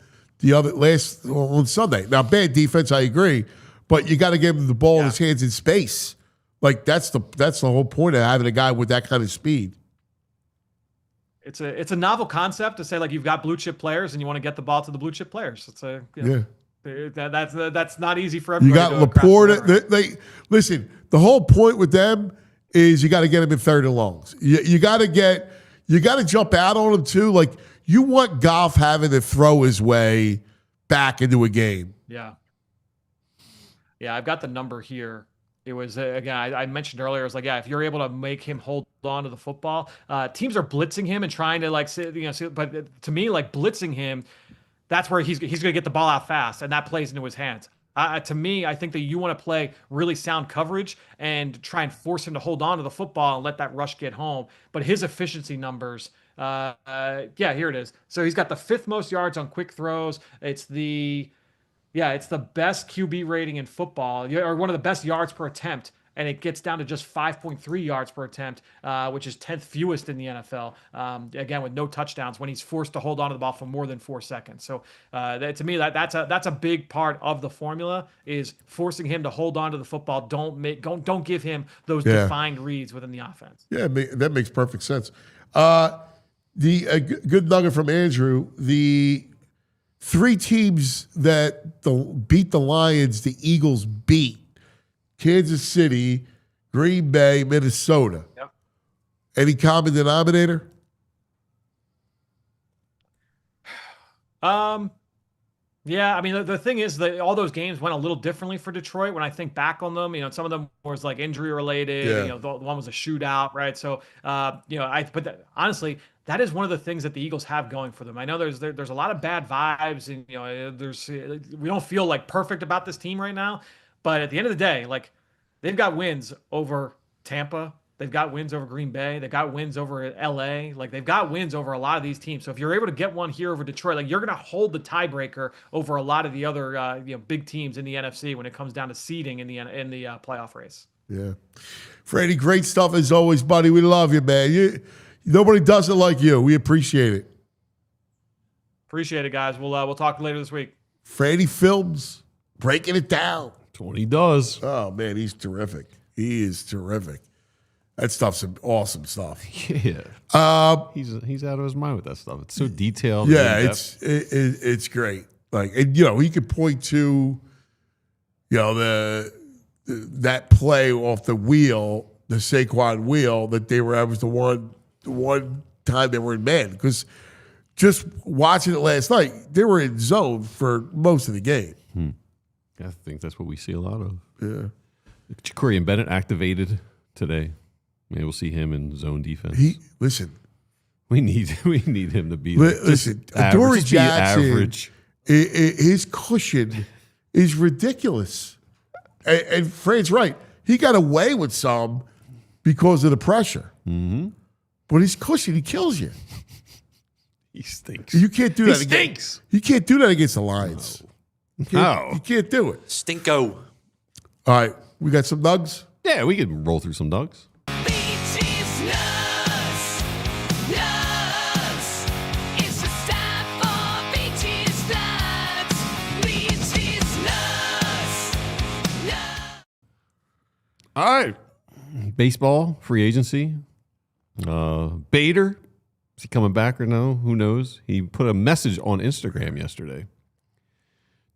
on Sunday. Now, bad defense, I agree, but you got to give him the ball in his hands in space. Like that's the whole point of having a guy with that kind of speed. It's a novel concept to say like you've got blue chip players and you want to get the ball to the blue chip players. That's not easy for everybody. You got Laporta. Listen. The whole point with them is you got to get them in 3rd and longs. You got to jump out on them too. Like you want Goff having to throw his way back into a game. Yeah. I've got the number here. It was, again, I mentioned earlier, it was like, if you're able to make him hold on to the football, teams are blitzing him and trying to but to me, like blitzing him, that's where he's going to get the ball out fast and that plays into his hands. To me, I think that you want to play really sound coverage and try and force him to hold on to the football and let that rush get home. But his efficiency numbers, here it is. So he's got the 5th most yards on quick throws. It's the best QB rating in football, or one of the best yards per attempt, and it gets down to just 5.3 yards per attempt, which is 10th fewest in the NFL. Again, with no touchdowns when he's forced to hold on to the ball for more than 4 seconds. So to me, that's a big part of the formula is forcing him to hold on to the football. Don't give him those defined reads within the offense. Yeah, that makes perfect sense. The good nugget from Andrew, the 3 teams that beat the Lions, the Eagles beat: Kansas City, Green Bay, Minnesota. Yep. Any common denominator? Yeah, I mean, the thing is that all those games went a little differently for Detroit. When I think back on them, some of them was like injury related. Yeah. The one was a shootout, right? So, honestly, that is one of the things that the Eagles have going for them. I know there's a lot of bad vibes, and we don't feel like perfect about this team right now. But at the end of the day, like they've got wins over Tampa, they've got wins over Green Bay, they've got wins over LA. Like they've got wins over a lot of these teams. So if you're able to get one here over Detroit, like you're going to hold the tiebreaker over a lot of the other big teams in the NFC when it comes down to seeding in the playoff race. Yeah, Freddie, great stuff as always, buddy. We love you, man. Nobody does it like you. We appreciate it. Appreciate it, guys. We'll talk later this week. Freddie Films, breaking it down. That's what he does. Oh, man, he's terrific. He is terrific. That stuff's some awesome stuff. Yeah. He's out of his mind with that stuff. It's so detailed. Yeah, it's great. Like, and, he could point to, that play off the wheel, the Saquon wheel that was the one time they were in man, because just watching it last night, they were in zone for most of the game. I think that's what we see a lot of. Yeah. Corey Bennett activated today. Maybe we'll see him in zone defense. Listen. We need him to be listen. Adoree Jackson, average. His cushion is ridiculous. And Fran's right. He got away with some because of the pressure. Mm-hmm. But his cushion, he kills you. He stinks. You can't do that. He stinks. You can't do that against the Lions. No. You can't do it. Stinko. All right. We got some nugs? Yeah, we can roll through some nugs. All right. Baseball, free agency. Bader, is he coming back or no? Who knows? He put a message on Instagram yesterday.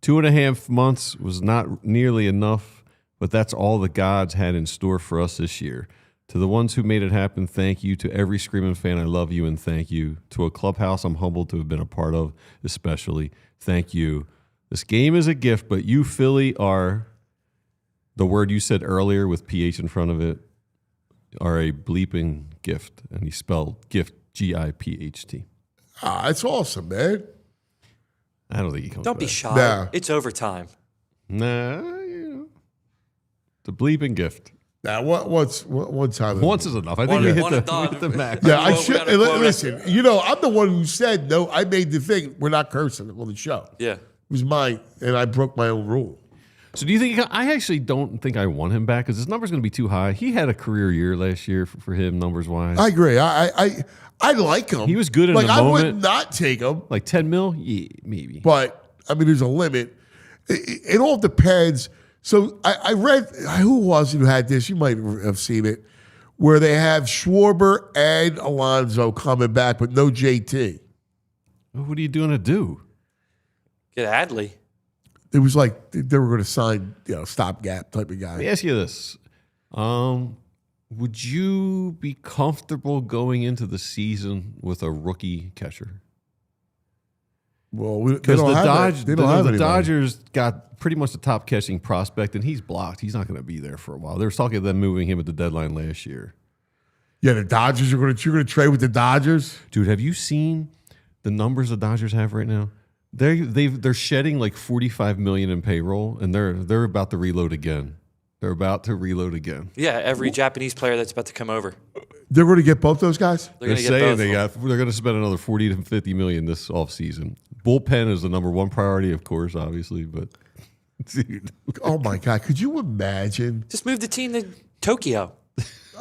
2.5 months was not nearly enough, but that's all the gods had in store for us this year. To the ones who made it happen, thank you. To every Screaming fan, I love you and thank you. To a clubhouse I'm humbled to have been a part of, especially, thank you. This game is a gift, but you, Philly, are... The word you said earlier with PH in front of it are a bleeping gift. And he spelled gift, G-I-P-H-T. That's awesome, man. I don't think he comes Don't be back. shy. Nah. It's overtime. Nah, the bleeping gift. Now, one time? Once is enough. I think we hit the max. Yeah, I should. Listen, I'm the one who said, no, I made the thing. We're not cursing on the show. Yeah. It was mine, and I broke my own rule. So do you think, I actually don't think I want him back because his number's going to be too high. He had a career year last year for him, numbers-wise. I agree. I like him. He was good in the I moment. would not take him. Like 10 mil? Yeah, maybe. But, I mean, there's a limit. It all depends. So I read, who was it who had this? You might have seen it, where they have Schwarber and Alonso coming back, but no JT. What are you doing to do? Get Adley. It was like they were going to sign, stopgap type of guy. Let me ask you this. Would you be comfortable going into the season with a rookie catcher? Well, because the Dodgers got pretty much the top catching prospect, and he's blocked. He's not going to be there for a while. They were talking of them moving him at the deadline last year. Yeah, the Dodgers you're going to trade with the Dodgers, dude. Have you seen the numbers the Dodgers have right now? They're shedding like $45 million in payroll, and they're about to reload again. They're about to reload again. Yeah, every Japanese player that's about to come over. They're going to get both those guys? They're saying they're going to spend another $40 to $50 million this offseason. Bullpen is the number one priority, of course, obviously, but dude. Oh my God, could you imagine? Just move the team to Tokyo.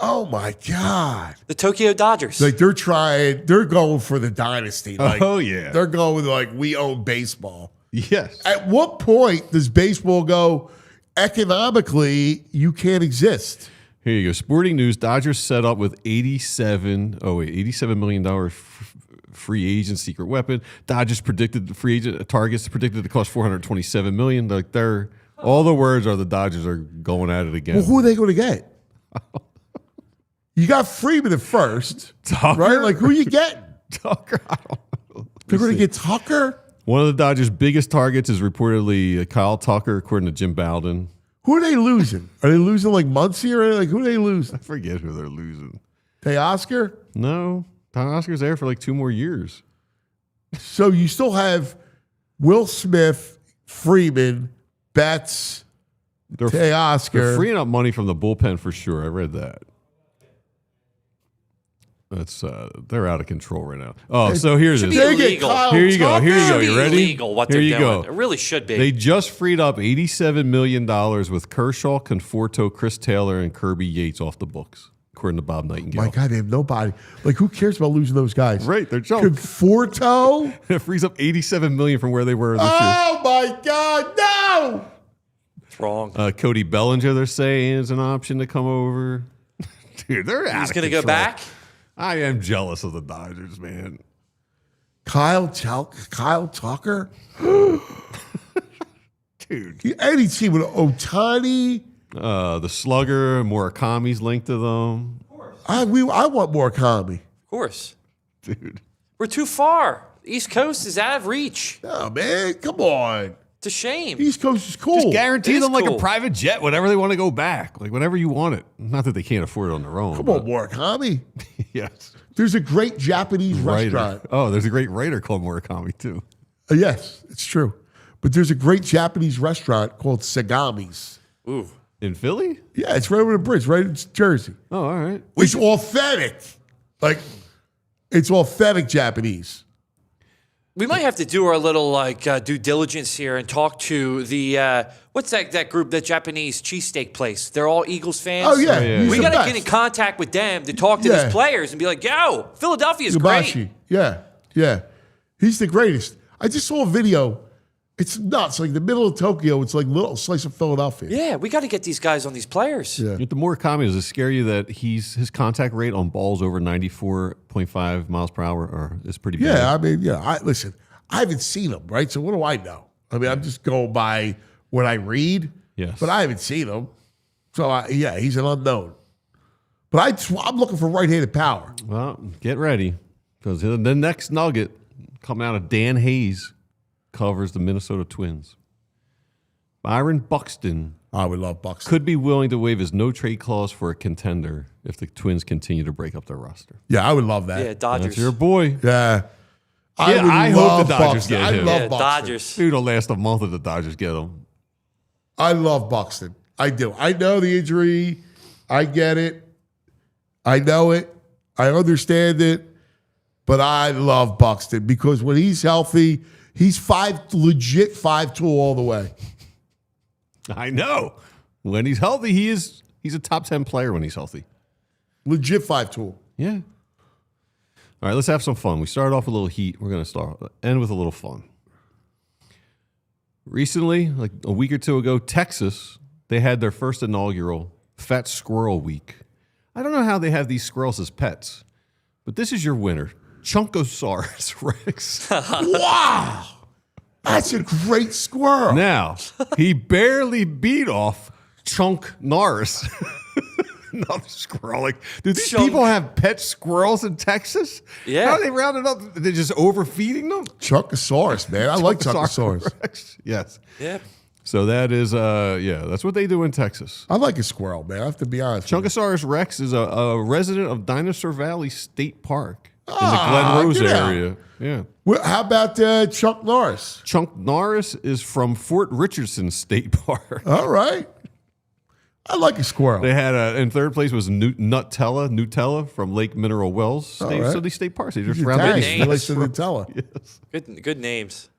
Oh my God. The Tokyo Dodgers. Like they're going for the dynasty. Like, oh yeah. They're going like, we own baseball. Yes. At what point does baseball go, economically, you can't exist? Here you go. Sporting News, Dodgers set up with $87 million free agent secret weapon. Dodgers predicted the free agent targets predicted to cost $427 million. Like all the words are the Dodgers are going at it again. Well, who are they going to get? You got Freeman at first, Tucker? right? Like, who are you getting? Tucker, I don't know. They're going to get Tucker? One of the Dodgers' biggest targets is reportedly Kyle Tucker, according to Jim Bowden. Who are they losing? Are they losing like Muncy or like who are they losing? I forget who they're losing. Teoscar? No. Oscar's there for like 2 more years. So you still have Will Smith, Freeman, Betts, Teoscar. They're freeing up money from the bullpen for sure. I read that. That's they're out of control right now. Oh, so here's this. Here you go. Here you go. You ready? Illegal what Here they're you doing. go. It really should be. They just freed up $87 million with Kershaw, Conforto, Chris Taylor, and Kirby Yates off the books, according to Bob Nightingale. My God, they have nobody. Like, who cares about losing those guys? Right, they're junk. Conforto? It frees up $87 million from where they were this year. Oh my God, no! It's wrong. Cody Bellinger, they're saying, is an option to come over. Dude, they're out. He's going to go back. I am jealous of the Dodgers, man. Kyle Tucker? Dude. Any team with Ohtani? The slugger, Murakami's linked to them. I want Murakami. Of course. Dude. We're too far. East Coast is out of reach. Oh, man, come on. It's a shame. East Coast is cool. Just guarantee It is them like cool. a private jet whenever they want to go back, like whenever you want it. Not that they can't afford it on their own. Come on, Murakami. Yes. There's a great Japanese Writer. restaurant. Oh, there's a great writer called Murakami too. Yes, it's true. But there's a great Japanese restaurant called Sagami's. Ooh. In Philly? Yeah, it's right over the bridge, right in Jersey. Oh, all right. It's authentic. Like, it's authentic Japanese. We might have to do our little due diligence here and talk to the what's that group, the Japanese cheesesteak place? They're all Eagles fans. Oh, yeah. We got to get in contact with them to talk to these players and be like, yo, Philadelphia's Yubashi. great. Yeah. He's the greatest. I just saw a video. It's nuts. Like the middle of Tokyo, it's like a little slice of Philadelphia. Yeah, we got to get these guys on these players. Yeah. The Murakami, does it scare you that his contact rate on balls over 94.5 miles per hour is pretty bad? Yeah, I mean, listen, I haven't seen him, right? So what do I know? I mean, I'm just going by what I read. Yes. But I haven't seen him. So, he's an unknown. But I'm looking for right-handed power. Well, get ready, because the next nugget coming out of Dan Hayes covers the Minnesota Twins. Byron Buxton I would love Buxton. could be willing to waive his no-trade clause for a contender if the Twins continue to break up their roster. Yeah, I would love that. Yeah, Dodgers. That's your boy. Yeah. I hope the Dodgers get I him. love Yeah, Buxton. Dodgers. Dude, it'll last a month if the Dodgers get him. I love Buxton. I do. I know the injury. I get it. I know it. I understand it. But I love Buxton because when he's healthy, he's legit 5'2" all the way. I know. When he's healthy, he's a top 10 player when he's healthy. Legit 5'2". Yeah. All right, let's have some fun. We started off with a little heat. We're going to end with a little fun. Recently, like a week or two ago, Texas, they had their first inaugural Fat Squirrel Week. I don't know how they have these squirrels as pets, but this is your winner, Chunkosaurus Rex. Wow. That's a great squirrel. Now, he barely beat off Chunk Norris. Another squirrel. Like, do these Chunk. people have pet squirrels in Texas? Yeah. How are they rounded up? They're just overfeeding them? Chunkosaurus, man. I like Chunkosaurus. Rex. Yes. Yeah. So that is, that's what they do in Texas. I like a squirrel, man. I have to be honest with you. Chunkosaurus Rex is a resident of Dinosaur Valley State Park in the Glen Rose get out. area. Yeah. Well, how about Chuck Norris? Chunk Norris is from Fort Richardson State Park. All right. I like a squirrel. They had in third place was Nutella from Lake Mineral Wells State. right. So these state parks, they just He's round Italian. names. He likes the Nutella. Good names.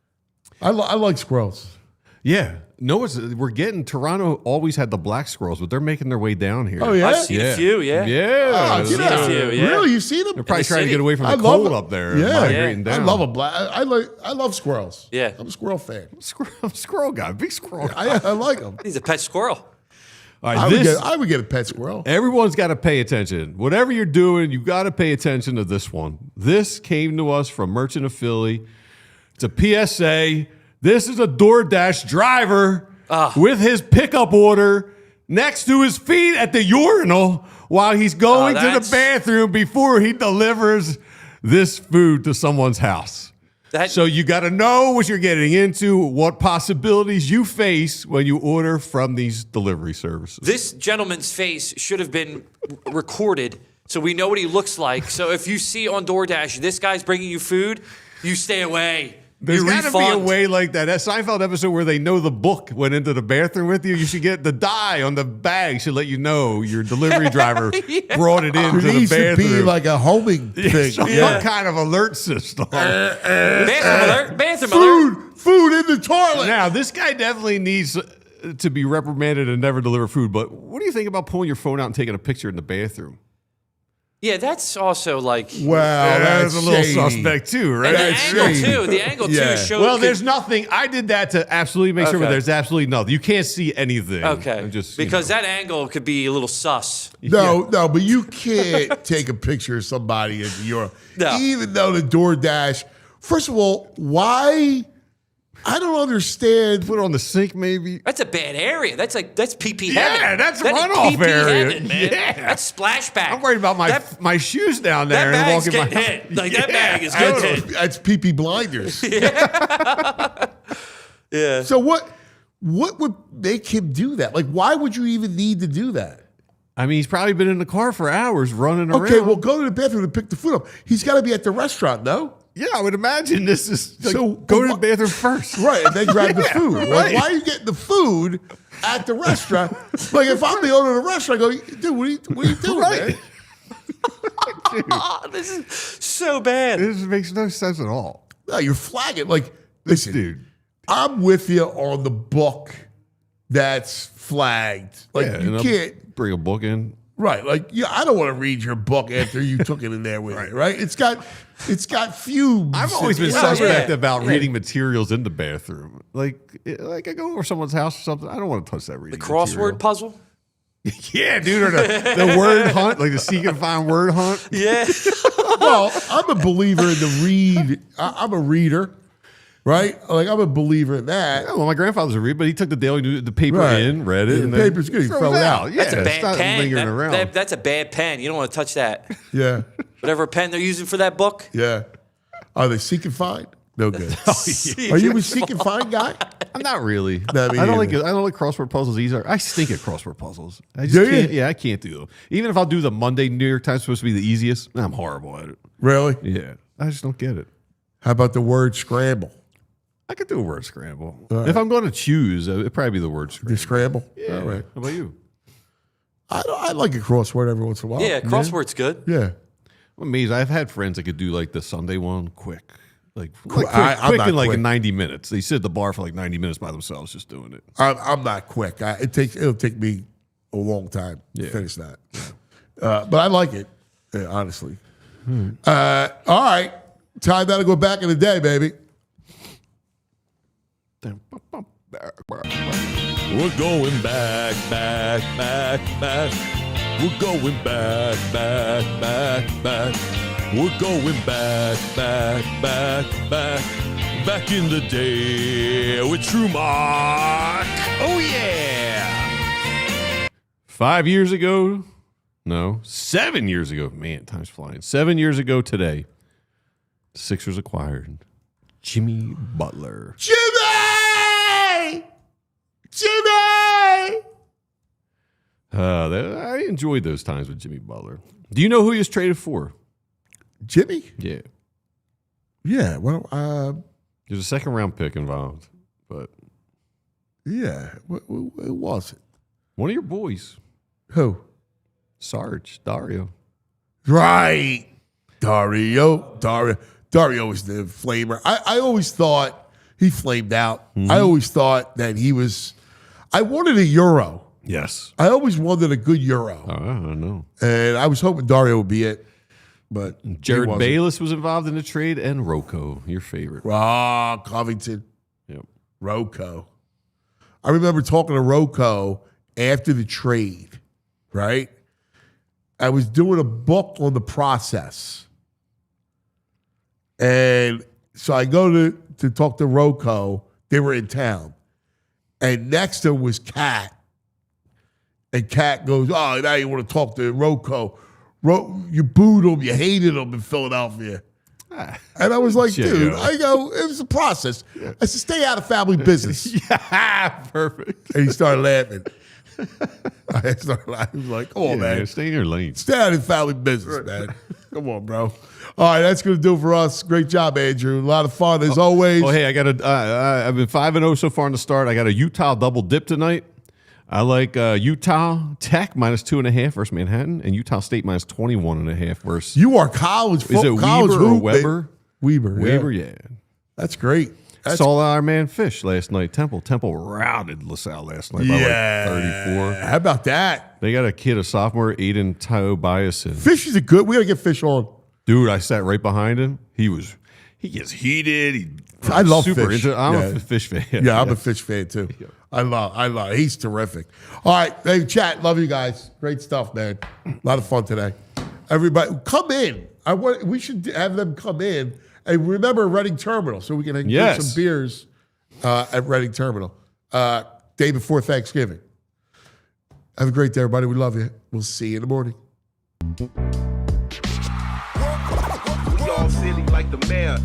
I like squirrels. Yeah. No, we're getting Toronto always had the black squirrels, but they're making their way down here. Oh, yeah? I've seen a few, yeah. Yeah. Oh, I've get seen a out. few, yeah. Really? You see them? They're probably the trying to city. get away from I the love cold it. up there. Yeah. Migrating I down. love them. I love squirrels. Yeah. I'm a squirrel fan. Squirrel guy, big squirrel guy. I like them. He's a pet squirrel. All right, I would get a pet squirrel. everyone's got to pay attention. Whatever you're doing, you got to pay attention to this one. This came to us from Merchant of Philly. It's a PSA. This is a DoorDash driver with his pickup order next to his feet at the urinal while he's going to the that's- bathroom before he delivers this food to someone's house. So you got to know what you're getting into, what possibilities you face when you order from these delivery services. This gentleman's face should have been recorded so we know what he looks like. So if you see on DoorDash, this guy's bringing you food, you stay away. There's You got to be a refund. way like that. That Seinfeld episode where they know the book went into the bathroom with you. You should get the die on the bag should let you know your delivery driver brought it into There the needs to bathroom. be like a homing thing. Some kind of alert system. Bathroom alert. Food in the toilet. Now, this guy definitely needs to be reprimanded and never deliver food. But what do you think about pulling your phone out and taking a picture in the bathroom? Yeah, that's also like. Well, that's that's a little shady. suspect too, right? And the That's angle shady. too. The angle Yeah. too shows. Well, there's nothing. I did that to absolutely make sure, but Okay. there's absolutely nothing. You can't see anything. Okay. I'm just because that angle could be a little sus. No, but you can't take a picture of somebody in your No. even though the DoorDash. First of all, why I don't understand. Put it on the sink, maybe. That's a bad area. That's pee-pee Yeah, heaven. that's That is runoff pee-pee area. heaven, man. Yeah. That's splashback. I'm worried about my shoes down there. That bag's and walking getting hit. Like, that bag is getting hit. That's PP blinders. Yeah. So what would make him do that? Like, why would you even need to do that? I mean, he's probably been in the car for hours running around. Okay, well, go to the bathroom to pick the food up. He's got to be at the restaurant, no? Yeah, I would imagine this is like, So, go to the what- bathroom first. Right, and then grab the food. Like, right. why are you getting the food at the restaurant? Like, if I'm the owner of the restaurant, I go, dude, what are you doing, Right. man? Oh, this is so bad. This makes no sense at all. No, you're flagging. Like, listen, Dude. I'm with you on the book that's flagged. Like, Yeah, you and can't. bring a book in. Right, like I don't want to read your book after you took it in there with you, right? It's got fumes. I've always been Yeah, suspect yeah. about reading materials in the bathroom. Like I go over someone's house or something. I don't want to touch that reading. The crossword material. puzzle? Yeah, dude, or the word hunt, like the seek and find word hunt. Yeah. Well, I'm a believer in the read. I'm a reader, right? Like I'm a believer in that. Yeah, well, my grandfather's a reader, but he took the paper Right. in, read it, Yeah, and the then paper's good. You throw throw it out. Yeah, That's a it's bad not pen. lingering around. That's a bad pen. You don't want to touch that. Yeah, Whatever pen they're using for that book. yeah. Are they seek and find? No good. See Are you if a seek and find guy? I'm not really. No, me I don't neither. like. I don't like crossword puzzles either. I stink at crossword puzzles. I just Do you? can't. Yeah, I can't do them. Even if I'll do the Monday New York Times, supposed to be the easiest. I'm horrible at it. Really? Yeah, I just don't get it. How about the word scramble? I could do a word scramble. right. If I'm going to choose, it'd probably be the word scramble. The scramble? Yeah. All right. How about you? I like a crossword every once in a while. Yeah, crossword's good. Yeah. I'm amazed. I've had friends that could do like the Sunday one quick. Like Quick. quick, I'm quick not in like quick. 90 minutes. They sit at the bar for like 90 minutes by themselves just doing it. I'm not quick. It'll take me a long time to Yeah. finish that. But I like it, honestly. All right. Time now to go back in the day, baby. We're going back. We're going back. We're going back. Back in the day with True Mark. Oh, yeah. 5 years ago, no, 7 years ago. Man, time's flying. 7 years ago today, the Sixers acquired Jimmy Butler. Jimmy! I enjoyed those times with Jimmy Butler. Do you know who he was traded for? Jimmy? Yeah. Yeah. Well, There's a second round pick involved, but yeah. What was it? one of your boys, Who? Dario. Right. Dario was the flamer. I always thought he flamed out. I always thought that he was. I wanted a Euro. Yes. I always wanted a good Euro. I don't know. And I was hoping Dario would be it. But Jared he wasn't. Bayless was involved in the trade, and Rocco, your favorite. Covington. Yep. Rocco. I remember talking to Rocco after the trade, right? I was doing a book on the process. And so I go to talk to Rocco. They were in town. And next to him was Kat. And Kat goes, oh, now you want to talk to Rocco. You booed him. You hated him in Philadelphia. And I was like, dude, I go, it was a process. I said, stay out of family business. Yeah, perfect. And he started laughing. I started laughing. He was like, come on, man. Stay in your lane. Stay out of family business, man. Come on, bro. All right, that's going to do it for us. Great job, Andrew. A lot of fun, as always. Oh, hey, I got I've been 5-0 so far in the start. I got a Utah double dip tonight. I like Utah Tech -2.5 versus Manhattan, and Utah State -21.5 versus. You are college football. Is it college Weber or hoop, Weber? Weber, yeah. That's great. That's Saw our man Fish last night. Temple routed LaSalle last night by like 34. How about that? They got a kid, a sophomore, Aiden Tobiasen. Fish is a good. We got to get Fish on. Dude, I sat right behind him. He gets heated. I love super Fish. I'm Yeah. a Fish fan. Yeah, I'm a Fish fan too. I love. He's terrific. All right, hey, chat. Love you guys. Great stuff, man. A lot of fun today. Everybody, come in. We should have them come in. And remember Reading Terminal so we can get Yes. some beers at Reading Terminal. Day before Thanksgiving. Have a great day, everybody. We love you. We'll see you in the morning. Y'all silly like the mayor.